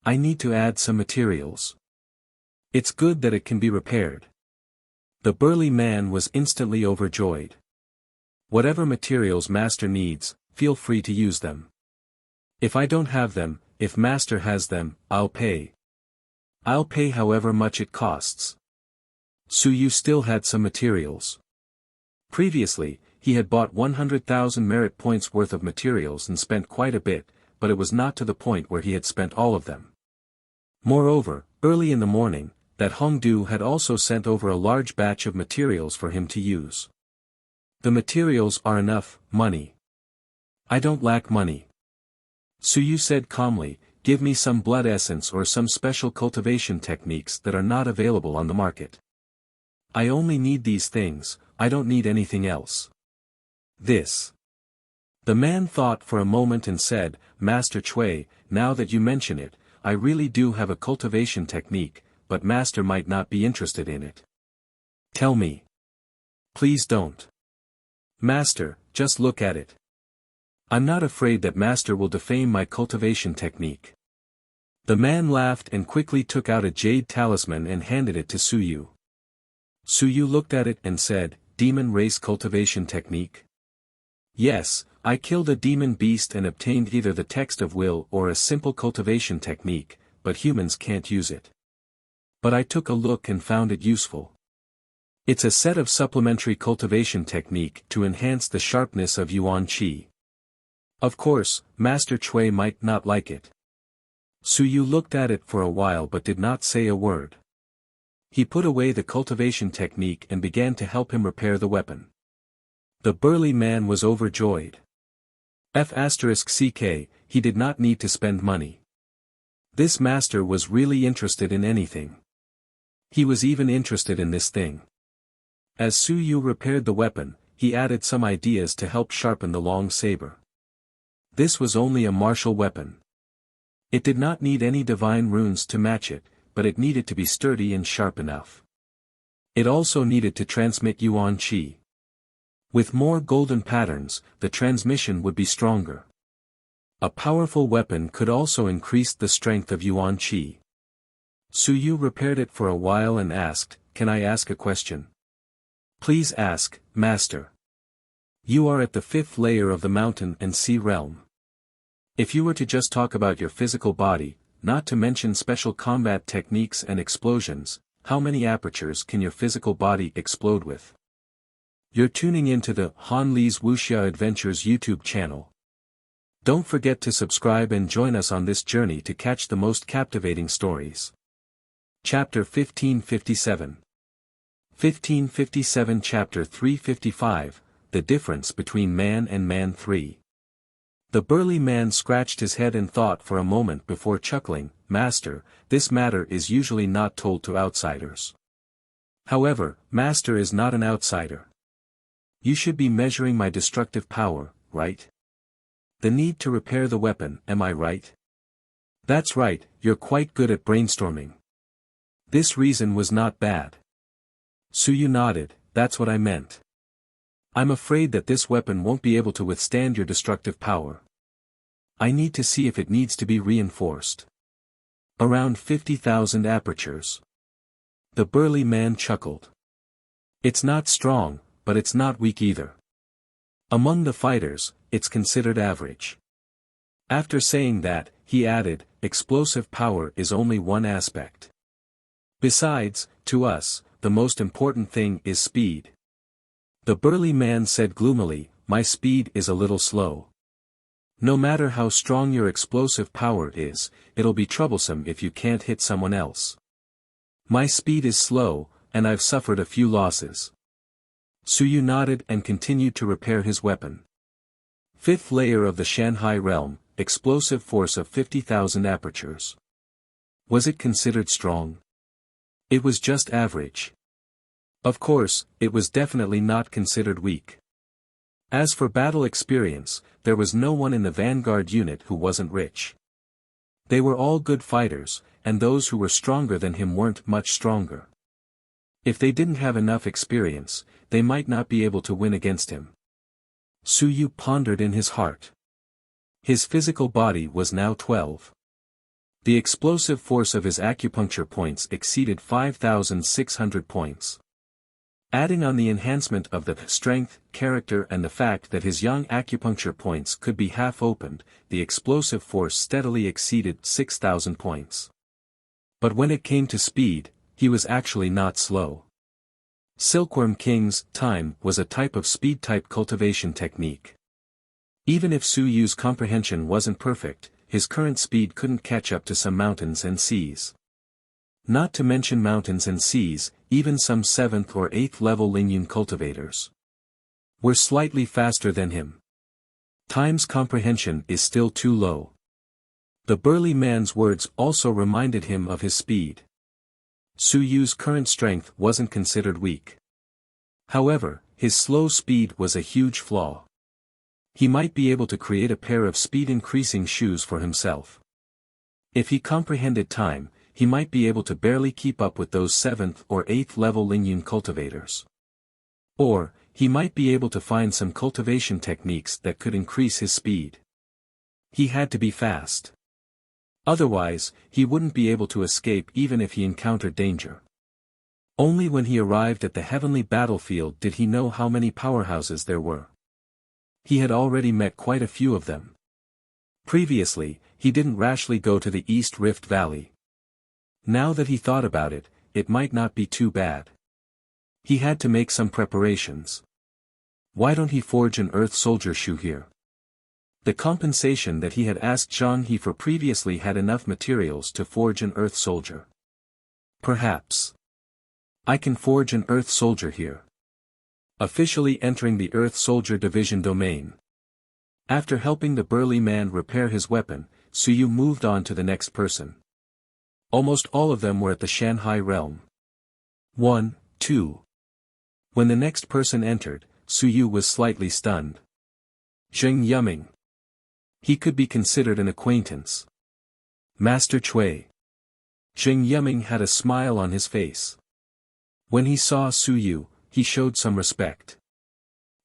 I need to add some materials. It's good that it can be repaired. The burly man was instantly overjoyed. Whatever materials Master needs, feel free to use them. If I don't have them, if Master has them, I'll pay. I'll pay however much it costs. Suyu still had some materials. Previously, he had bought 100,000 merit points worth of materials and spent quite a bit, but it was not to the point where he had spent all of them. Moreover, early in the morning, that Hongdu had also sent over a large batch of materials for him to use. The materials are enough, money. I don't lack money. Suyu said calmly, give me some blood essence or some special cultivation techniques that are not available on the market. I only need these things, I don't need anything else. This. The man thought for a moment and said, Master Cui, now that you mention it, I really do have a cultivation technique, but Master might not be interested in it. Tell me. Please don't. Master, just look at it. I'm not afraid that Master will defame my cultivation technique. The man laughed and quickly took out a jade talisman and handed it to Suyu. Suyu looked at it and said, Demon race cultivation technique? Yes, I killed a demon beast and obtained either the text of will or a simple cultivation technique, but humans can't use it. But I took a look and found it useful. It's a set of supplementary cultivation technique to enhance the sharpness of Yuan Qi. Of course, Master Cui might not like it. Suyu looked at it for a while but did not say a word. He put away the cultivation technique and began to help him repair the weapon. The burly man was overjoyed. F*ck, he did not need to spend money. This master was really interested in anything. He was even interested in this thing. As Suyu repaired the weapon, he added some ideas to help sharpen the long saber. This was only a martial weapon. It did not need any divine runes to match it, but it needed to be sturdy and sharp enough. It also needed to transmit Yuan Qi. With more golden patterns, the transmission would be stronger. A powerful weapon could also increase the strength of Yuan Qi. Suyu repaired it for a while and asked, Can I ask a question? Please ask, Master. You are at the 5th layer of the mountain and sea realm. If you were to just talk about your physical body, not to mention special combat techniques and explosions, how many apertures can your physical body explode with? You're tuning into the Han Li's Wuxia Adventures YouTube channel. Don't forget to subscribe and join us on this journey to catch the most captivating stories. Chapter 1557. 1557 Chapter 355, The Difference Between Man and Man 3. The burly man scratched his head and thought for a moment before chuckling, Master, this matter is usually not told to outsiders. However, Master is not an outsider. You should be measuring my destructive power, right? The need to repair the weapon, am I right? That's right, you're quite good at brainstorming. This reason was not bad. Suyu nodded, that's what I meant. I'm afraid that this weapon won't be able to withstand your destructive power. I need to see if it needs to be reinforced. Around 50,000 apertures. The burly man chuckled. It's not strong, but it's not weak either. Among the fighters, it's considered average. After saying that, he added, explosive power is only one aspect. Besides, to us, the most important thing is speed. The burly man said gloomily, my speed is a little slow. No matter how strong your explosive power is, it'll be troublesome if you can't hit someone else. My speed is slow, and I've suffered a few losses. Suyu nodded and continued to repair his weapon. 5th layer of the Shanghai realm, explosive force of 50,000 apertures. Was it considered strong? It was just average. Of course, it was definitely not considered weak. As for battle experience, there was no one in the vanguard unit who wasn't rich. They were all good fighters, and those who were stronger than him weren't much stronger. If they didn't have enough experience, they might not be able to win against him. Su Yu pondered in his heart. His physical body was now 12. The explosive force of his acupuncture points exceeded 5,600 points. Adding on the enhancement of the strength, character and the fact that his young acupuncture points could be half opened, the explosive force steadily exceeded 6,000 points. But when it came to speed, he was actually not slow. Silkworm King's time was a type of speed-type cultivation technique. Even if Su Yu's comprehension wasn't perfect, his current speed couldn't catch up to some mountains and seas. Not to mention mountains and seas, even some 7th or 8th level Lingyun cultivators were slightly faster than him. Time's comprehension is still too low. The burly man's words also reminded him of his speed. Su Yu's current strength wasn't considered weak. However, his slow speed was a huge flaw. He might be able to create a pair of speed-increasing shoes for himself. If he comprehended time, he might be able to barely keep up with those 7th or 8th level Lingyun cultivators. Or, he might be able to find some cultivation techniques that could increase his speed. He had to be fast. Otherwise, he wouldn't be able to escape even if he encountered danger. Only when he arrived at the heavenly battlefield did he know how many powerhouses there were. He had already met quite a few of them. Previously, he didn't rashly go to the East Rift Valley. Now that he thought about it, it might not be too bad. He had to make some preparations. Why don't he forge an Earth Soldier shoe here? The compensation that he had asked Zhang He for previously had enough materials to forge an Earth Soldier. Perhaps I can forge an Earth Soldier here. Officially entering the Earth Soldier Division domain. After helping the burly man repair his weapon, Su Yu moved on to the next person. Almost all of them were at the Shanghai realm. 1, 2. When the next person entered, Su Yu was slightly stunned. Zheng Yuming. He could be considered an acquaintance. Master Cui. Zheng Yuming had a smile on his face. When he saw Su Yu, he showed some respect.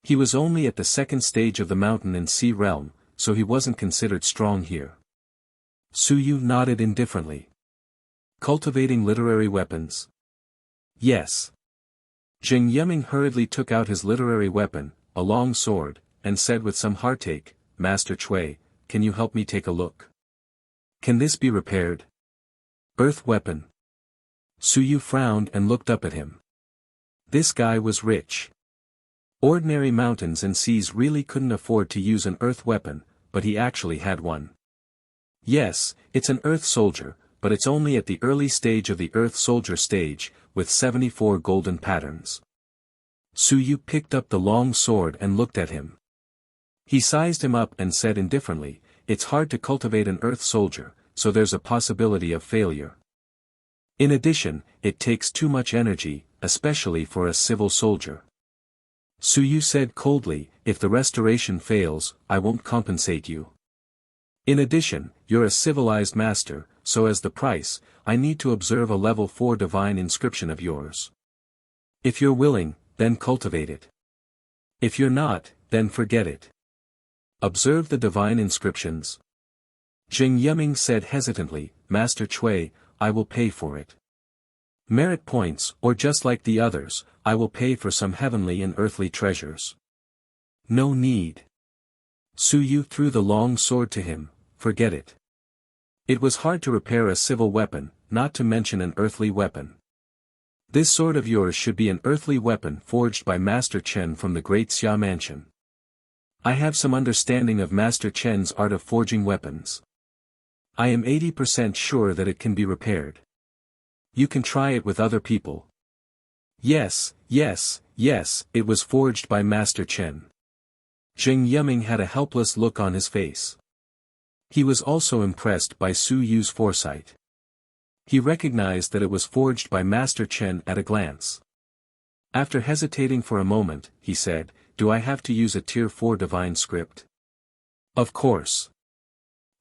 He was only at the second stage of the mountain and sea realm, so he wasn't considered strong here. Su Yu nodded indifferently. Cultivating literary weapons? Yes. Zheng Yuming hurriedly took out his literary weapon, a long sword, and said with some heartache, Master Cui, can you help me take a look? Can this be repaired? Earth weapon. Su Yu frowned and looked up at him. This guy was rich. Ordinary mountains and seas really couldn't afford to use an earth weapon, but he actually had one. Yes, it's an Earth Soldier, but it's only at the early stage of the Earth Soldier stage, with 74 golden patterns. Su Yu picked up the long sword and looked at him. He sized him up and said indifferently, it's hard to cultivate an Earth Soldier, so there's a possibility of failure. In addition, it takes too much energy, especially for a civil soldier. Su Yu said coldly, if the restoration fails, I won't compensate you. In addition, you're a civilized master, so as the price, I need to observe a level 4 divine inscription of yours. If you're willing, then cultivate it. If you're not, then forget it. Observe the divine inscriptions. Zheng Yuming said hesitantly, Master Cui, I will pay for it. Merit points, or just like the others, I will pay for some heavenly and earthly treasures. No need. Su Yu threw the long sword to him, forget it. It was hard to repair a civil weapon, not to mention an earthly weapon. This sword of yours should be an earthly weapon forged by Master Chen from the Great Xia Mansion. I have some understanding of Master Chen's art of forging weapons. I am 80% sure that it can be repaired. You can try it with other people. Yes, yes, yes, it was forged by Master Chen. Zheng Yuming had a helpless look on his face. He was also impressed by Su Yu's foresight. He recognized that it was forged by Master Chen at a glance. After hesitating for a moment, he said, do I have to use a Tier 4 divine script? Of course.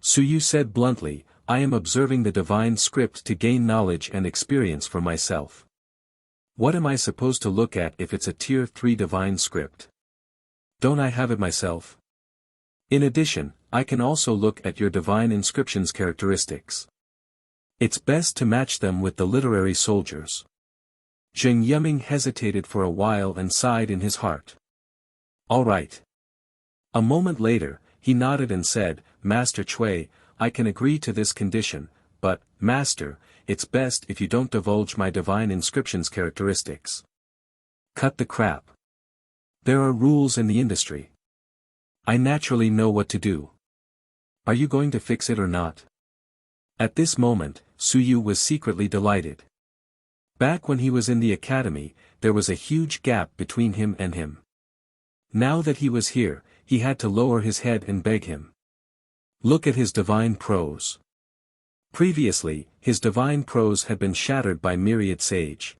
Su Yu said bluntly, I am observing the divine script to gain knowledge and experience for myself. What am I supposed to look at if it's a Tier 3 divine script? Don't I have it myself? In addition, I can also look at your divine inscription's characteristics. It's best to match them with the literary soldiers. Zheng Yiming hesitated for a while and sighed in his heart. All right. A moment later, he nodded and said, Master Cui, I can agree to this condition, but, Master, it's best if you don't divulge my divine inscription's characteristics. Cut the crap. There are rules in the industry. I naturally know what to do. Are you going to fix it or not? At this moment, Suyu was secretly delighted. Back when he was in the academy, there was a huge gap between him and him. Now that he was here, he had to lower his head and beg him. Look at his divine prose. Previously, his divine prose had been shattered by Myriad Sage.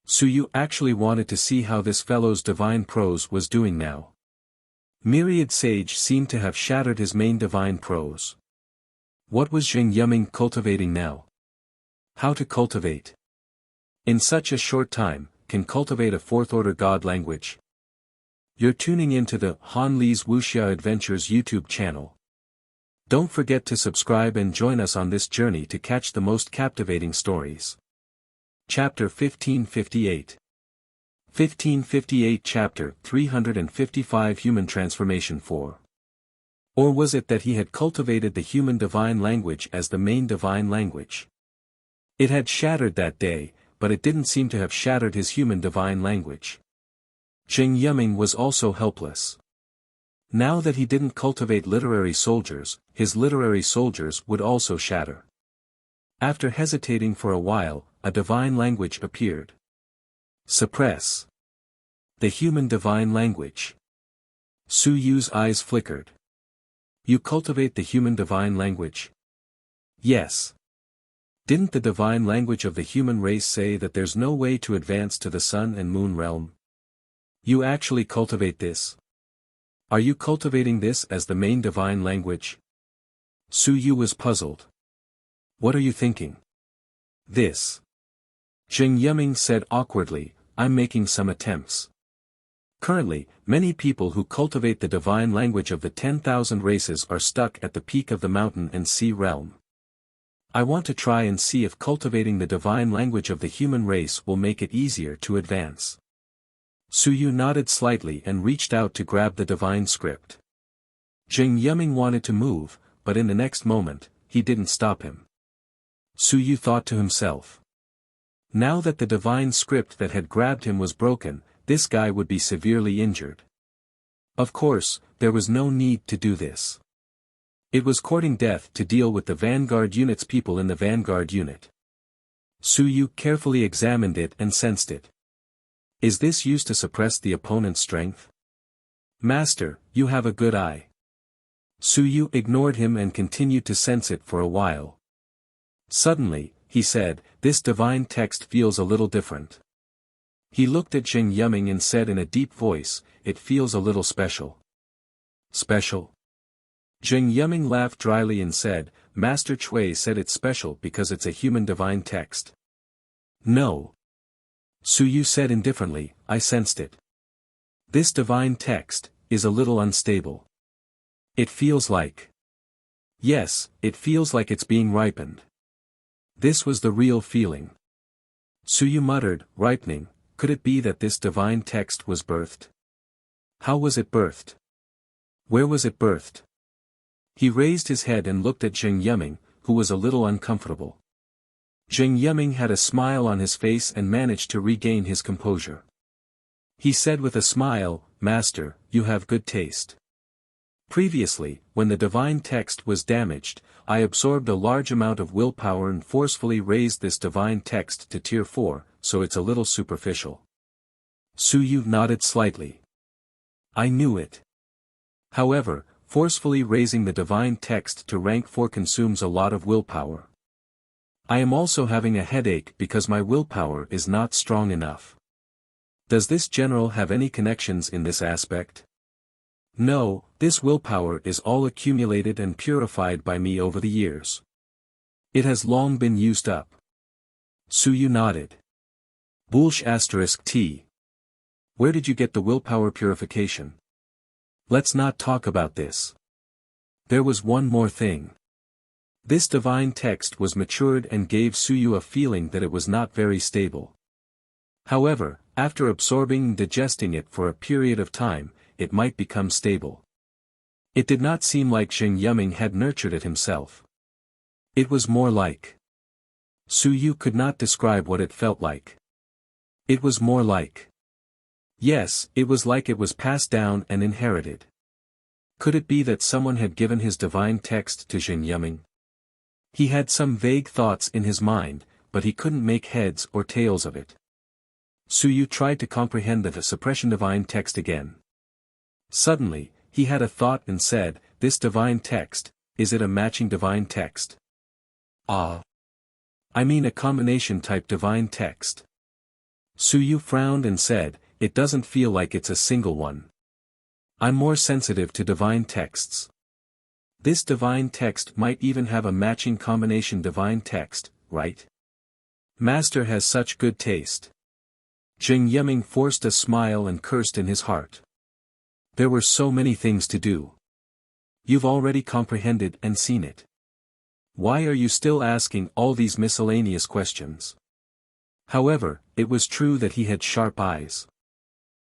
Suyu actually wanted to see how this fellow's divine prose was doing now. Myriad Sage seemed to have shattered his main divine prose. What was Zheng Yiming cultivating now? How to cultivate? In such a short time, can cultivate a fourth-order god language. You're tuning into the Han Li's Wuxia Adventures YouTube channel. Don't forget to subscribe and join us on this journey to catch the most captivating stories. Chapter 1558. 1558 Chapter 355 Human Transformation 4. Or was it that he had cultivated the human divine language as the main divine language? It had shattered that day, but it didn't seem to have shattered his human divine language. Zheng Yiming was also helpless. Now that he didn't cultivate literary soldiers, his literary soldiers would also shatter. After hesitating for a while, a divine language appeared. Suppress. The human divine language. Su Yu's eyes flickered. You cultivate the human divine language? Yes. Didn't the divine language of the human race say that there's no way to advance to the sun and moon realm? You actually cultivate this? Are you cultivating this as the main divine language? Su Yu was puzzled. What are you thinking? This. Zheng Yiming said awkwardly, I'm making some attempts. Currently, many people who cultivate the divine language of the 10,000 races are stuck at the peak of the mountain and sea realm. I want to try and see if cultivating the divine language of the human race will make it easier to advance. Su Yu nodded slightly and reached out to grab the divine script. Zheng Yiming wanted to move, but in the next moment, he didn't stop him. Su Yu thought to himself. Now that the divine script that had grabbed him was broken, this guy would be severely injured. Of course, there was no need to do this. It was courting death to deal with the Vanguard unit's people in the Vanguard unit. Su Yu carefully examined it and sensed it. Is this used to suppress the opponent's strength? Master, you have a good eye. Su Yu ignored him and continued to sense it for a while. Suddenly, he said, this divine text feels a little different. He looked at Zheng Yiming and said in a deep voice, it feels a little special. Special? Zheng Yiming laughed dryly and said, Master Cui said it's special because it's a human divine text. No. Su Yu said indifferently, I sensed it. This divine text is a little unstable. It feels like. Yes, it feels like it's being ripened. This was the real feeling. Su Yu muttered, ripening, could it be that this divine text was birthed? How was it birthed? Where was it birthed? He raised his head and looked at Zheng Yiming, who was a little uncomfortable. Zheng Yiming had a smile on his face and managed to regain his composure. He said with a smile, Master, you have good taste. Previously, when the divine text was damaged, I absorbed a large amount of willpower and forcefully raised this divine text to tier 4, so it's a little superficial. Su Yu nodded slightly. I knew it. However, forcefully raising the divine text to rank 4 consumes a lot of willpower. I am also having a headache because my willpower is not strong enough. Does this general have any connections in this aspect? No, this willpower is all accumulated and purified by me over the years. It has long been used up. Su Yu nodded. Bulsh *T. Where did you get the willpower purification? Let's not talk about this. There was one more thing. This divine text was matured and gave Suyu a feeling that it was not very stable. However, after absorbing and digesting it for a period of time, it might become stable. It did not seem like Xing Yiming had nurtured it himself. It was more like. Suyu could not describe what it felt like. It was more like. Yes, it was like it was passed down and inherited. Could it be that someone had given his divine text to Xing Yiming? He had some vague thoughts in his mind, but he couldn't make heads or tails of it. Suyu tried to comprehend the suppression divine text again. Suddenly, he had a thought and said, "This divine text, is it a matching divine text?" "Ah. I mean a combination type divine text." Suyu frowned and said, "It doesn't feel like it's a single one. I'm more sensitive to divine texts. This divine text might even have a matching combination divine text, right? Master has such good taste." Xing Yiming forced a smile and cursed in his heart. There were so many things to do. You've already comprehended and seen it. Why are you still asking all these miscellaneous questions? However, it was true that he had sharp eyes.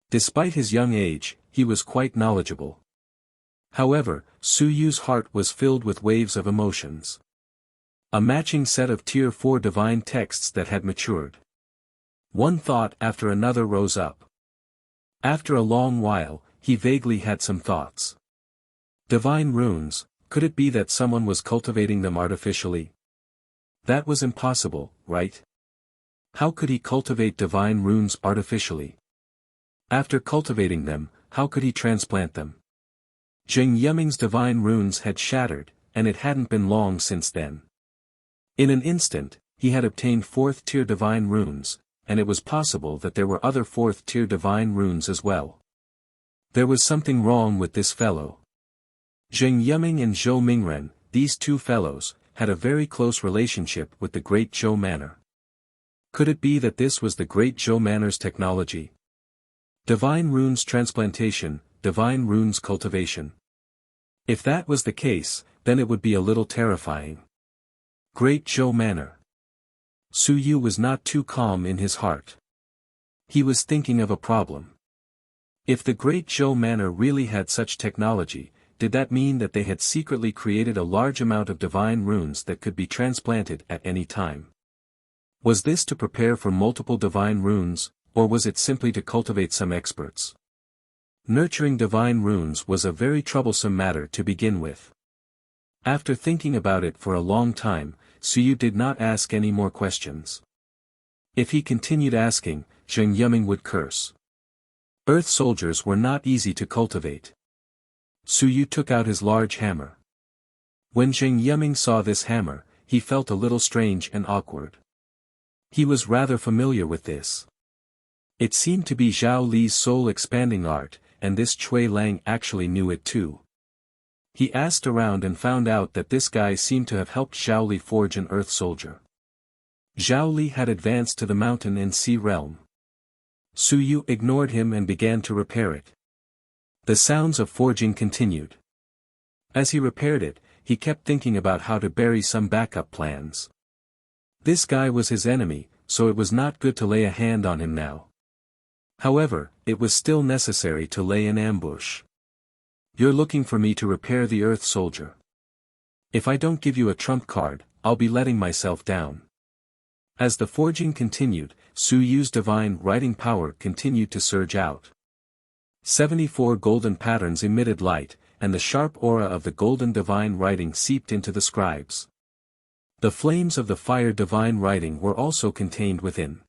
Despite his young age, he was quite knowledgeable. However, Suyu's heart was filled with waves of emotions. A matching set of Tier 4 divine texts that had matured. One thought after another rose up. After a long while, he vaguely had some thoughts. Divine runes, could it be that someone was cultivating them artificially? That was impossible, right? How could he cultivate divine runes artificially? After cultivating them, how could he transplant them? Xing Yiming's divine runes had shattered, and it hadn't been long since then. In an instant, he had obtained 4th-tier divine runes, and it was possible that there were other 4th-tier divine runes as well. There was something wrong with this fellow. Xing Yiming and Zhou Mingren, these two fellows, had a very close relationship with the Great Zhou Manor. Could it be that this was the Great Zhou Manor's technology? Divine runes transplantation, divine runes cultivation. If that was the case, then it would be a little terrifying. Great Zhou Manor. Suyu was not too calm in his heart. He was thinking of a problem. If the Great Zhou Manor really had such technology, did that mean that they had secretly created a large amount of divine runes that could be transplanted at any time? Was this to prepare for multiple divine runes, or was it simply to cultivate some experts? Nurturing divine runes was a very troublesome matter to begin with. After thinking about it for a long time, Suyu did not ask any more questions. If he continued asking, Xing Yiming would curse. Earth soldiers were not easy to cultivate. Suyu took out his large hammer. When Xing Yiming saw this hammer, he felt a little strange and awkward. He was rather familiar with this. It seemed to be Zhao Li's soul-expanding art, and this Cui Lang actually knew it too. He asked around and found out that this guy seemed to have helped Zhao Li forge an Earth soldier. Zhao Li had advanced to the mountain and sea realm. Suyu ignored him and began to repair it. The sounds of forging continued. As he repaired it, he kept thinking about how to bury some backup plans. This guy was his enemy, so it was not good to lay a hand on him now. However, it was still necessary to lay an ambush. You're looking for me to repair the Earth soldier. If I don't give you a trump card, I'll be letting myself down. As the forging continued, Suyu's divine writing power continued to surge out. 74 golden patterns emitted light, and the sharp aura of the golden divine writing seeped into the scribes. The flames of the fire divine writing were also contained within.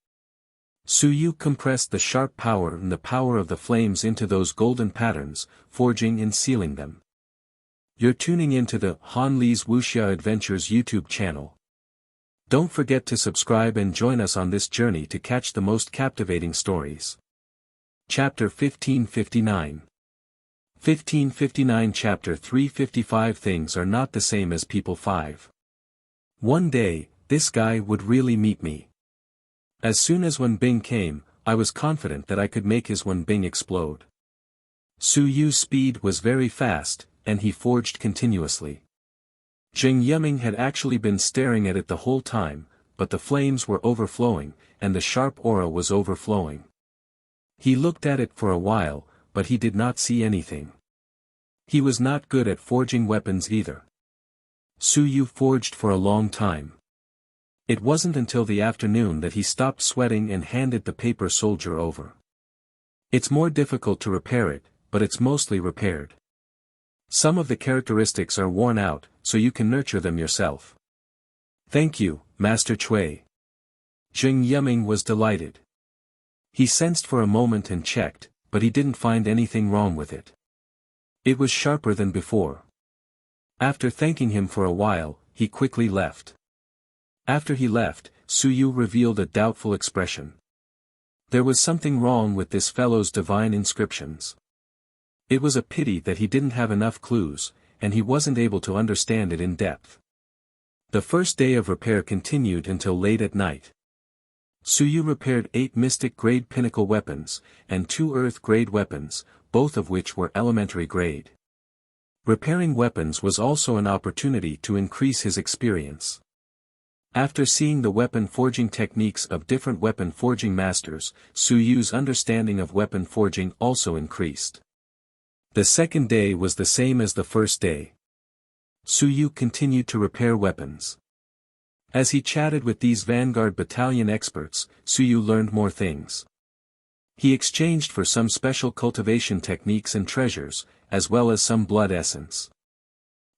Suyu compressed the sharp power and the power of the flames into those golden patterns, forging and sealing them. You're tuning into the Han Li's Wuxia Adventures YouTube channel. Don't forget to subscribe and join us on this journey to catch the most captivating stories. Chapter 1559. 1559 Chapter 355 Things are not the same as people 5. One day, this guy would really meet me. As soon as Wen Bing came, I was confident that I could make his Wen Bing explode. Su Yu's speed was very fast, and he forged continuously. Jing Yiming had actually been staring at it the whole time, but the flames were overflowing, and the sharp aura was overflowing. He looked at it for a while, but he did not see anything. He was not good at forging weapons either. Su Yu forged for a long time. It wasn't until the afternoon that he stopped sweating and handed the paper soldier over. It's more difficult to repair it, but it's mostly repaired. Some of the characteristics are worn out, so you can nurture them yourself. Thank you, Master Cui. Jing Yiming was delighted. He sensed for a moment and checked, but he didn't find anything wrong with it. It was sharper than before. After thanking him for a while, he quickly left. After he left, Su Yu revealed a doubtful expression. There was something wrong with this fellow's divine inscriptions. It was a pity that he didn't have enough clues, and he wasn't able to understand it in depth. The first day of repair continued until late at night. Su Yu repaired 8 mystic-grade pinnacle weapons, and 2 earth-grade weapons, both of which were elementary grade. Repairing weapons was also an opportunity to increase his experience. After seeing the weapon forging techniques of different weapon forging masters, Su Yu's understanding of weapon forging also increased. The second day was the same as the first day. Su Yu continued to repair weapons. As he chatted with these Vanguard Battalion experts, Su Yu learned more things. He exchanged for some special cultivation techniques and treasures, as well as some blood essence.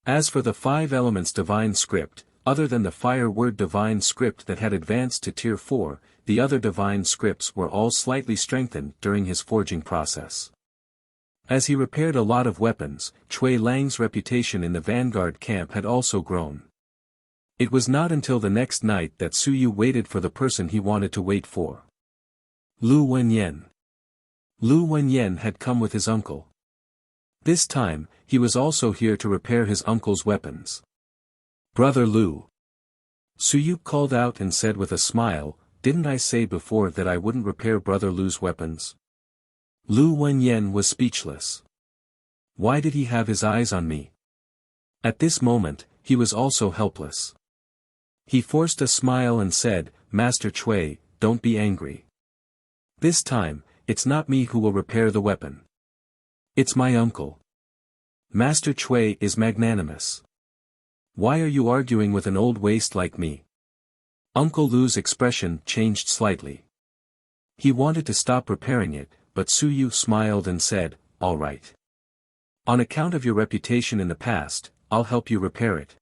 As for the 5 elements divine script, other than the fire word divine script that had advanced to tier 4, the other divine scripts were all slightly strengthened during his forging process. As he repaired a lot of weapons, Cui Lang's reputation in the Vanguard camp had also grown. It was not until the next night that Su Yu waited for the person he wanted to wait for. Lu Wenyan. Lu Wenyan had come with his uncle. This time, he was also here to repair his uncle's weapons. Brother Lu. Su Yu called out and said with a smile, "Didn't I say before that I wouldn't repair Brother Lu's weapons?" Lu Wenyan was speechless. Why did he have his eyes on me? At this moment, he was also helpless. He forced a smile and said, "Master Cui, don't be angry. This time, it's not me who will repair the weapon. It's my uncle. Master Cui is magnanimous. Why are you arguing with an old waste like me?" Uncle Lu's expression changed slightly. He wanted to stop repairing it, but Su Yu smiled and said, "All right. On account of your reputation in the past, I'll help you repair it."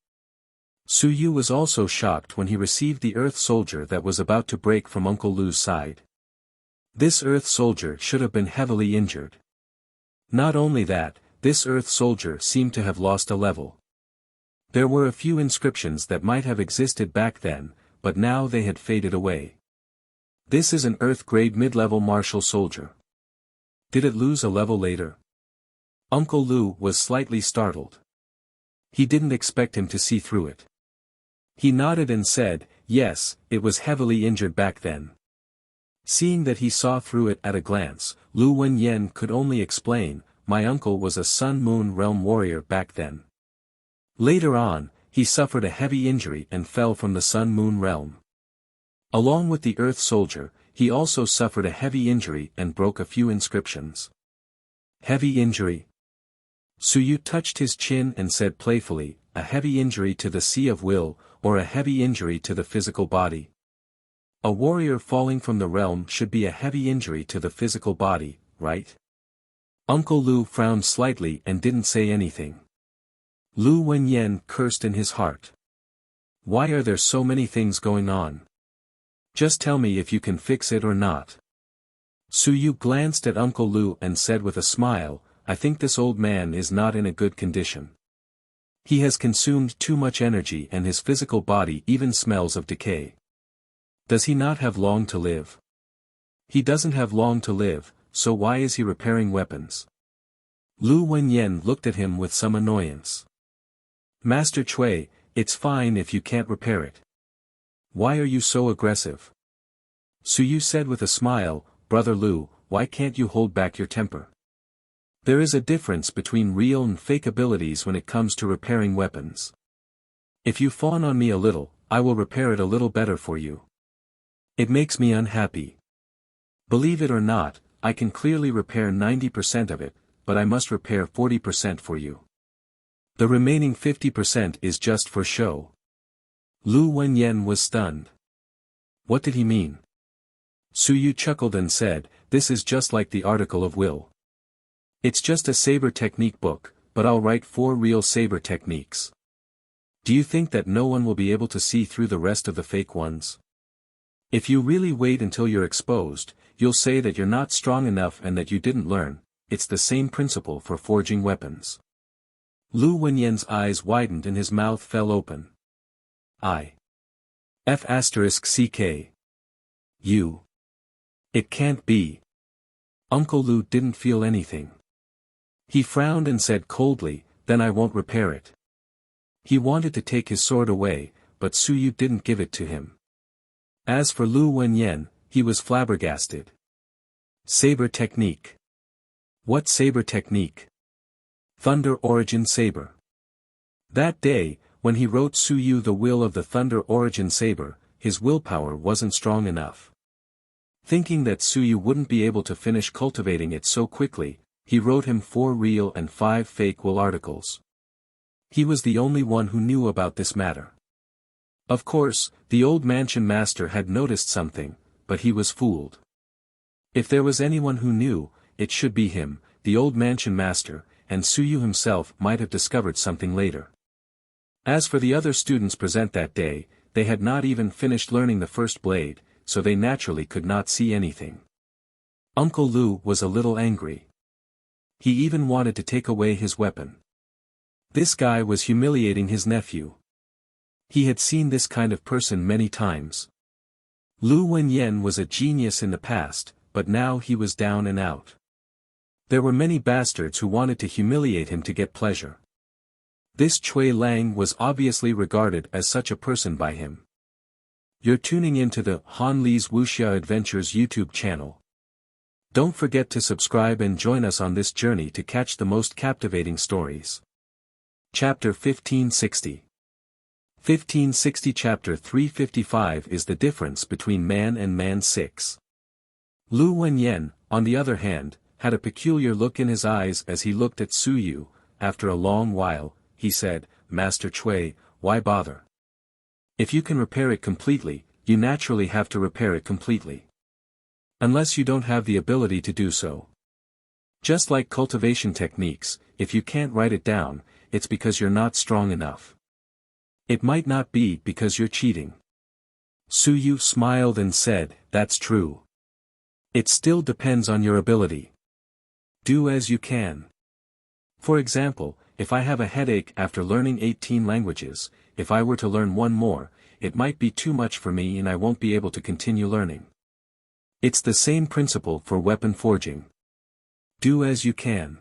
Su Yu was also shocked when he received the earth soldier that was about to break from Uncle Lu's side. This earth soldier should have been heavily injured. Not only that, this earth soldier seemed to have lost a level. There were a few inscriptions that might have existed back then, but now they had faded away. This is an earth-grade mid-level martial soldier. Did it lose a level later? Uncle Lu was slightly startled. He didn't expect him to see through it. He nodded and said, "Yes, it was heavily injured back then." Seeing that he saw through it at a glance, Lu Wenyan could only explain, "My uncle was a Sun-Moon Realm warrior back then. Later on, he suffered a heavy injury and fell from the Sun-Moon Realm. Along with the Earth Soldier, he also suffered a heavy injury and broke a few inscriptions." Heavy injury? Su Yu touched his chin and said playfully, "A heavy injury to the Sea of Will, or a heavy injury to the physical body?" A warrior falling from the realm should be a heavy injury to the physical body, right? Uncle Lu frowned slightly and didn't say anything. Lu Wenyan cursed in his heart. Why are there so many things going on? Just tell me if you can fix it or not. Su Yu glanced at Uncle Lu and said with a smile, "I think this old man is not in a good condition. He has consumed too much energy and his physical body even smells of decay. Does he not have long to live? He doesn't have long to live, so why is he repairing weapons?" Lu Wenyan looked at him with some annoyance. "Master Cui, it's fine if you can't repair it. Why are you so aggressive?" Su Yu said with a smile, "Brother Lu, why can't you hold back your temper? There is a difference between real and fake abilities when it comes to repairing weapons. If you fawn on me a little, I will repair it a little better for you. It makes me unhappy. Believe it or not, I can clearly repair 90% of it, but I must repair 40% for you. The remaining 50% is just for show. Lu Wenyan was stunned. What did he mean? Su Yu chuckled and said, "This is just like the article of will. It's just a saber technique book, but I'll write 4 real saber techniques. Do you think that no one will be able to see through the rest of the fake ones? If you really wait until you're exposed, you'll say that you're not strong enough and that you didn't learn. It's the same principle for forging weapons." Lu Wenyan's eyes widened and his mouth fell open. F***ck. You. It can't be. Uncle Lu didn't feel anything. He frowned and said coldly, "Then I won't repair it." He wanted to take his sword away, but Su Yu didn't give it to him. As for Lu Wenyan, he was flabbergasted. Saber technique. What saber technique? Thunder Origin Saber. That day, when he wrote Su Yu the will of the Thunder Origin Saber, his willpower wasn't strong enough. Thinking that Su Yu wouldn't be able to finish cultivating it so quickly, he wrote him 4 real and 5 fake will articles. He was the only one who knew about this matter. Of course, the old mansion master had noticed something, but he was fooled. If there was anyone who knew, it should be him, the old mansion master, and Su Yu himself might have discovered something later. As for the other students present that day, they had not even finished learning the first blade, so they naturally could not see anything. Uncle Lu was a little angry. He even wanted to take away his weapon. This guy was humiliating his nephew. He had seen this kind of person many times. Lu Wenyan was a genius in the past, but now he was down and out. There were many bastards who wanted to humiliate him to get pleasure. This Cui Lang was obviously regarded as such a person by him. You're tuning into the Han Li's Wuxia Adventures YouTube channel. Don't forget to subscribe and join us on this journey to catch the most captivating stories. Chapter 1560. 1560 Chapter 355 is the difference between man and man 6. Lu Wenyan, on the other hand, had a peculiar look in his eyes as he looked at Su Yu. After a long while, he said, "Master Cui, why bother? If you can repair it completely, you naturally have to repair it completely. Unless you don't have the ability to do so. Just like cultivation techniques, if you can't write it down, it's because you're not strong enough. It might not be because you're cheating." Su Yu smiled and said, "That's true. It still depends on your ability. Do as you can. For example, if I have a headache after learning 18 languages, if I were to learn one more, it might be too much for me and I won't be able to continue learning. It's the same principle for weapon forging. Do as you can.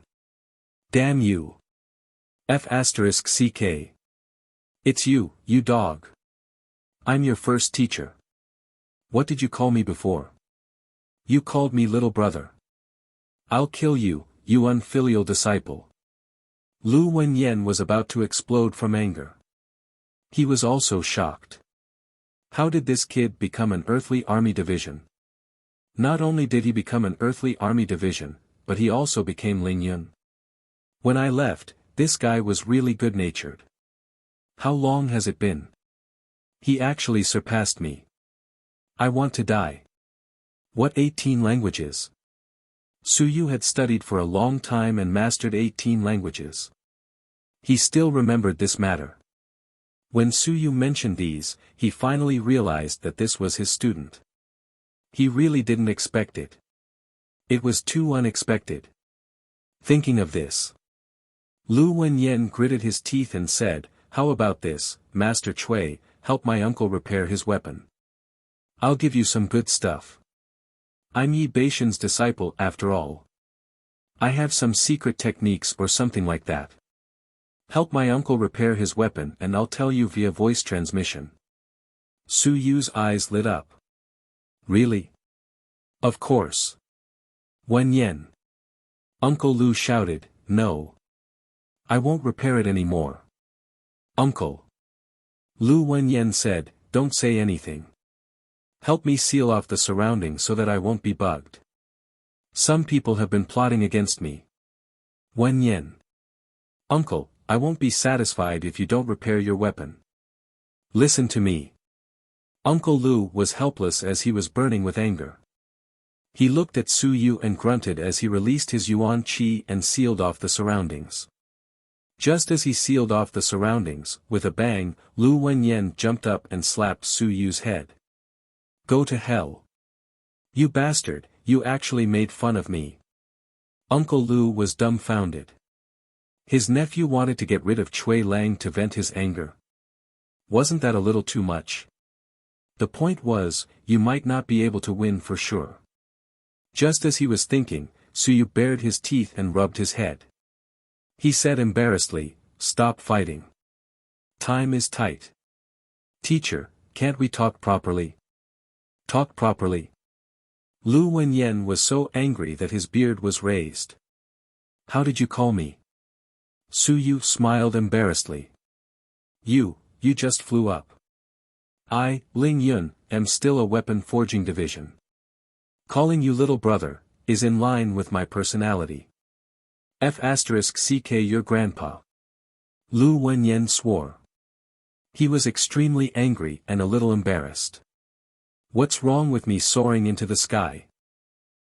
Damn you. F***ck. It's you, you dog. I'm your first teacher. What did you call me before? You called me little brother. I'll kill you, you unfilial disciple." Lu Wenyan was about to explode from anger. He was also shocked. How did this kid become an earthly army division? Not only did he become an earthly army division, but he also became Ling Yun. When I left, this guy was really good-natured. How long has it been? He actually surpassed me. I want to die. What 18 languages? Su Yu had studied for a long time and mastered 18 languages. He still remembered this matter. When Su Yu mentioned these, he finally realized that this was his student. He really didn't expect it. It was too unexpected. Thinking of this, Lu Wenyan gritted his teeth and said, "How about this, Master Cui, help my uncle repair his weapon. I'll give you some good stuff. I'm Yi Beishan's disciple after all. I have some secret techniques or something like that. Help my uncle repair his weapon and I'll tell you via voice transmission." Su Yu's eyes lit up. Really? Of course. Wenyan. Uncle Lu shouted, "No. I won't repair it anymore." "Uncle." Lu Wenyan said, "Don't say anything. Help me seal off the surroundings so that I won't be bugged. Some people have been plotting against me." Wenyan. "Uncle, I won't be satisfied if you don't repair your weapon. Listen to me." Uncle Lu was helpless as he was burning with anger. He looked at Su Yu and grunted as he released his Yuan Qi and sealed off the surroundings. Just as he sealed off the surroundings, with a bang, Lu Wenyan jumped up and slapped Su Yu's head. "Go to hell. You bastard, you actually made fun of me." Uncle Lu was dumbfounded. His nephew wanted to get rid of Cui Lang to vent his anger. Wasn't that a little too much? The point was, you might not be able to win for sure. Just as he was thinking, Su Yu bared his teeth and rubbed his head. He said embarrassedly, "Stop fighting. Time is tight." "Teacher, can't we talk properly?" "Talk properly?" Lu Wenyan was so angry that his beard was raised. "How did you call me?" Su Yu smiled embarrassedly. You just flew up." "I, Ling Yun, am still a weapon forging division. Calling you little brother, is in line with my personality. *CK your grandpa." Lu Wenyan swore. He was extremely angry and a little embarrassed. "What's wrong with me soaring into the sky?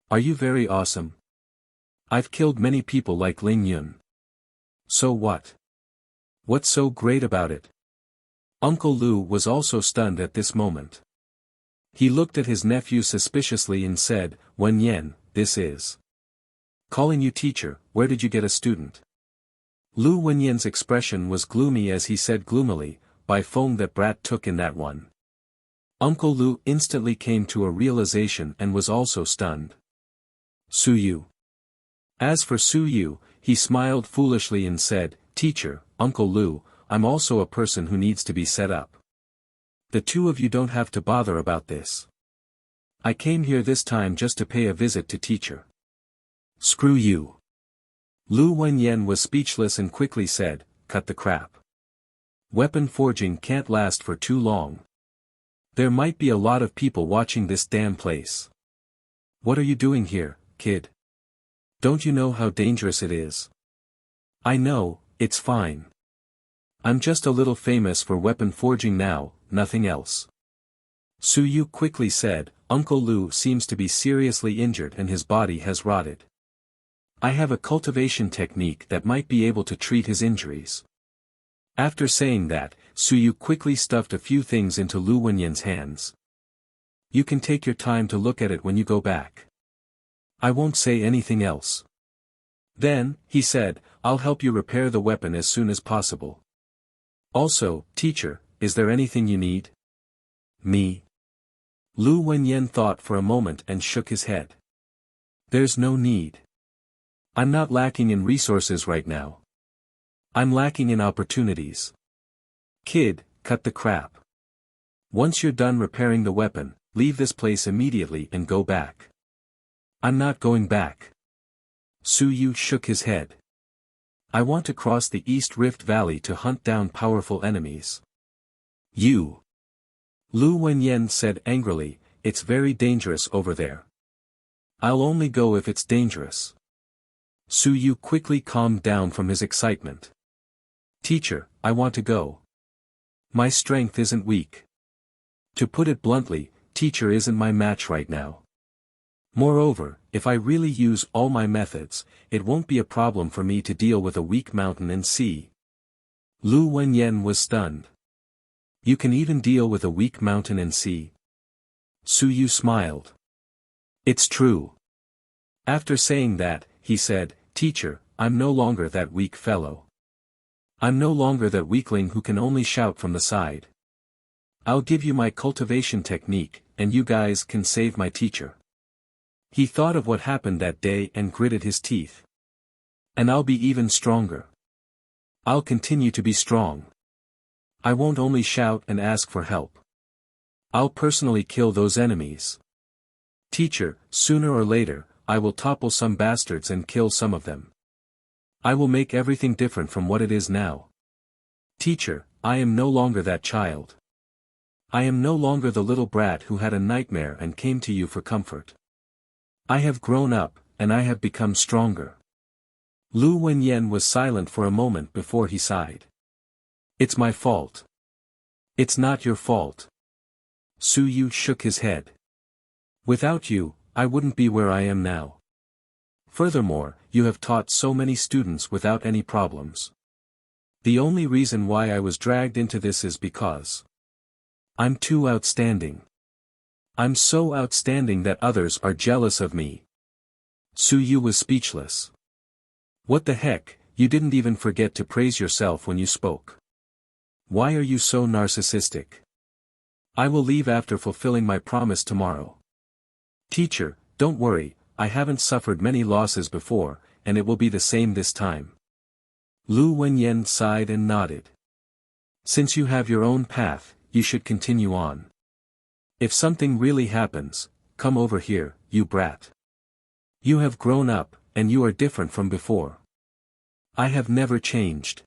Are you very awesome? I've killed many people like Ling Yun. So what? What's so great about it?" Uncle Lu was also stunned at this moment. He looked at his nephew suspiciously and said, "Wenyan, this is calling you teacher, where did you get a student?" Lu Wenyan's expression was gloomy as he said gloomily, "By phone that brat took in that one." Uncle Lu instantly came to a realization and was also stunned. Su Yu. As for Su Yu, he smiled foolishly and said, "Teacher, Uncle Lu, I'm also a person who needs to be set up. The two of you don't have to bother about this. I came here this time just to pay a visit to teacher." "Screw you." Lu Wenyan was speechless and quickly said, "Cut the crap. Weapon forging can't last for too long. There might be a lot of people watching this damn place. What are you doing here, kid? Don't you know how dangerous it is?" "I know, it's fine. I'm just a little famous for weapon forging now, nothing else." Su Yu quickly said, "Uncle Lu seems to be seriously injured and his body has rotted. I have a cultivation technique that might be able to treat his injuries." After saying that, Su Yu quickly stuffed a few things into Lu Wenyan's hands. "You can take your time to look at it when you go back. I won't say anything else. Then," he said, "I'll help you repair the weapon as soon as possible. Also, teacher, is there anything you need?" "Me?" Lu Wenyan thought for a moment and shook his head. "There's no need. I'm not lacking in resources right now. I'm lacking in opportunities. Kid, cut the crap. Once you're done repairing the weapon, leave this place immediately and go back." "I'm not going back." Su Yu shook his head. "I want to cross the East Rift Valley to hunt down powerful enemies." "You." Lu Wenyan said angrily, "It's very dangerous over there. I'll only go if it's dangerous." Su Yu quickly calmed down from his excitement. "Teacher, I want to go. My strength isn't weak. To put it bluntly, teacher isn't my match right now. Moreover, if I really use all my methods, it won't be a problem for me to deal with a weak mountain and sea." Lu Wenyan was stunned. "You can even deal with a weak mountain and sea?" Su Yu smiled. "It's true." After saying that, he said, "Teacher, I'm no longer that weak fellow. I'm no longer that weakling who can only shout from the side. I'll give you my cultivation technique, and you guys can save my teacher." He thought of what happened that day and gritted his teeth. "And I'll be even stronger. I'll continue to be strong. I won't only shout and ask for help. I'll personally kill those enemies. Teacher, sooner or later, I will topple some bastards and kill some of them. I will make everything different from what it is now. Teacher, I am no longer that child. I am no longer the little brat who had a nightmare and came to you for comfort. I have grown up, and I have become stronger. Lu Wenyan was silent for a moment before he sighed. It's my fault. It's not your fault. Su Yu shook his head. Without you, I wouldn't be where I am now. Furthermore, you have taught so many students without any problems. The only reason why I was dragged into this is because I'm too outstanding. I'm so outstanding that others are jealous of me. Su Yu was speechless. What the heck, you didn't even forget to praise yourself when you spoke. Why are you so narcissistic? I will leave after fulfilling my promise tomorrow. Teacher, don't worry, I haven't suffered many losses before, and it will be the same this time. Lu Wenyan sighed and nodded. Since you have your own path, you should continue on. If something really happens, come over here, you brat. You have grown up, and you are different from before. I have never changed.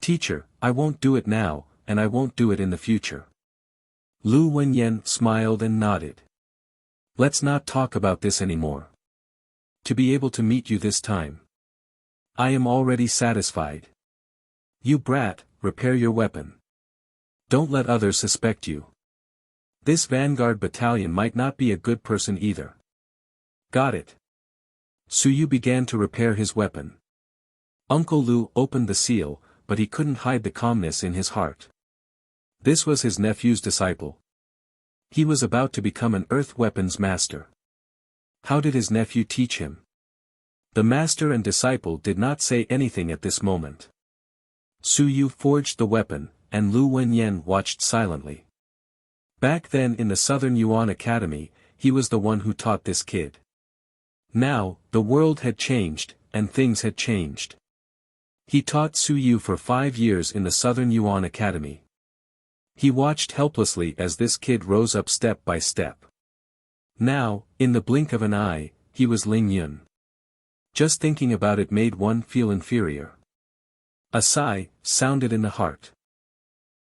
Teacher, I won't do it now, and I won't do it in the future. Lu Wenyan smiled and nodded. Let's not talk about this anymore. To be able to meet you this time. I am already satisfied. You brat, repair your weapon. Don't let others suspect you. This vanguard battalion might not be a good person either. Got it. Su Yu began to repair his weapon. Uncle Lu opened the seal, but he couldn't hide the calmness in his heart. This was his nephew's disciple. He was about to become an earth weapons master. How did his nephew teach him? The master and disciple did not say anything at this moment. Su Yu forged the weapon, and Lu Wenyan watched silently. Back then in the Southern Yuan Academy, he was the one who taught this kid. Now, the world had changed, and things had changed. He taught Su Yu for 5 years in the Southern Yuan Academy. He watched helplessly as this kid rose up step by step. Now, in the blink of an eye, he was Ling Yun. Just thinking about it made one feel inferior. A sigh sounded in the heart.